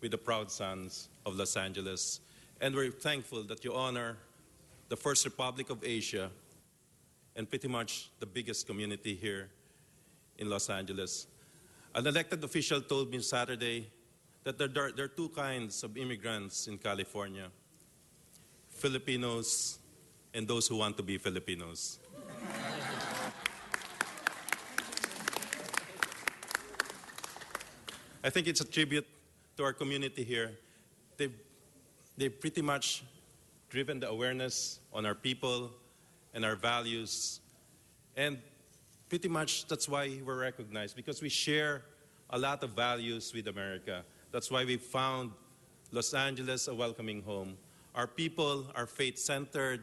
with the proud sons of Los Angeles, and we're thankful that you honor the First Republic of Asia and pretty much the biggest community here in Los Angeles. An elected official told me Saturday that there are two kinds of immigrants in California: Filipinos and those who want to be Filipinos. I think it's a tribute to our community here. They've pretty much driven the awareness on our people and our values. And pretty much that's why we're recognized, because we share a lot of values with America. That's why we found Los Angeles a welcoming home. Our people are faith-centered,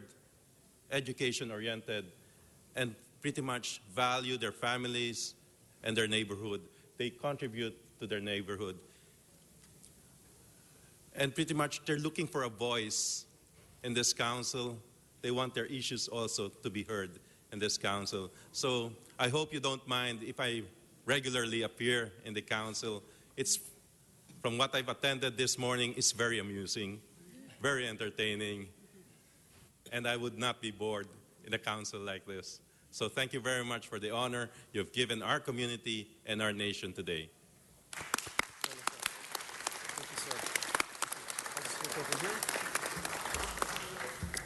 education-oriented, and pretty much value their families and their neighborhood. They contribute to their neighborhood. And pretty much they're looking for a voice in this council. They want their issues also to be heard in this council. So I hope you don't mind if I regularly appear in the council. It's, from what I've attended this morning, it's very amusing, very entertaining, and I would not be bored in a council like this. So thank you very much for the honor you've given our community and our nation today.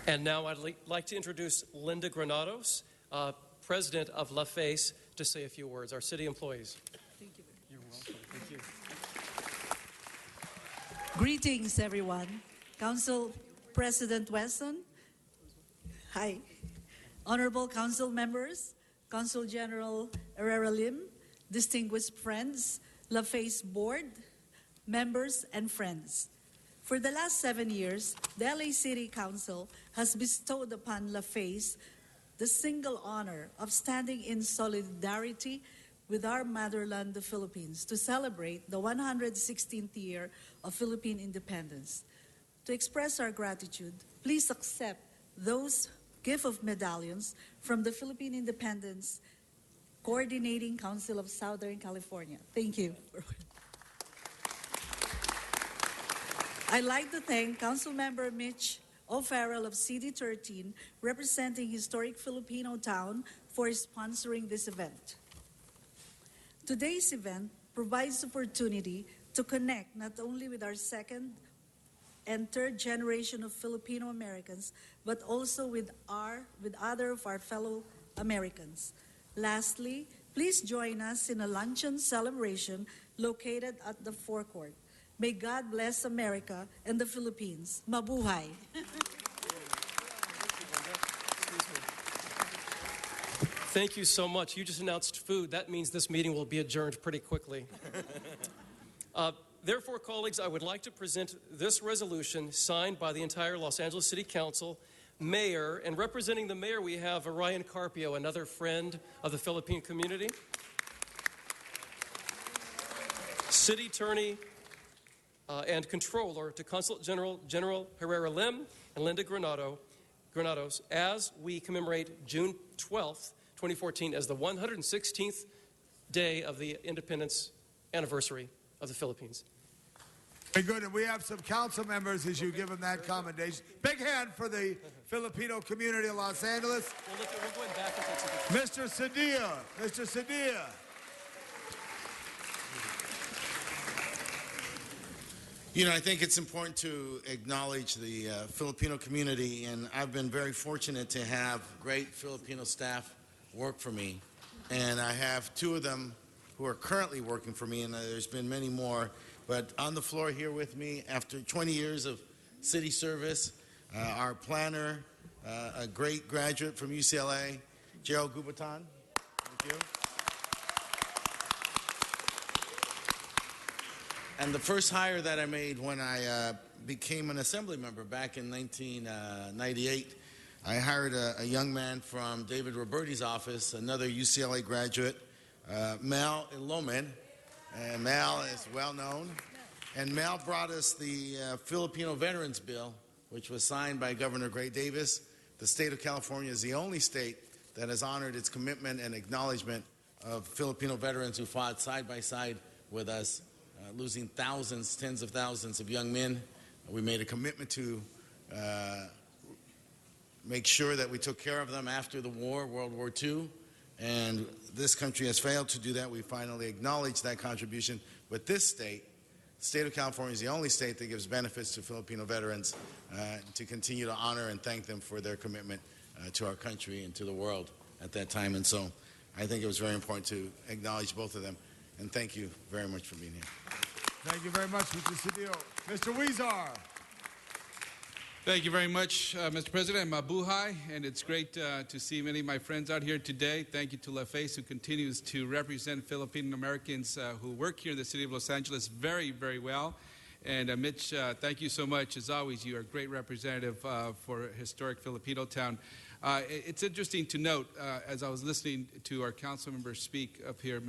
And now I'd like to introduce Linda Granados, President of La Face, to say a few words. Our city employees. Thank you. You're welcome. Thank you. Greetings, everyone. Council President Wesson. Hi. Honorable Council members, Consul General Herrera Lim, distinguished friends, La Face Board, members, and friends. For the last 7 years, the LA City Council has bestowed upon La Face the single honor of standing in solidarity with our motherland, the Philippines, to celebrate the 116th year of Philippine independence. To express our gratitude, please accept those gift of medallions from the Philippine Independence Coordinating Council of Southern California. Thank you. I'd like to thank Councilmember Mitch O'Farrell of CD13, representing historic Filipino town, for sponsoring this event. Today's event provides opportunity to connect not only with our second and third generation of Filipino Americans, but also with other of our fellow Americans. Lastly, please join us in a luncheon celebration located at the forecourt. May God bless America and the Philippines. Mabuhay! Thank you so much. You just announced food. That means this meeting will be adjourned pretty quickly. Therefore, colleagues, I would like to present this resolution signed by the entire Los Angeles City Council mayor, and representing the mayor, we have Orion Carpio, another friend of the Philippine community. City Attorney and Controller to Consulate General Herrera Lim and Linda Granados, as we commemorate June 12th, 2014, as the 116th day of the independence anniversary of the Philippines. Very good, and we have some council members as you give them that commendation. Big hand for the Filipino community of Los Angeles. We'll go back and take some pictures. Mr. Cedillo, Mr. Cedillo. You know, I think it's important to acknowledge the Filipino community, and I've been very fortunate to have great Filipino staff work for me. And I have two of them who are currently working for me, and there's been many more. But on the floor here with me, after 20 years of city service, our planner, a great graduate from UCLA, Gerald Gubatan. Thank you. And the first hire that I made when I became an assembly member back in 1998, I hired a young man from David Roberti's office, another UCLA graduate, Mal Ilomen. And Mal is well known. And Mal brought us the Filipino Veterans Bill, which was signed by Governor Gray Davis. The state of California is the only state that has honored its commitment and acknowledgement of Filipino veterans who fought side by side with us, losing thousands, tens of thousands of young men. We made a commitment to make sure that we took care of them after the war, World War II. And this country has failed to do that. We finally acknowledge that contribution. But this state, the state of California, is the only state that gives benefits to Filipino veterans to continue to honor and thank them for their commitment to our country and to the world at that time. And so I think it was very important to acknowledge both of them. And thank you very much for being here. Thank you very much, Mr. Cedillo. Mr. Huizar. Thank you very much, Mr. President. Mabuhay, and it's great to see many of my friends out here today. Thank you to LaFace, who continues to represent Filipino Americans who work here in the city of Los Angeles very, very well. And Mitch, thank you so much. As always, you are a great representative for a historic Filipino town. It's interesting to note, as I was listening to our council members speak up here,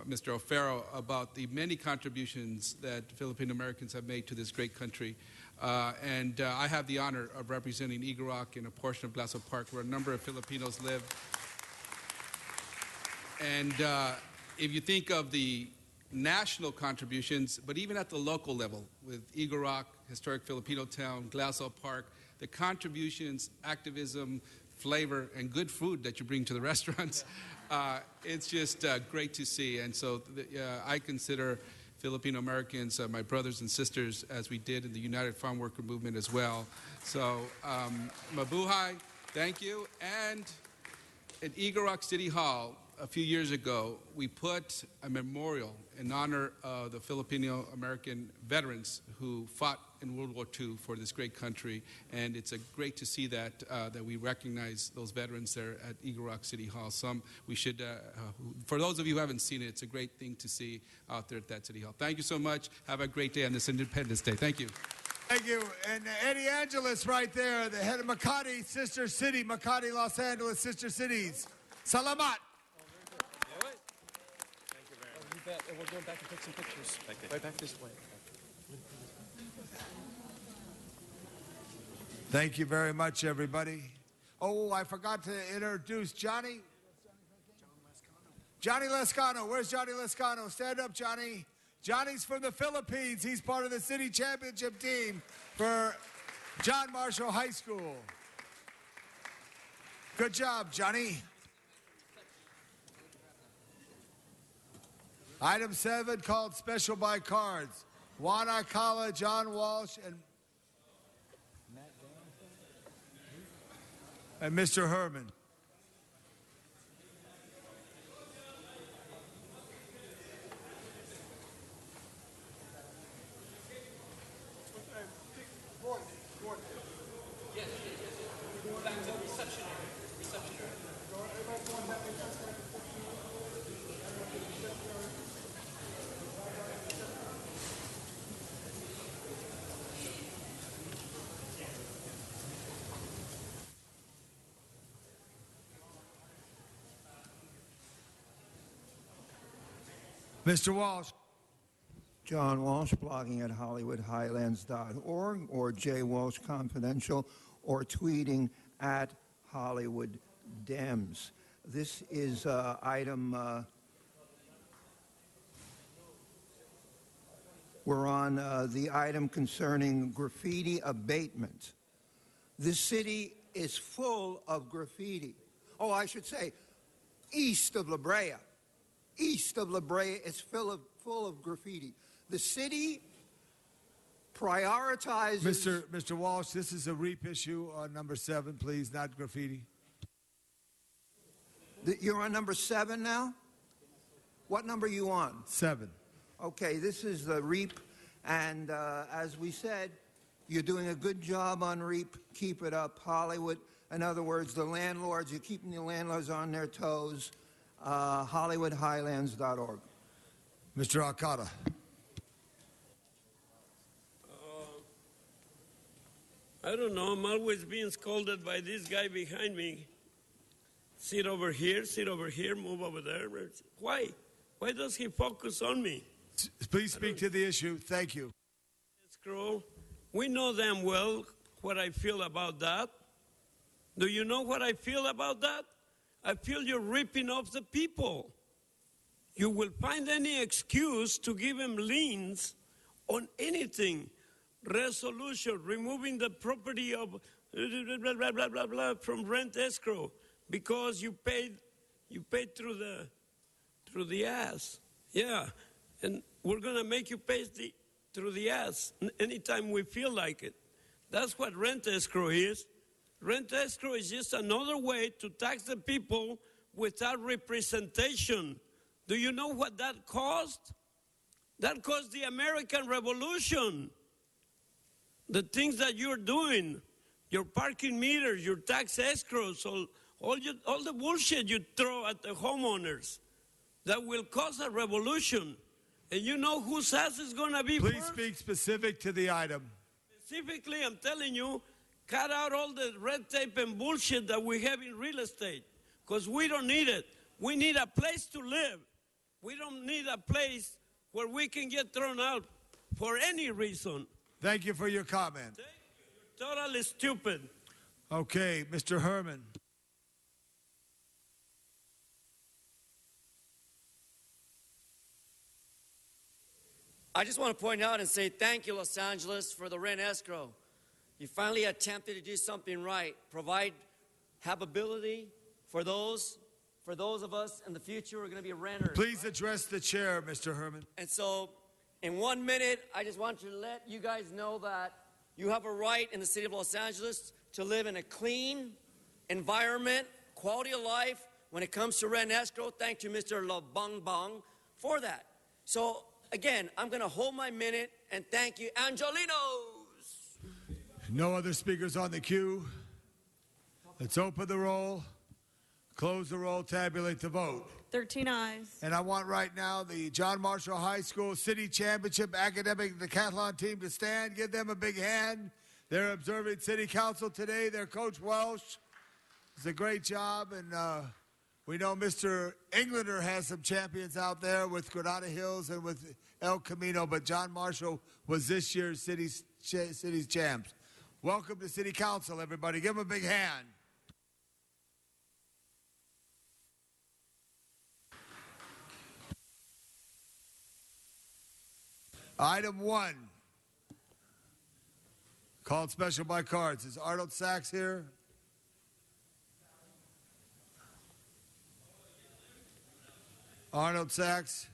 Mr. O'Farrell, about the many contributions that Filipino Americans have made to this great country. And I have the honor of representing Eagle Rock in a portion of Glazo Park where a number of Filipinos live. And if you think of the national contributions, but even at the local level with Eagle Rock, historic Filipino town, Glazo Park, the contributions, activism, flavor, and good food that you bring to the restaurants, it's just great to see. And so I consider Filipino Americans my brothers and sisters, as we did in the United Farm Worker Movement as well. So mabuhay, thank you. And at Eagle Rock City Hall a few years ago, we put a memorial in honor of the Filipino American veterans who fought in World War II for this great country. And it's great to see that that we recognize those veterans there at Eagle Rock City Hall. We should, for those of you who haven't seen it, it's a great thing to see out there at that City Hall. Thank you so much. Have a great day on this Independence Day. Thank you. Thank you. And Eddie Angeles right there, the head of Makati Sister City, Makati Los Angeles Sister Cities. Salamat. And we're going back and take some pictures. Right back this way. Thank you very much, everybody. Oh, I forgot to introduce Johnny. Johnny Lescano. Where's Johnny Lescano? Stand up, Johnny. Johnny's from the Philippines. He's part of the city championship team for John Marshall High School. Good job, Johnny. Item 7 called Special by Cards. Juan Alcala, John Walsh, and Mr. Herman. Mr. Walsh. John Walsh, blogging at HollywoodHighlands.org or J. Walsh Confidential, or tweeting at Hollywood Dems. This is item. We're on the item concerning graffiti abatement. This city is full of graffiti. Oh, I should say, east of La Brea. East of La Brea is full of graffiti. The city prioritizes... Mr. Walsh, this is a REAP issue on number 7, please, not graffiti. You're on number 7 now? What number are you on? 7. Okay, this is the REAP, and as we said, you're doing a good job on REAP. Keep it up, Hollywood. In other words, the landlords, you're keeping the landlords on their toes. HollywoodHighlands.org. Mr. Alcala. I don't know. I'm always being scolded by this guy behind me. Sit over here, move over there. Why? Why does he focus on me? Please speak to the issue. Thank you. Escrow, we know damn well what I feel about that. Do you know what I feel about that? I feel you're ripping off the people. You will find any excuse to give them liens on anything. Resolution, removing the property of blah, blah, blah, blah, blah, from rent escrow because you paid through the ass. Yeah, and we're going to make you pay through the ass anytime we feel like it. That's what rent escrow is. Rent escrow is just another way to tax the people without representation. Do you know what that cost? That cost the American Revolution. The things that you're doing, your parking meters, your tax escrows, all the bullshit you throw at the homeowners, that will cause a revolution. And you know whose ass is going to be Please first? speak specific to the item. Specifically, I'm telling you, cut out all the red tape and bullshit that we have in real estate, because we don't need it. We need a place to live. We don't need a place where we can get thrown out for any reason. Thank you for your comment. You're totally stupid. Okay, Mr. Herman. I just want to point out and say thank you, Los Angeles, for the rent escrow. You finally attempted to do something right, provide habitability for those of us in the future who are going to be renters. Please address the chair, Mr. Herman. And so, in 1 minute, I just want to let you guys know that you have a right in the city of Los Angeles to live in a clean environment, quality of life when it comes to rent escrow. Thank you, Mr. LaBong for that. So, again, I'm going to hold my minute and thank you, Angelinos. No other speakers on the queue. Let's open the roll, close the roll, tabulate the vote. 13 ayes. And I want right now the John Marshall High School City Championship Academic Decathlon team to stand. Give them a big hand. They're observing City Council today. Their coach Welsh does a great job. And we know Mr. Englander has some champions out there with Granada Hills and with El Camino. But John Marshall was this year's city's champs. Welcome to City Council, everybody. Give them a big hand. Item 1, called special by cards. Is Arnold Sachs here? Arnold Sachs?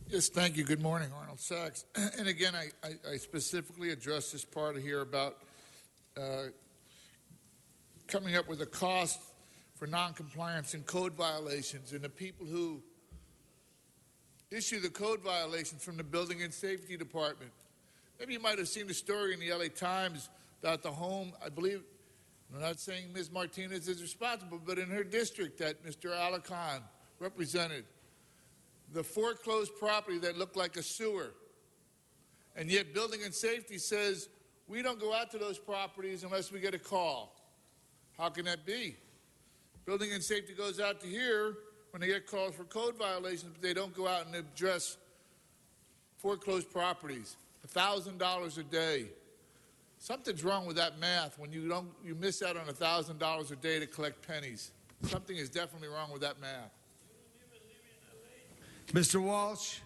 Yes, thank you. Good morning, Arnold Sachs. And again, I specifically addressed this part here about coming up with a cost for noncompliance and code violations, and the people who issue the code violations from the Building and Safety Department. Maybe you might have seen the story in the LA Times about the home, I believe, I'm not saying Ms. Martinez is responsible, but in her district that Mr. Alarcon represented, the foreclosed property that looked like a sewer. And yet Building and Safety says, We don't go out to those properties unless we get a call. How can that be? Building and Safety goes out to here when they get calls for code violations, but they don't go out and address foreclosed properties. $1,000 a day. Something's wrong with that math when you miss out on $1,000 a day to collect pennies. Something is definitely wrong with that math. Mr. Walsh.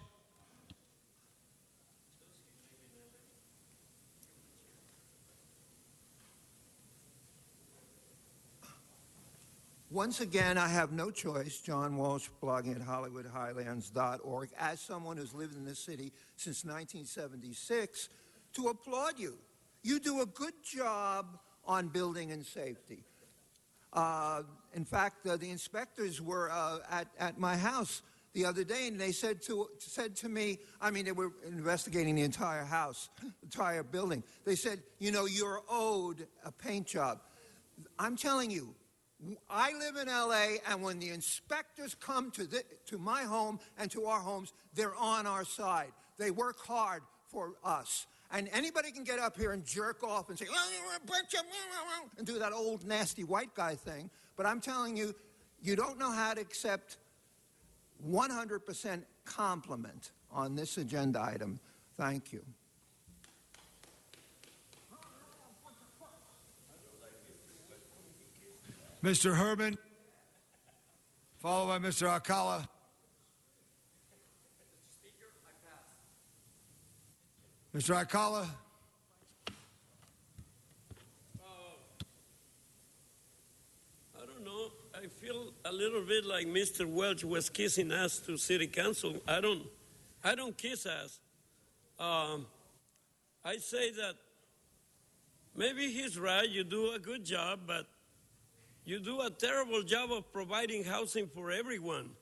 Once again, I have no choice, John Walsh, blogging at HollywoodHighlands.org, as someone who's lived in this city since 1976, to applaud you. You do a good job on building and safety. In fact, the inspectors were at my house the other day, and they said to me, I mean, they were investigating the entire house, the entire building. They said, you know, you're owed a paint job. I'm telling you, I live in L.A., and when the inspectors come to my home and to our homes, they're on our side. They work hard for us. And anybody can get up here and jerk off and say, and do that old nasty white guy thing. But I'm telling you, you don't know how to accept 100% compliment on this agenda item. Thank you. Mr. Herman, followed by Mr. Alcala. Mr. Alcala. I don't know. I feel a little bit like Mr. Welch was kissing ass to City Council. I don't kiss ass. I say that maybe he's right. You do a good job, but you do a terrible job of providing housing for everyone.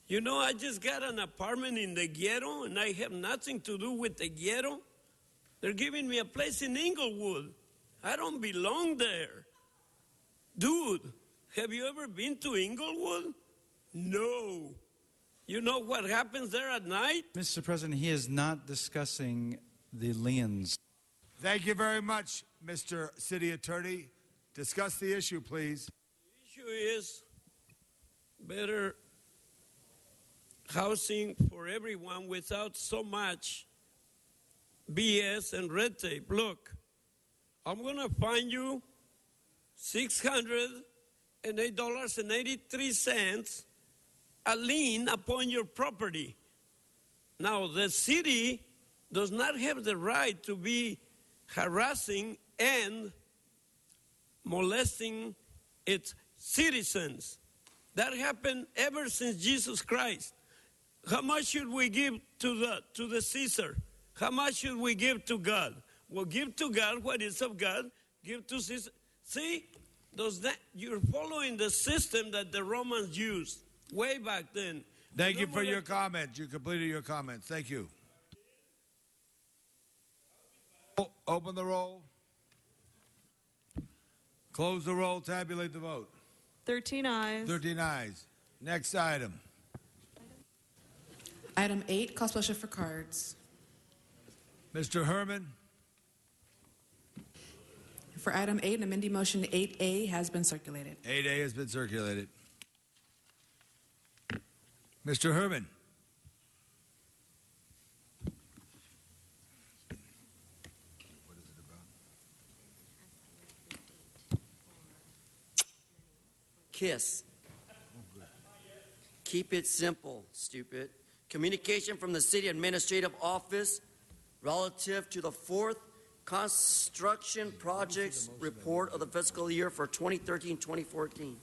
You know, I just got an apartment in the ghetto, and I have nothing to do with the ghetto. They're giving me a place in Inglewood. I don't belong there. Dude, have you ever been to Inglewood? No. You know what happens there at night? Mr. President, he is not discussing the liens. Thank you very much, Mr. City Attorney. Discuss the issue, please. The issue is better housing for everyone without so much BS and red tape. Look, I'm going to fine you $608.83 a lien upon your property. Now, the city does not have the right to be harassing and molesting its citizens. That happened ever since Jesus Christ. How much should we give to the Caesar? How much should we give to God? Well, give to God what is of God. Give to Caesar. See, you're following the system that the Romans used way back then. Thank you for your comment. You completed your comment. Thank you. Open the roll. Close the roll. Tabulate the vote. 13 ayes. 13 ayes. Next item. Item 8, call special for cards. Mr. Herman. For item 8, an amending motion 8A has been circulated. 8A has been circulated. Mr. Herman. KISS. Keep it simple, stupid. Communication from the City Administrative Office relative to the fourth construction projects report of the fiscal year for 2013-2014.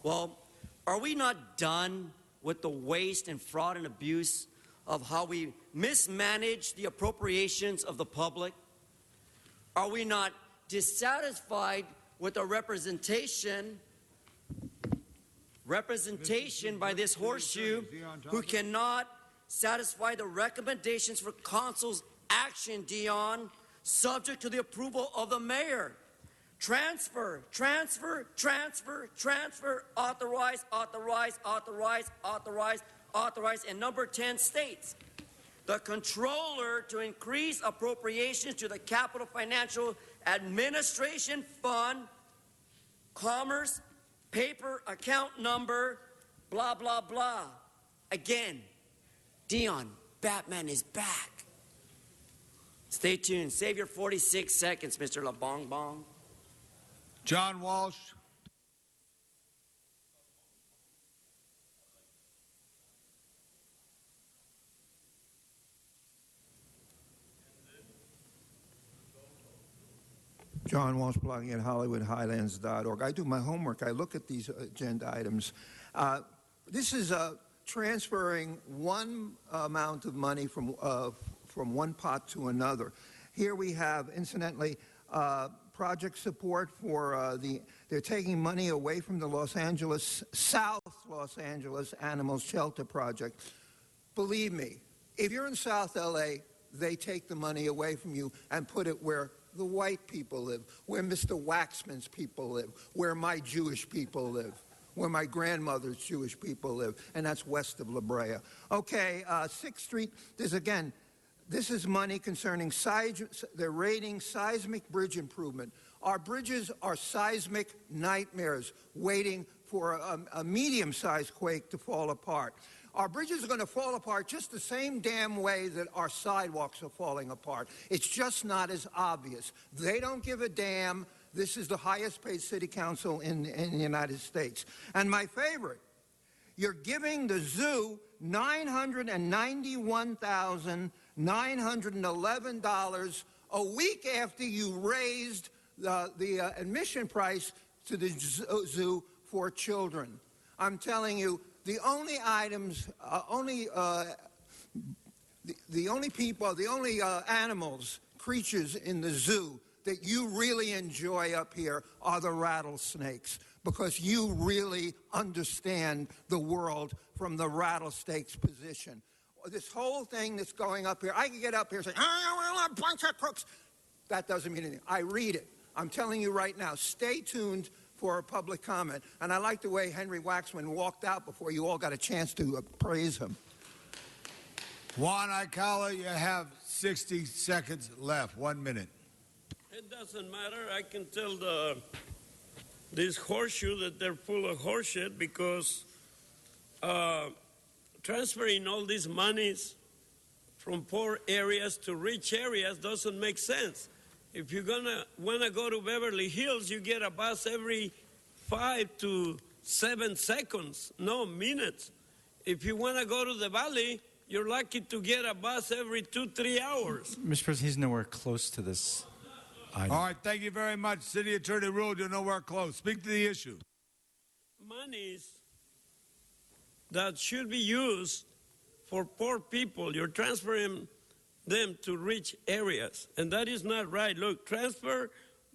Well, are we not done with the waste and fraud and abuse of how we mismanage the appropriations of the public? Are we not dissatisfied with the representation by this horseshoe who cannot satisfy the recommendations for council's action, Dion, subject to the approval of the mayor? Transfer, transfer, transfer, transfer, authorize, authorize, authorize, authorize, authorize, and number 10 states, the controller to increase appropriations to the Capital Financial Administration Fund, Commerce, paper account number, blah, blah, blah. Again, Dion, Batman is back. Stay tuned. Save your 46 seconds, Mr. LaBong Bong. John Walsh. John Walsh, blogging at HollywoodHighlands.org. I do my homework. I look at these agenda items. This is transferring one amount of money from one pot to another. Here we have, incidentally, project support for they're taking money away from the South Los Angeles Animal Shelter Project. Believe me, if you're in South LA, they take the money away from you and put it where the white people live, where Mr. Waxman's people live, where my Jewish people live, where my grandmother's Jewish people live, and that's west of La Brea. Okay, 6th Street, this is money concerning they're rating seismic bridge improvement. Our bridges are seismic nightmares waiting for a medium-sized quake to fall apart. Our bridges are going to fall apart just the same damn way that our sidewalks are falling apart. It's just not as obvious. They don't give a damn. This is the highest paid city council in the United States. And my favorite, you're giving the zoo $991,911 a week after you raised the admission price to the zoo for children. I'm telling you, the only items, the only people, the only animals, creatures in the zoo that you really enjoy up here are the rattlesnakes, because you really understand the world from the rattlesnake's position. This whole thing that's going up here, I can get up here and say, a bunch of crooks. That doesn't mean anything. I read it. I'm telling you right now, stay tuned for a public comment. And I like the way Henry Waxman walked out before you all got a chance to praise him. Juan Alcala, you have 60 seconds left. 1 minute. It doesn't matter. I can tell this horseshoe that they're full of horseshit, because transferring all these monies from poor areas to rich areas doesn't make sense. If you're want to go to Beverly Hills, you get a bus every 5 to 7 seconds, no minutes. If you want to go to the Valley, you're lucky to get a bus every 2-3 hours. Mr. President, he's nowhere close to this item. All right, thank you very much. City Attorney ruled you're nowhere close. Speak to the issue. Monies that should be used for poor people, you're transferring them to rich areas, and that is not right. Look, transfer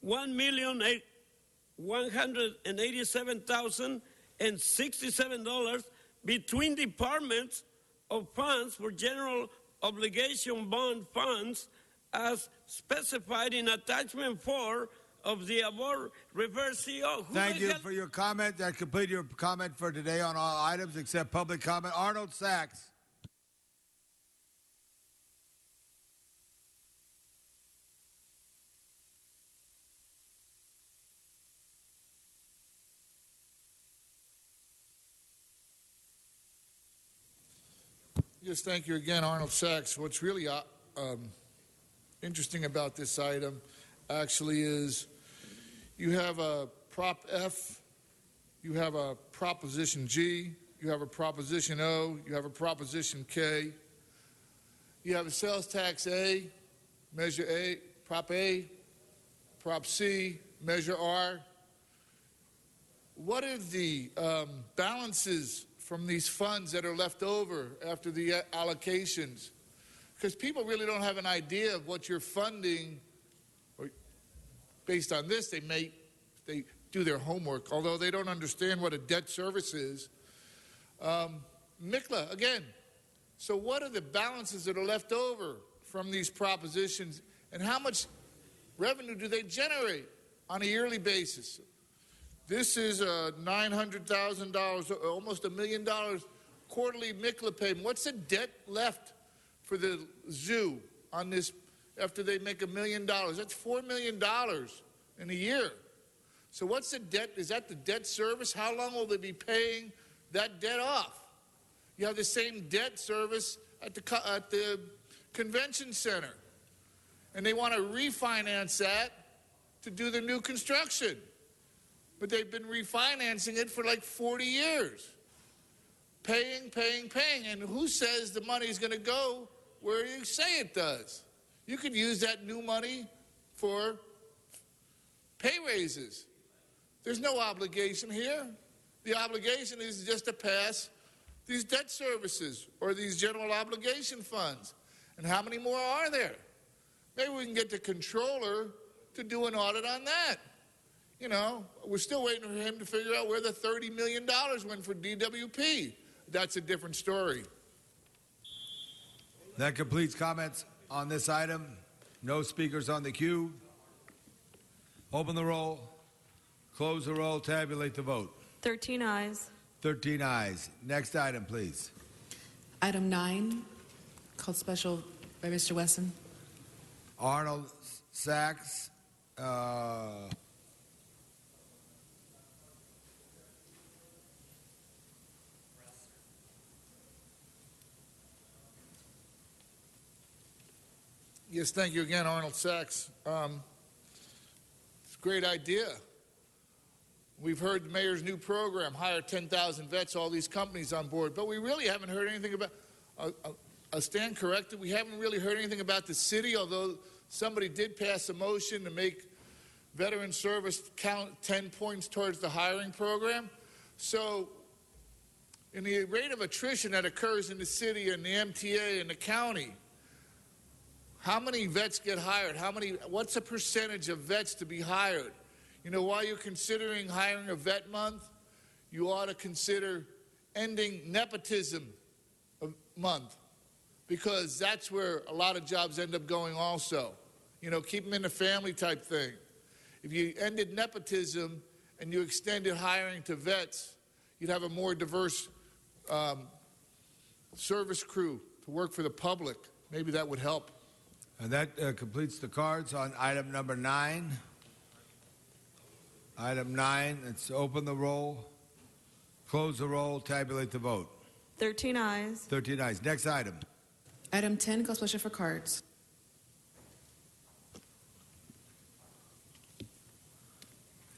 $1,187,067 between departments of funds for general obligation bond funds as specified in attachment 4 of the above reverse CO. Thank you for your comment. That completed your comment for today on all items except public comment. Arnold Sachs. Yes, thank you again, Arnold Sachs. What's really interesting about this item actually is you have a Prop F, you have a Proposition G, you have a Proposition O, you have a Proposition K, you have a sales tax A, Measure A, Prop C, Measure R. What are the balances from these funds that are left over after the allocations? Because people really don't have an idea of what you're funding. Or based on this, they do their homework, although they don't understand what a debt service is. MICLA, again. So what are the balances that are left over from these propositions, and how much revenue do they generate on a yearly basis? This is $900,000, almost $1 million quarterly MICLA payment. What's the debt left for the zoo on this after they make $1 million. That's $4 million in a year. So what's the debt? Is that the debt service? How long will they be paying that debt off? You have the same debt service at the convention center. And they want to refinance that to do the new construction. But they've been refinancing it for like 40 years. Paying. And who says the money is going to go where you say it does? You could use that new money for pay raises. There's no obligation here. The obligation is just to pass these debt services or these general obligation funds. And how many more are there? Maybe we can get the controller to do an audit on that. You know, we're still waiting for him to figure out where the $30 million went for DWP. That's a different story. That completes comments on this item. No speakers on the queue. Open the roll. Close the roll. Tabulate the vote. 13 ayes. 13 ayes. Next item, please. Item 9, called special by Mr. Wesson. Arnold Sachs. Yes, thank you again, Arnold Sachs. It's a great idea. We've heard the mayor's new program, hire 10,000 vets, all these companies on board, but we really haven't heard anything about, I'll stand corrected, we haven't really heard anything about the city, although somebody did pass a motion to make veteran service count 10 points towards the hiring program. So in the rate of attrition that occurs in the city and the MTA and the county, how many vets get hired? What's the percentage of vets to be hired? You know, while you're considering hiring a vet month, you ought to consider ending nepotism month, because that's where a lot of jobs end up going also. You know, keep them in the family type thing. If you ended nepotism and you extended hiring to vets, you'd have a more diverse service crew to work for the public. Maybe that would help. And that completes the cards on item number 9. Item 9, let's open the roll, close the roll, tabulate the vote. 13 ayes. 13 ayes. Next item. Item 10, called special for cards.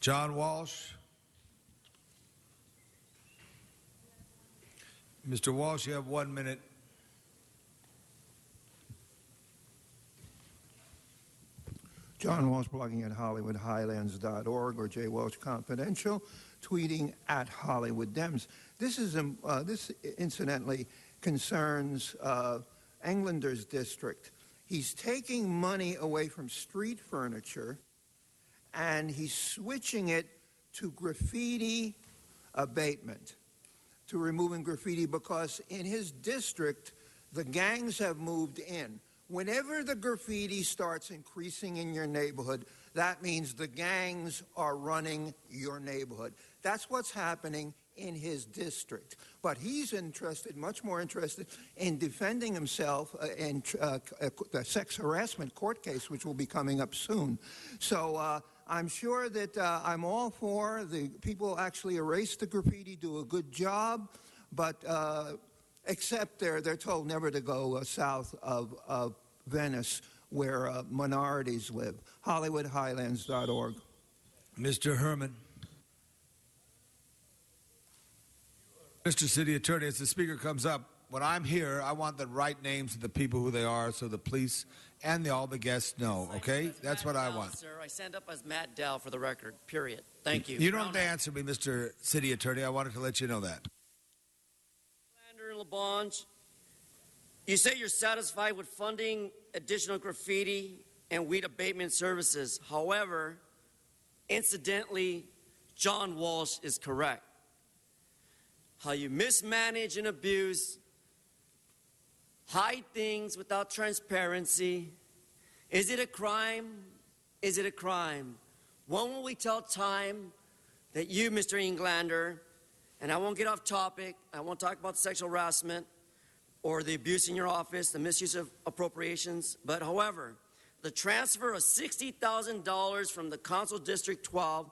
John Walsh. Mr. Walsh, you have 1 minute. John Walsh, blogging at HollywoodHighlands.org or J. Walsh Confidential, tweeting at Hollywood Dems. This incidentally concerns Englander's district. He's taking money away from street furniture and he's switching it to graffiti abatement, to removing graffiti, because in his district, the gangs have moved in. Whenever the graffiti starts increasing in your neighborhood, that means the gangs are running your neighborhood. That's what's happening in his district. But he's interested, much more interested, in defending himself in the sex harassment court case, which will be coming up soon. So I'm sure that I'm all for the people actually erase the graffiti, do a good job, but except they're told never to go south of Venice, where minorities live. HollywoodHighlands.org. Mr. Herman. Mr. City Attorney, as the speaker comes up, when I'm here, I want the right names of the people who they are so the police and all the guests know, okay? That's what I want. Sir, I signed up as Matt Dell for the record, period. Thank you. You don't have to answer me, Mr. City Attorney. I wanted to let you know that. Lander and LaBonge, you say you're satisfied with funding additional graffiti and weed abatement services. However, incidentally, John Walsh is correct. How you mismanage and abuse, hide things without transparency. Is it a crime? Is it a crime? When will we tell time that you, Mr. Englander, and I won't get off topic, I won't talk about sexual harassment, or the abuse in your office, the misuse of appropriations. But however, the transfer of $60,000 from the Council District 12,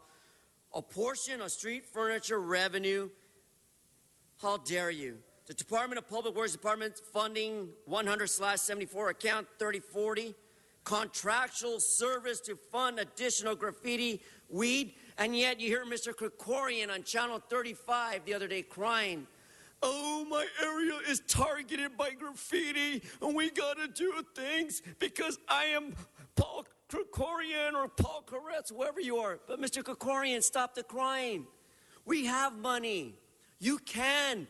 a portion of street furniture revenue, how dare you? The Department of Public Works Department funding 100/74, account 3040, contractual service to fund additional graffiti, weed, and yet you hear Mr. Krikorian on Channel 35 the other day crying, "Oh, my area is targeted by graffiti, and we gotta do things because I am Paul Krikorian or Paul Koretz, whoever you are." But Mr. Krikorian, stop the crying. We have money. You can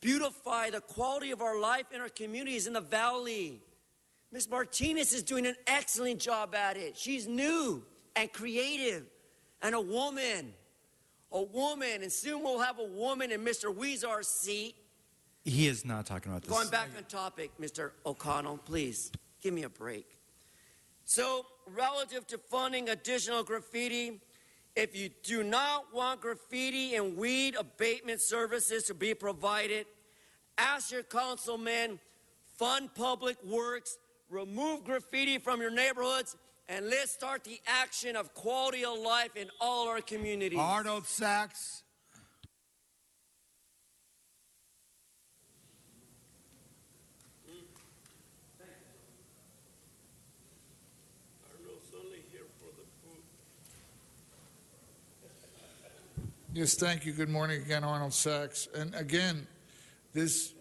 beautify the quality of our life in our communities in the valley. Ms. Martinez is doing an excellent job at it. She's new and creative and a woman, and soon we'll have a woman in Mr. Weezar's seat. He is not talking about this. Going back on topic, Mr. O'Connell, please, give me a break. So, relative to funding additional graffiti, if you do not want graffiti and weed abatement services to be provided, ask your councilmen, fund public works, remove graffiti from your neighborhoods, and let's start the action of quality of life in all our communities. Arnold Sachs. Yes, thank you. Good morning again, Arnold Sachs. And again, this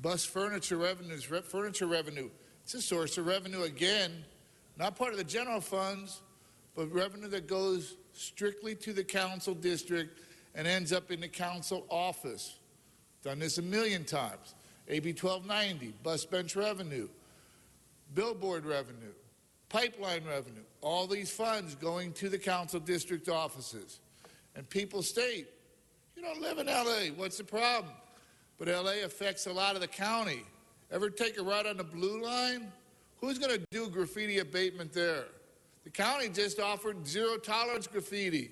bus furniture revenue, it's a source of revenue again, not part of the general funds, but revenue that goes strictly to the council district and ends up in the council office. Done this a million times. AB 1290, bus bench revenue, billboard revenue, pipeline revenue, all these funds going to the council district offices. And people state, you don't live in LA, what's the problem? But LA affects a lot of the county. Ever take a ride on the Blue Line? Who's going to do graffiti abatement there? The county just offered zero tolerance graffiti.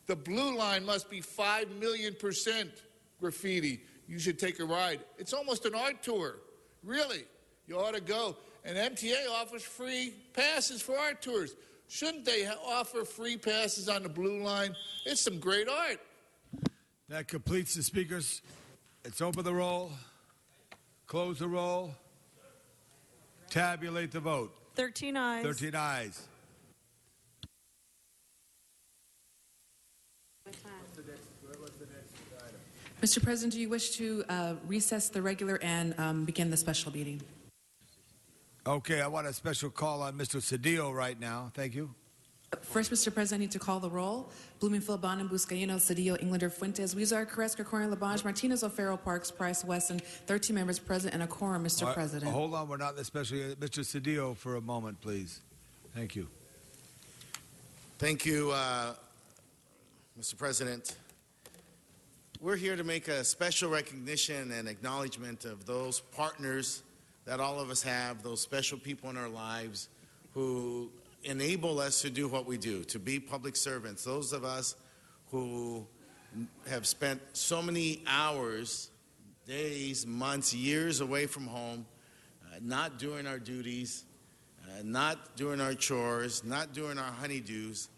The Blue Line must be 5 million% graffiti. You should take a ride. It's almost an art tour. Really, you ought to go. And MTA offers free passes for art tours. Shouldn't they offer free passes on the Blue Line? It's some great art. That completes the speakers. Let's open the roll, close the roll, tabulate the vote. 13 ayes. 13 ayes. Mr. President, do you wish to recess the regular and begin the special meeting? Okay, I want a special call on Mr. Cedillo right now. Thank you. First, Mr. President, I need to call the roll. Bloomingfield, Bonin, Buscaino, Cedillo, Englander, Fuentes, Weezar, Carrasco, Krikorian, Labange, Martinez, O'Farrell, Parks, Price, Wesson, 13 members present and a quorum, Mr. President. Hold on, we're not especially Mr. Cedillo for a moment, please. Thank you. Thank you, Mr. President. We're here to make a special recognition and acknowledgement of those partners that all of us have, those special people in our lives who enable us to do what we do, to be public servants. Those of us who have spent so many hours, days, months, years away from home, not doing our duties, not doing our chores, not doing our honeydews.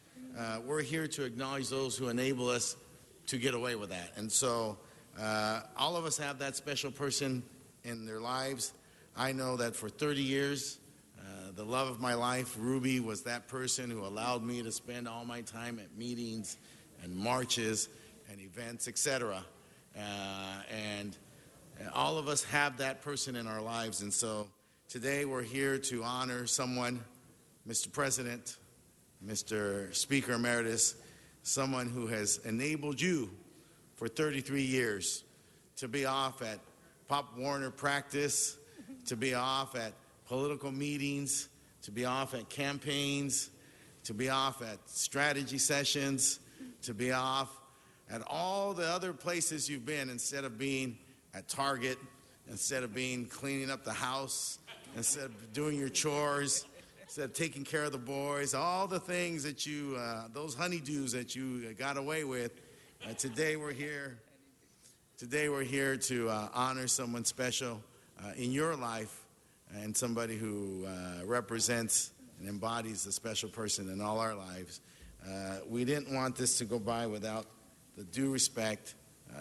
We're here to acknowledge those who enable us to get away with that. And so all of us have that special person in their lives. I know that for 30 years, the love of my life, Ruby, was that person who allowed me to spend all my time at meetings and marches and events, etc. And all of us have that person in our lives. And so today we're here to honor someone, Mr. President, Mr. Speaker Emeritus, someone who has enabled you for 33 years to be off at Pop Warner practice, to be off at political meetings, to be off at campaigns, to be off at strategy sessions, to be off at all the other places you've been instead of being at Target, instead of being cleaning up the house, instead of doing your chores, instead of taking care of the boys, all the things that you, those honeydews that you got away with. Today we're here Today we're here to honor someone special in your life and somebody who represents and embodies a special person in all our lives. We didn't want this to go by without the due respect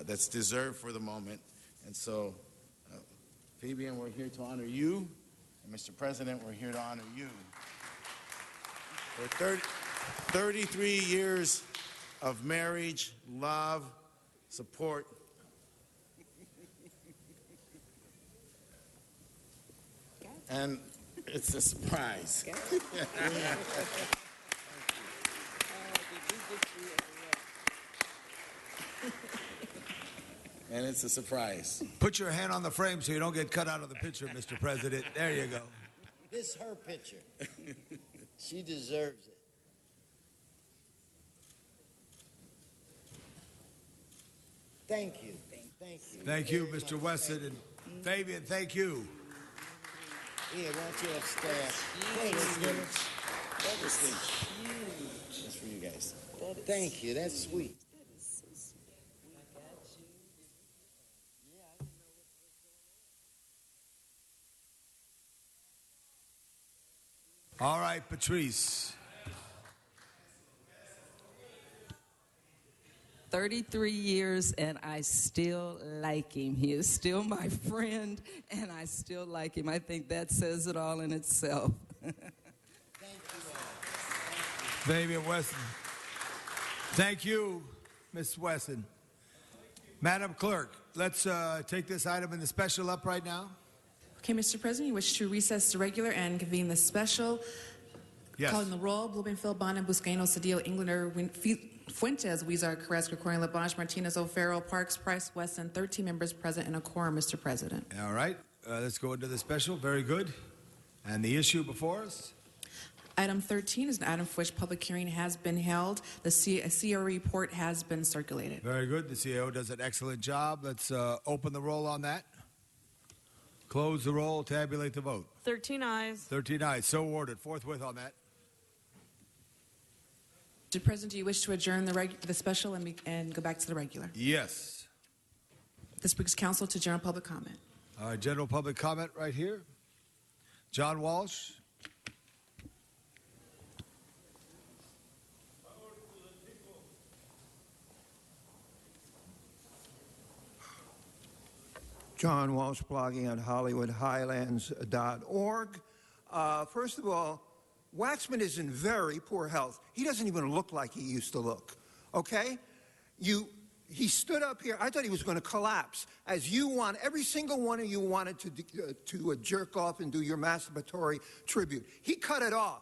that's deserved for the moment. And so, Fabian, we're here to honor you. And Mr. President, we're here to honor you. For 33 years of marriage, love, support. And it's a surprise. And it's a surprise. Put your hand on the frame so you don't get cut out of the picture, Mr. President. There you go. This is her picture. She deserves it. Thank you. Thank you. Thank you, Mr. Wesson. And Fabian, thank you. Here, why don't you have staff? Hey, That was huge. That's for you guys. Thank you. That's sweet. All right, Patrice. 33 years, and I still like him. He is still my friend, and I still like him. I think that says it all in itself. Fabian Wesson. Thank you, Ms. Wesson. Madam Clerk, let's take this item in the special up right now. Okay, Mr. President, you wish to recess the regular and convene the special. Yes. Calling the roll, Blumenfeld, Bonin, Buscaino, Cedillo, Englander, Fuentes, Weezer, Carrasco, Corning, LaBange, Martinez, O'Farrell, Parks, Price, Wesson, 13 members present and a quorum, Mr. President. All right, let's go into the special. Very good. And the issue before us? Item 13 is an item for which public hearing has been held. The CRE report has been circulated. Very good. The CAO does an excellent job. Let's open the roll on that. Close the roll. Tabulate the vote. 13 ayes. 13 ayes. So ordered. Forthwith on that. Mr. President, do you wish to adjourn the special and go back to the regular? Yes. This brings council to general public comment. General public comment right here. John Walsh. John Walsh, blogging at HollywoodHighlands.org. First of all, Waxman is in very poor health. He doesn't even look like he used to look, okay? He stood up here. I thought he was going to collapse. As you want, every single one of you wanted to jerk off and do your masturbatory tribute. He cut it off.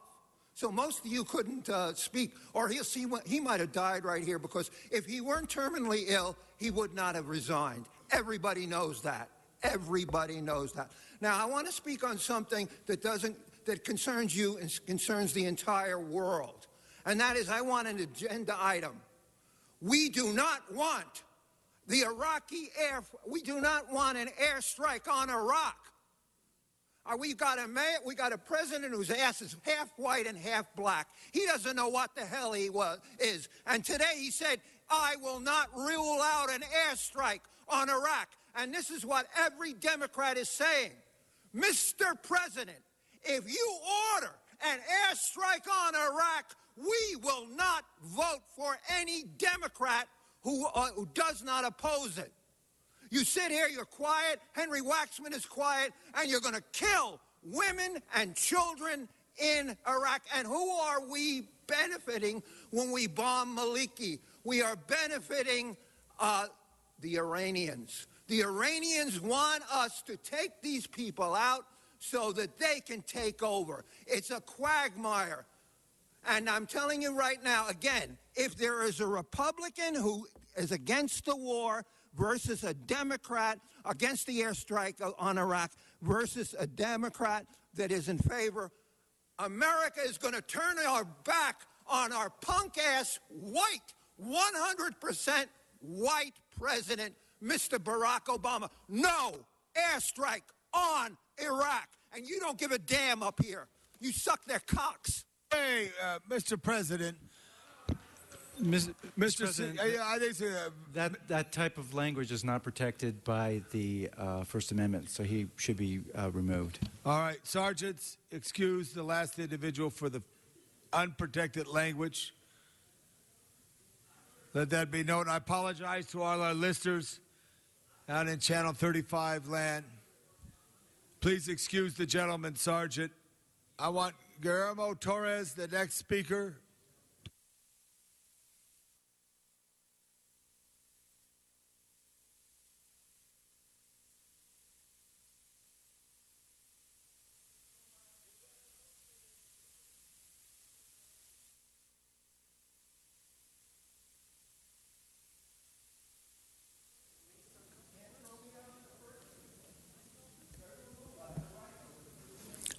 So most of you couldn't speak, or he might have died right here, because if he weren't terminally ill, he would not have resigned. Everybody knows that. Everybody knows that. Now, I want to speak on something that concerns you and concerns the entire world, and that is I want an agenda item. We do not want we do not want an airstrike on Iraq. We got a president whose ass is half white and half black. He doesn't know what the hell he is. And today he said, I will not rule out an airstrike on Iraq. And this is what every Democrat is saying. Mr. President, if you order an airstrike on Iraq, we will not vote for any Democrat who does not oppose it. You sit here, you're quiet, Henry Waxman is quiet, and you're going to kill women and children in Iraq. And who are we benefiting when we bomb Maliki? We are benefiting the Iranians. The Iranians want us to take these people out so that they can take over. It's a quagmire. And I'm telling you right now, again, if there is a Republican who is against the war versus a Democrat against the airstrike on Iraq versus a Democrat that is in favor, America is going to turn our back on our punk-ass white, 100% white president, Mr. Barack Obama. No airstrike on Iraq. And you don't give a damn up here. You suck their cocks. Hey, Mr. President, Mr. Mr. President, I think that type of language is not protected by the First Amendment, so he should be removed. All right, sergeants, excuse the last individual for the unprotected language. Let that be known. I apologize to all our listeners out in Channel 35 land. Please excuse the gentleman, Sergeant. I want Guillermo Torres, the next speaker.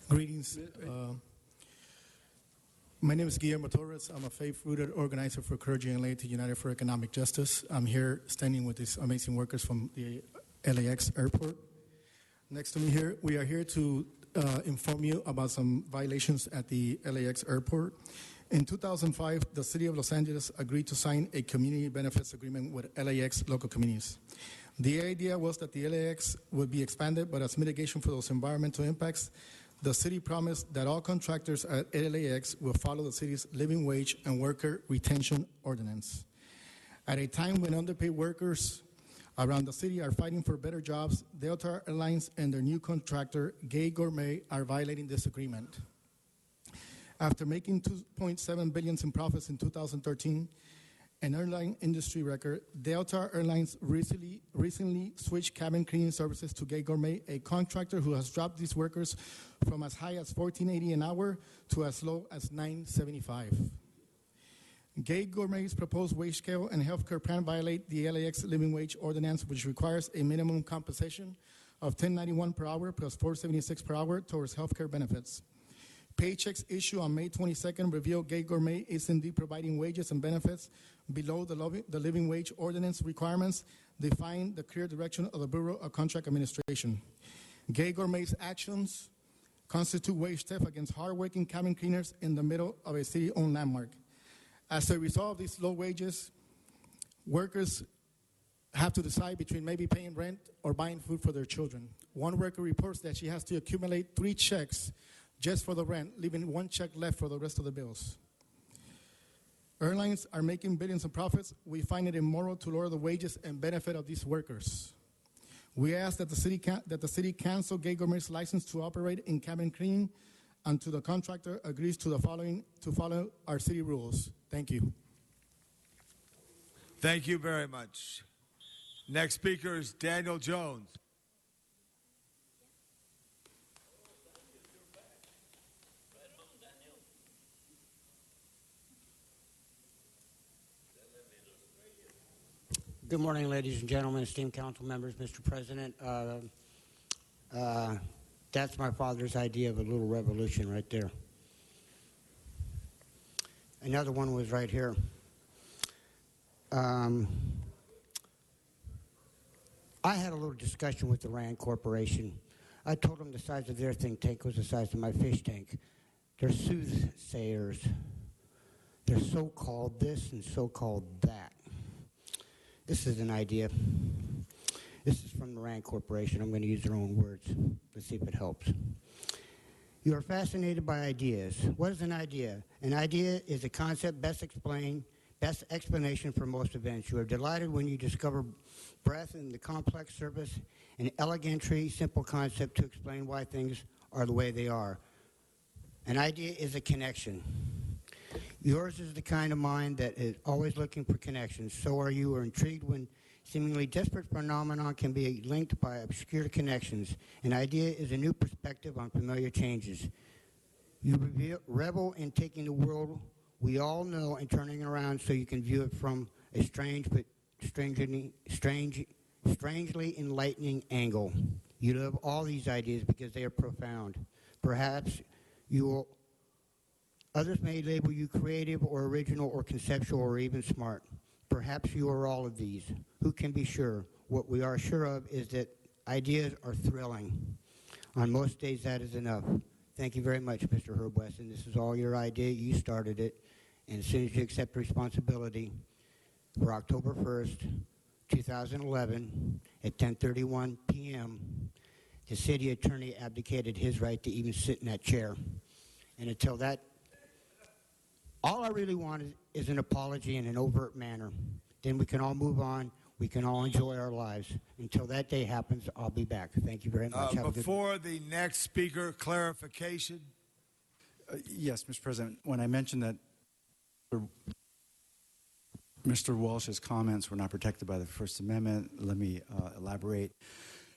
Greetings. My name is Guillermo Torres. I'm a faith-rooted organizer for Clergy and Laity United for Economic Justice. I'm here standing with these amazing workers from the LAX airport. Next to me here, we are here to inform you about some violations at the LAX airport. In 2005, the City of Los Angeles agreed to sign a community benefits agreement with LAX local communities. The idea was that the LAX would be expanded, but as mitigation for those environmental impacts, the city promised that all contractors at LAX will follow the city's living wage and worker retention ordinance. At a time when underpaid workers around the city are fighting for better jobs, Delta Airlines and their new contractor, Gay Gourmet, are violating this agreement. After making $2.7 billion in profits in 2013, an airline industry record, Delta Airlines recently switched cabin cleaning services to Gay Gourmet, a contractor who has dropped these workers from as high as $14.80 an hour to as low as $9.75. Gay Gourmet's proposed wage scale and healthcare plan violate the LAX living wage ordinance, which requires a minimum compensation of $10.91 per hour plus $4.76 per hour towards healthcare benefits. Paychecks issued on May 22nd revealed Gay Gourmet is indeed providing wages and benefits below the living wage ordinance requirements, defying the clear direction of the Bureau of Contract Administration. Gay Gourmet's actions constitute wage theft against hardworking cabin cleaners in the middle of a city-owned landmark. As a result of these low wages, workers have to decide between maybe paying rent or buying food for their children. One worker reports that she has to accumulate 3 checks just for the rent, leaving 1 check left for the rest of the bills. Airlines are making billions in profits. We find it immoral to lower the wages and benefit of these workers. We ask that the city cancel Gay Gourmet's license to operate in cabin cleaning until the contractor agrees to follow our city rules. Thank you. Thank you very much. Next speaker is Daniel Jones. Good morning, ladies and gentlemen, esteemed council members, Mr. President. That's my father's idea of a little revolution right there. Another one was right here. I had a little discussion with the RAND Corporation. I told them the size of their think tank was the size of my fish tank. They're soothsayers. They're so-called this and so-called that. This is an idea. This is from the RAND Corporation. I'm going to use their own words. Let's see if it helps. You are fascinated by ideas. What is an idea? An idea is a concept best explanation for most events. You are delighted when you discover breadth in the complex surface, an elegantry, simple concept to explain why things are the way they are. An idea is a connection. Yours is the kind of mind that is always looking for connections. So are you, or intrigued when seemingly disparate phenomena can be linked by obscure connections. An idea is a new perspective on familiar changes. You revel in taking the world we all know and turning it around so you can view it from a strange but strangely enlightening angle. You love all these ideas because they are profound. Perhaps others may label you creative or original or conceptual or even smart. Perhaps you are all of these. Who can be sure? What we are sure of is that ideas are thrilling. On most days, that is enough. Thank you very much, Mr. Herb Wesson. This is all your idea. You started it, And as soon as you accept responsibility, for October 1st, 2011, at 10:31 p.m., the city attorney abdicated his right to even sit in that chair. And until that, all I really want is an apology in an overt manner. Then we can all move on. We can all enjoy our lives. Until that day happens, I'll be back. Thank you very much. Have a good Before the next speaker, clarification. Yes, Mr. President. When I mentioned that Mr. Walsh's comments were not protected by the First Amendment, let me elaborate.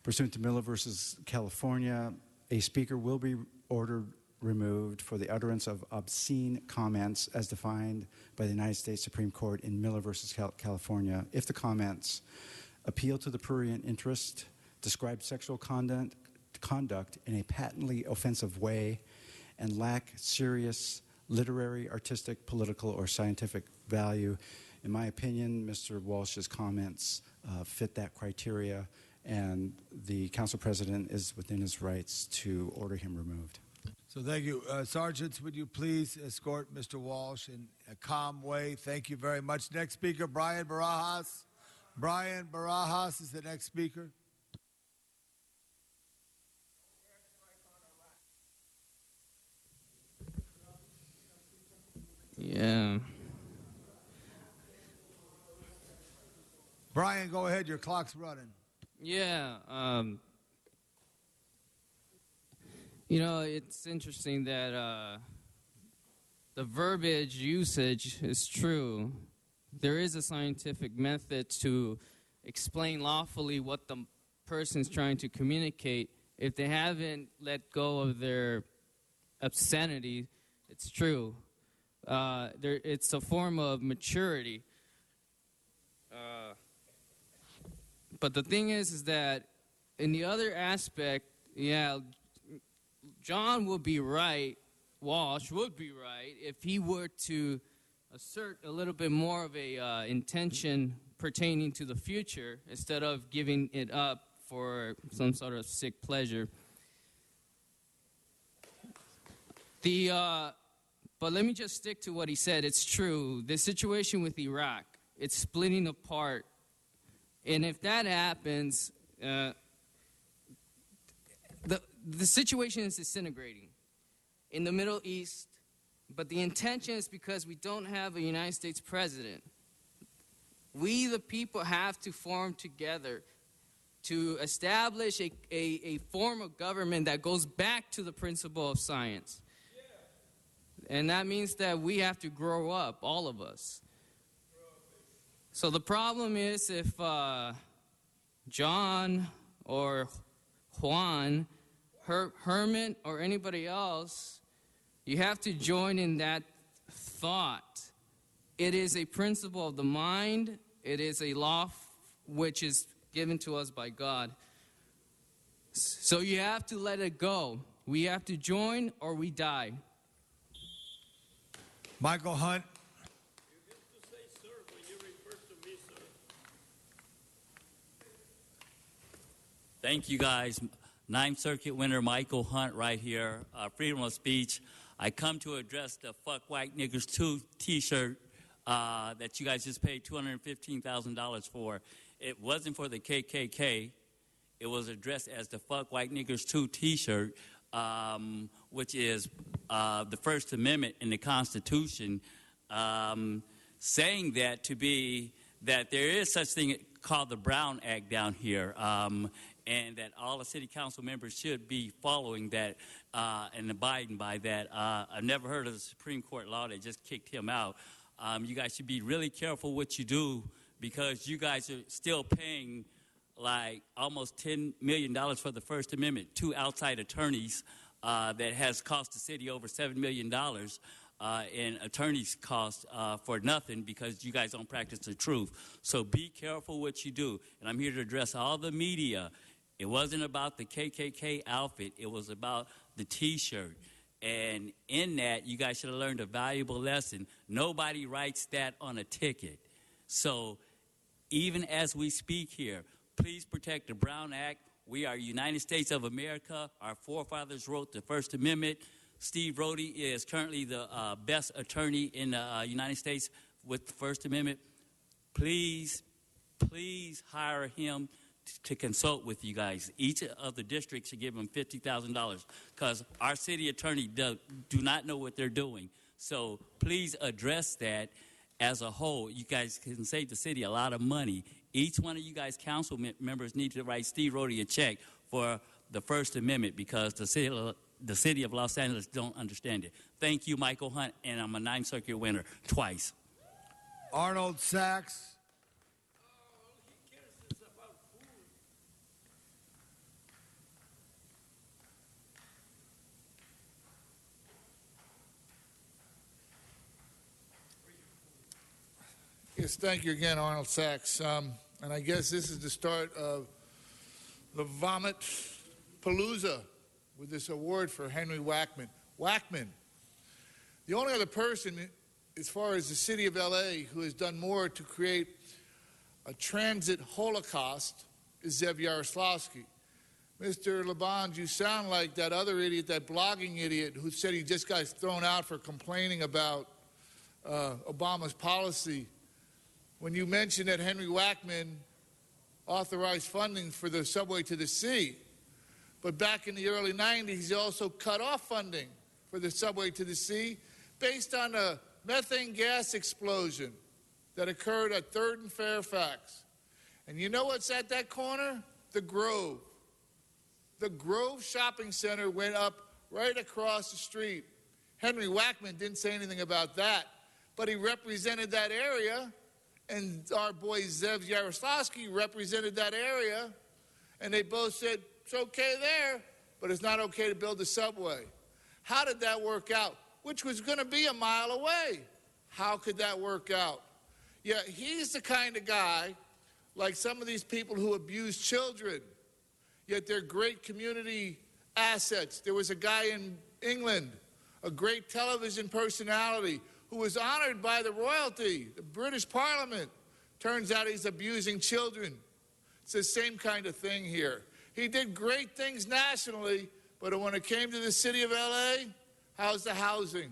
Pursuant to Miller versus California, a speaker will be ordered removed for the utterance of obscene comments as defined by the United States Supreme Court in Miller versus California if the comments appeal to the prurient interest, describe sexual conduct in a patently offensive way, and lack serious literary, artistic, political, or scientific value. In my opinion, Mr. Walsh's comments fit that criteria, and the council president is within his rights to order him removed. So thank you. Sergeants, would you please escort Mr. Walsh in a calm way? Thank you very much. Next speaker, Brian Barajas. Brian Barajas is the next speaker. Yeah. Brian, go ahead. Your clock's running. Yeah. You know, it's interesting that the verbiage usage is true. There is a scientific method to explain lawfully what the person's trying to communicate. If they haven't let go of their obscenity, it's true. It's a form of maturity. But the thing is that in the other aspect, yeah, John would be right, Walsh would be right, if he were to assert a little bit more of a intention pertaining to the future instead of giving it up for some sort of sick pleasure. But let me just stick to what he said. It's true. The situation with Iraq, it's splitting apart. And if that happens, the situation is disintegrating in the Middle East, but the intention is because we don't have a United States president. We, the people, have to form together to establish a form of government that goes back to the principle of science. And that means that we have to grow up, all of us. So the problem is if John or Juan, Herman, or anybody else, you have to join in that thought. It is a principle of the mind. It is a law which is given to us by God. So you have to let it go. We have to join or we die. Michael Hunt. Thank you, guys. Ninth Circuit winner Michael Hunt right here. Freedom of speech. I come to address the Fuck White Niggers 2 T-shirt that you guys just paid $215,000 for. It wasn't for the KKK. It was addressed as the Fuck White Niggers 2 T-shirt, which is the First Amendment in the Constitution, saying that to be that there is such thing called the Brown Act down here, and that all the city council members should be following that and abiding by that. I've never heard of the Supreme Court law that just kicked him out. You guys should be really careful what you do, because you guys are still paying like almost $10 million for the First Amendment, 2 outside attorneys that has cost the city over $7 million in attorneys' costs for nothing, because you guys don't practice the truth. So be careful what you do. And I'm here to address all the media. It wasn't about the KKK outfit. It was about the T-shirt. And in that, you guys should have learned a valuable lesson. Nobody writes that on a ticket. So even as we speak here, please protect the Brown Act. We are United States of America. Our forefathers wrote the First Amendment. Steve Rhodey is currently the best attorney in the United States with the First Amendment. Please hire him to consult with you guys. Each of the districts should give him $50,000 because our city attorney do not know what they're doing. So please address that as a whole. You guys can save the city a lot of money. Each one of you guys council members need to write Steve Rhodey a check for the First Amendment because the city of Los Angeles don't understand it. Thank you, Michael Hunt, and I'm a 9th Circuit winner twice. Arnold Sachs. Yes, thank you again, Arnold Sachs. And I guess this is the start of the Vomit Palooza with this award for Henry Wackman. Wackman, the only other person, as far as the city of L.A., who has done more to create a transit holocaust is Zev Yaroslavsky. Mr. Labange, you sound like that other idiot, that blogging idiot who said he just got thrown out for complaining about Obama's policy. When you mentioned that Henry Wackman authorized funding for the subway to the sea, but back in the early 90s, he also cut off funding for the subway to the sea based on a methane gas explosion that occurred at 3rd and Fairfax. And you know what's at that corner? The Grove. The Grove Shopping Center went up right across the street. Henry Wackman didn't say anything about that, but he represented that area, and our boy Zev Yaroslavsky represented that area, and they both said, it's okay there, but it's not okay to build a subway. How did that work out? Which was going to be a mile away. How could that work out? Yeah, he's the kind of guy, like some of these people who abuse children, yet they're great community assets. There was a guy in England, a great television personality, who was honored by the royalty, the British Parliament. Turns out he's abusing children. It's the same kind of thing here. He did great things nationally, but when it came to the city of L.A., how's the housing?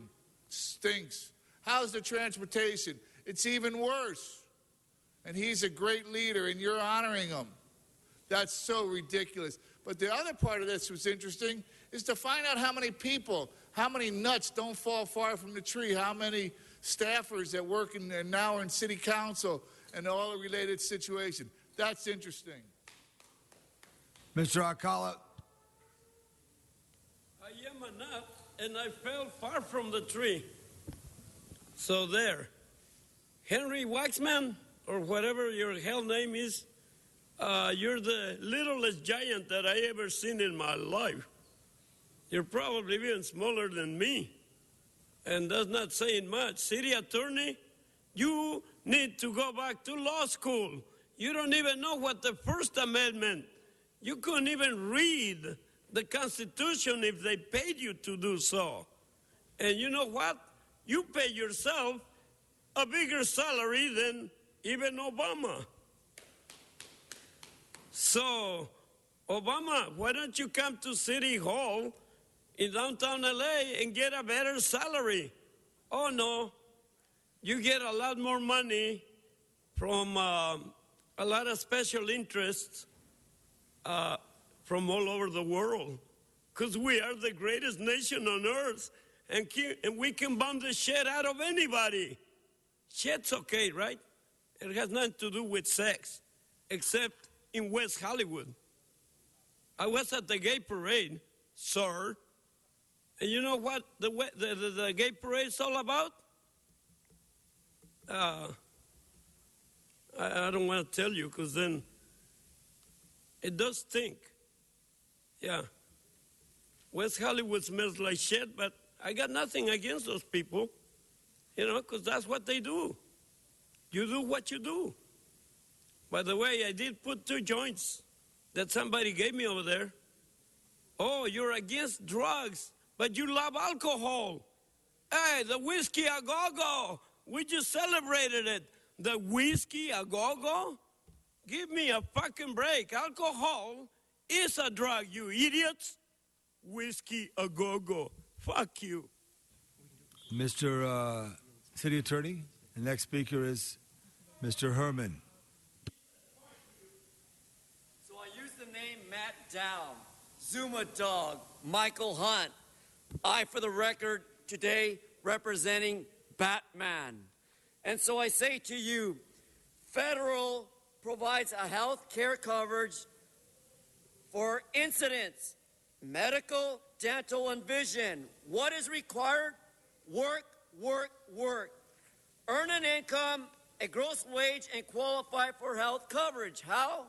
Stinks. How's the transportation? It's even worse. And he's a great leader, and you're honoring him. That's so ridiculous. But the other part of this was interesting is to find out how many people, how many nuts don't fall far from the tree, how many staffers that work in there now are in city council and all the related situation. That's interesting. Mr. Alcala. I am a nut, and I fell far from the tree. So there. Henry Waxman, or whatever your hell name is, you're the littlest giant that I ever seen in my life. You're probably even smaller than me. And that's not saying much. City attorney, you need to go back to law school. You don't even know what the First Amendment. You couldn't even read the Constitution if they paid you to do so. And you know what? You pay yourself a bigger salary than even Obama. So, Obama, why don't you come to City Hall in downtown LA and get a better salary? Oh no, you get a lot more money from a lot of special interests from all over the world, because we are the greatest nation on earth, and we can bomb the shit out of anybody. Shit's okay, right? It has nothing to do with sex, except in West Hollywood. I was at the gay parade, sir, and you know what the gay parade is all about? I don't want to tell you, because then it does stink. Yeah. West Hollywood smells like shit, but I got nothing against those people, you know, because that's what they do. You do what you do. By the way, I did put 2 joints that somebody gave me over there. Oh, you're against drugs, but you love alcohol. Hey, the whiskey a go-go. We just celebrated it. The whiskey a go-go? Give me a fucking break. Alcohol is a drug, you idiots. Whiskey a go-go. Fuck you. Mr. City Attorney, the next speaker is Mr. Herman. So I use the name Matt Dow, Zuma Dog, Michael Hunt. I, for the record, today representing Batman. And so I say to you, federal provides a health care coverage for incidents, medical, dental, and vision. What is required? Work, work, work. Earn an income, a gross wage, and qualify for health coverage. How?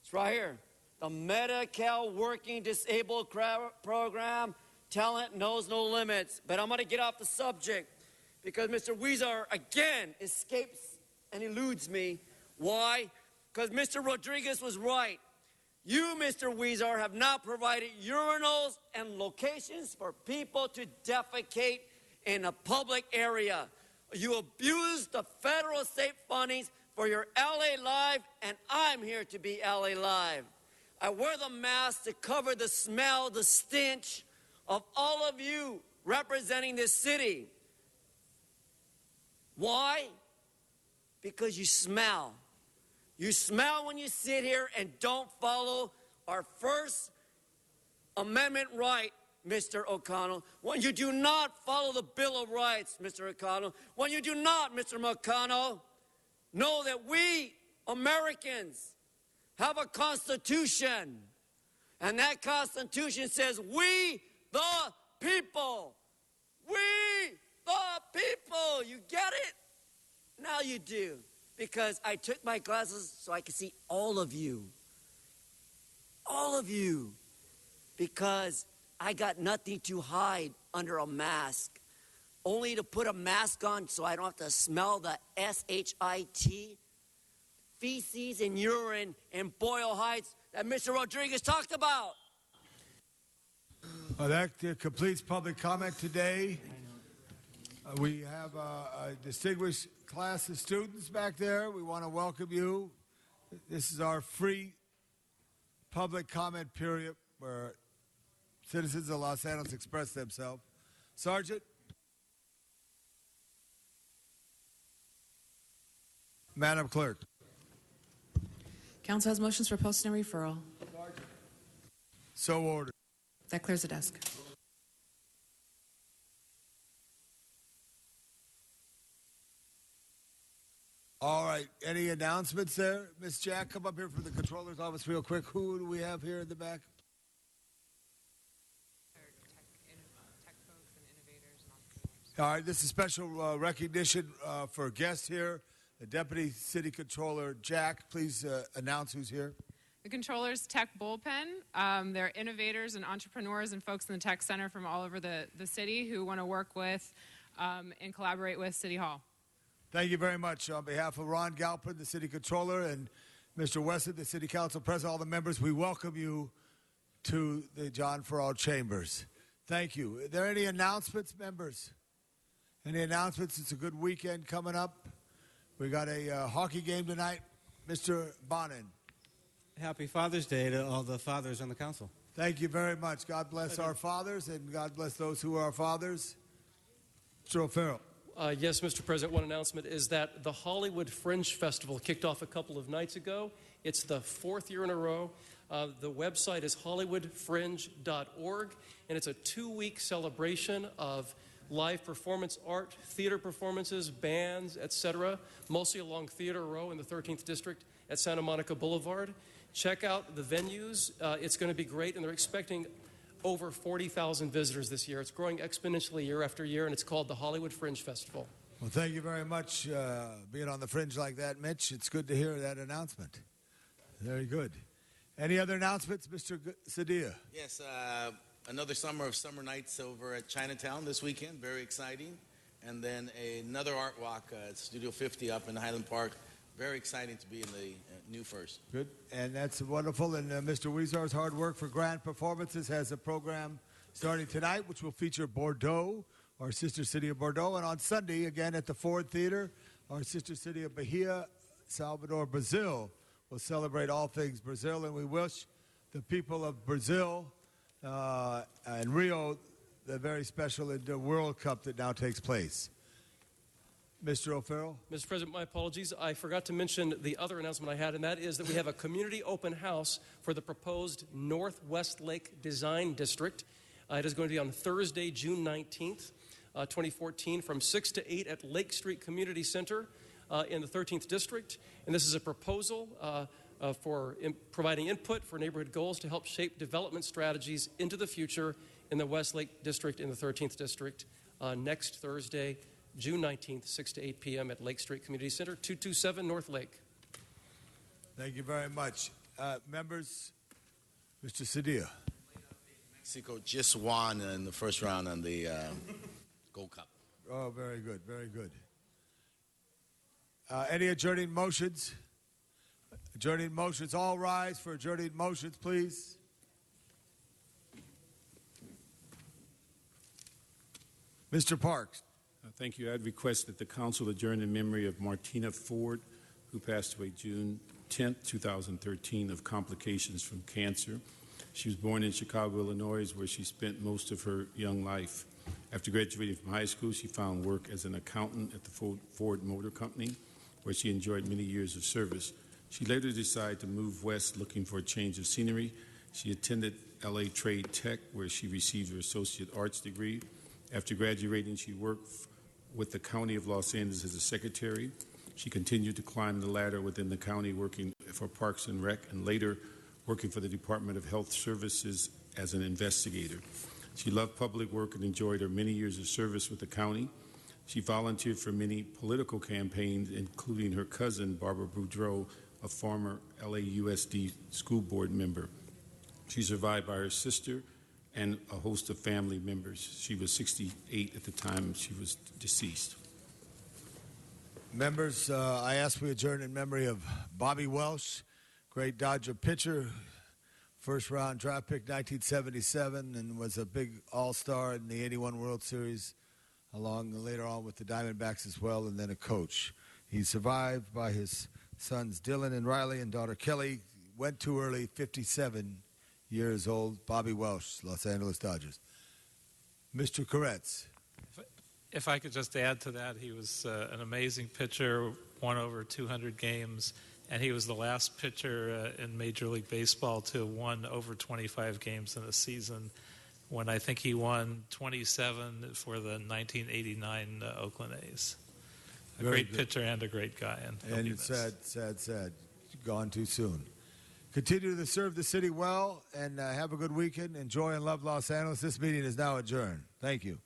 It's right here. The Medi-Cal Working Disabled Program, talent knows no limits. But I'm going to get off the subject because Mr. Weezer again escapes and eludes me. Why? Because Mr. Rodriguez was right. You, Mr. Weezer, have not provided urinals and locations for people to defecate in a public area. You abused the federal state fundings for your LA Live, and I'm here to be LA Live. I wear the mask to cover the smell, the stench of all of you representing this city. Why? Because you smell. You smell when you sit here and don't follow our First Amendment right, Mr. O'Connell. When you do not follow the Bill of Rights, Mr. O'Connell. When you do not, Mr. McConnell, know that we Americans have a Constitution. And that Constitution says, we the people. We the people. You get it? Now you do. Because I took my glasses so I could see all of you. All of you. Because I got nothing to hide under a mask. Only to put a mask on so I don't have to smell the S-H-I-T, feces and urine in Boyle Heights that Mr. Rodriguez talked about. That completes public comment today. We have a distinguished class of students back there. We want to welcome you. This is our free public comment period where citizens of Los Angeles express themselves. Sergeant? Madam Clerk. Council has motions for posting and referral. So ordered. That clears the desk. All right. Any announcements there? Miss Jack, come up here from the controller's office real quick. Who do we have here in the back? All right. This is special recognition for guests here. The Deputy City Controller, Jack, please announce who's here. The Controller's Tech Bullpen. They're innovators and entrepreneurs and folks in the tech center from all over the city who want to work with and collaborate with City Hall. Thank you very much. On behalf of Ron Galpin, the City Controller, and Mr. Wesson, the City Council President, all the members, we welcome you to the John Farrar Chambers. Thank you. Are there any announcements, members? Any announcements? It's a good weekend coming up. We got a hockey game tonight. Mr. Bonin. Happy Father's Day to all the fathers on the council. Thank you very much. God bless our fathers, and God bless those who are fathers. Mr. O'Farrell. Yes, Mr. President, one announcement is that the Hollywood Fringe Festival kicked off a couple of nights ago. It's the 4th year in a row. The website is hollywoodfringe.org, and it's a 2-week celebration of live performance art, theater performances, bands, etc., mostly along Theater Row in the 13th District at Santa Monica Boulevard. Check out the venues. It's going to be great, and they're expecting over 40,000 visitors this year. It's growing exponentially year after year, and it's called the Hollywood Fringe Festival. Well, thank you very much being on the Fringe like that, Mitch. It's good to hear that announcement. Very good. Any other announcements, Mr. Sadia? Yes, another summer of summer nights over at Chinatown this weekend. Very exciting. And then another art walk at Studio 50 up in Highland Park. Very exciting to be in the new first. Good. And that's wonderful. And Mr. Weezar's hard work for Grand Performances has a program starting tonight, which will feature Bordeaux, our sister city of Bordeaux. And on Sunday, again at the Ford Theater, our sister city of Bahia, Salvador, Brazil, will celebrate all things Brazil. And we wish the people of Brazil and Rio the very special World Cup that now takes place. Mr. O'Farrell? Mr. President, my apologies. I forgot to mention the other announcement I had, and that is that we have a community open house for the proposed Northwest Lake Design District. It is going to be on Thursday, June 19th, 2014, from 6 to 8 at Lake Street Community Center in the 13th District. And this is a proposal for providing input for neighborhood goals to help shape development strategies into the future in the West Lake District in the 13th District next Thursday, June 19th, 6 to 8 p.m. at Lake Street Community Center, 227 North Lake. Thank you very much. Members, Mr. Cedillo. Mexico just won in the first round on the Gold Cup. Oh, very good, very good. Any adjourning motions? Adjourning motions. All rise for adjourning motions, please. Mr. Parks. Thank you. I'd request that the council adjourn in memory of Martina Ford, who passed away June 10, 2013, of complications from cancer. She was born in Chicago, Illinois, where she spent most of her young life. After graduating from high school, she found work as an accountant at the Ford Motor Company, where she enjoyed many years of service. She later decided to move west looking for a change of scenery. She attended LA Trade Tech, where she received her associate arts degree. After graduating, she worked with the County of Los Angeles as a secretary. She continued to climb the ladder within the county, working for Parks and Rec, and later working for the Department of Health Services as an investigator. She loved public work and enjoyed her many years of service with the county. She volunteered for many political campaigns, including her cousin, Barbara Boudreau, a former LAUSD school board member. She's survived by her sister and a host of family members. She was 68 at the time she was deceased. Members, I ask we adjourn in memory of Bobby Welsh, great Dodger pitcher, first round draft pick 1977, and was a big all-star in the 81 World Series, along later on with the Diamondbacks as well, and then a coach. He's survived by his sons Dylan and Riley and daughter Kelly. Went too early, 57 years old. Bobby Welsh, Los Angeles Dodgers. Mr. Koretz. If I could just add to that, he was an amazing pitcher, won over 200 games, and he was the last pitcher in Major League Baseball to have won over 25 games in a season, when I think he won 27 for the 1989 Oakland A's. A great pitcher and a great guy. And it's sad. Gone too soon. Continue to serve the city well, and have a good weekend. Enjoy and love Los Angeles. This meeting is now adjourned. Thank you.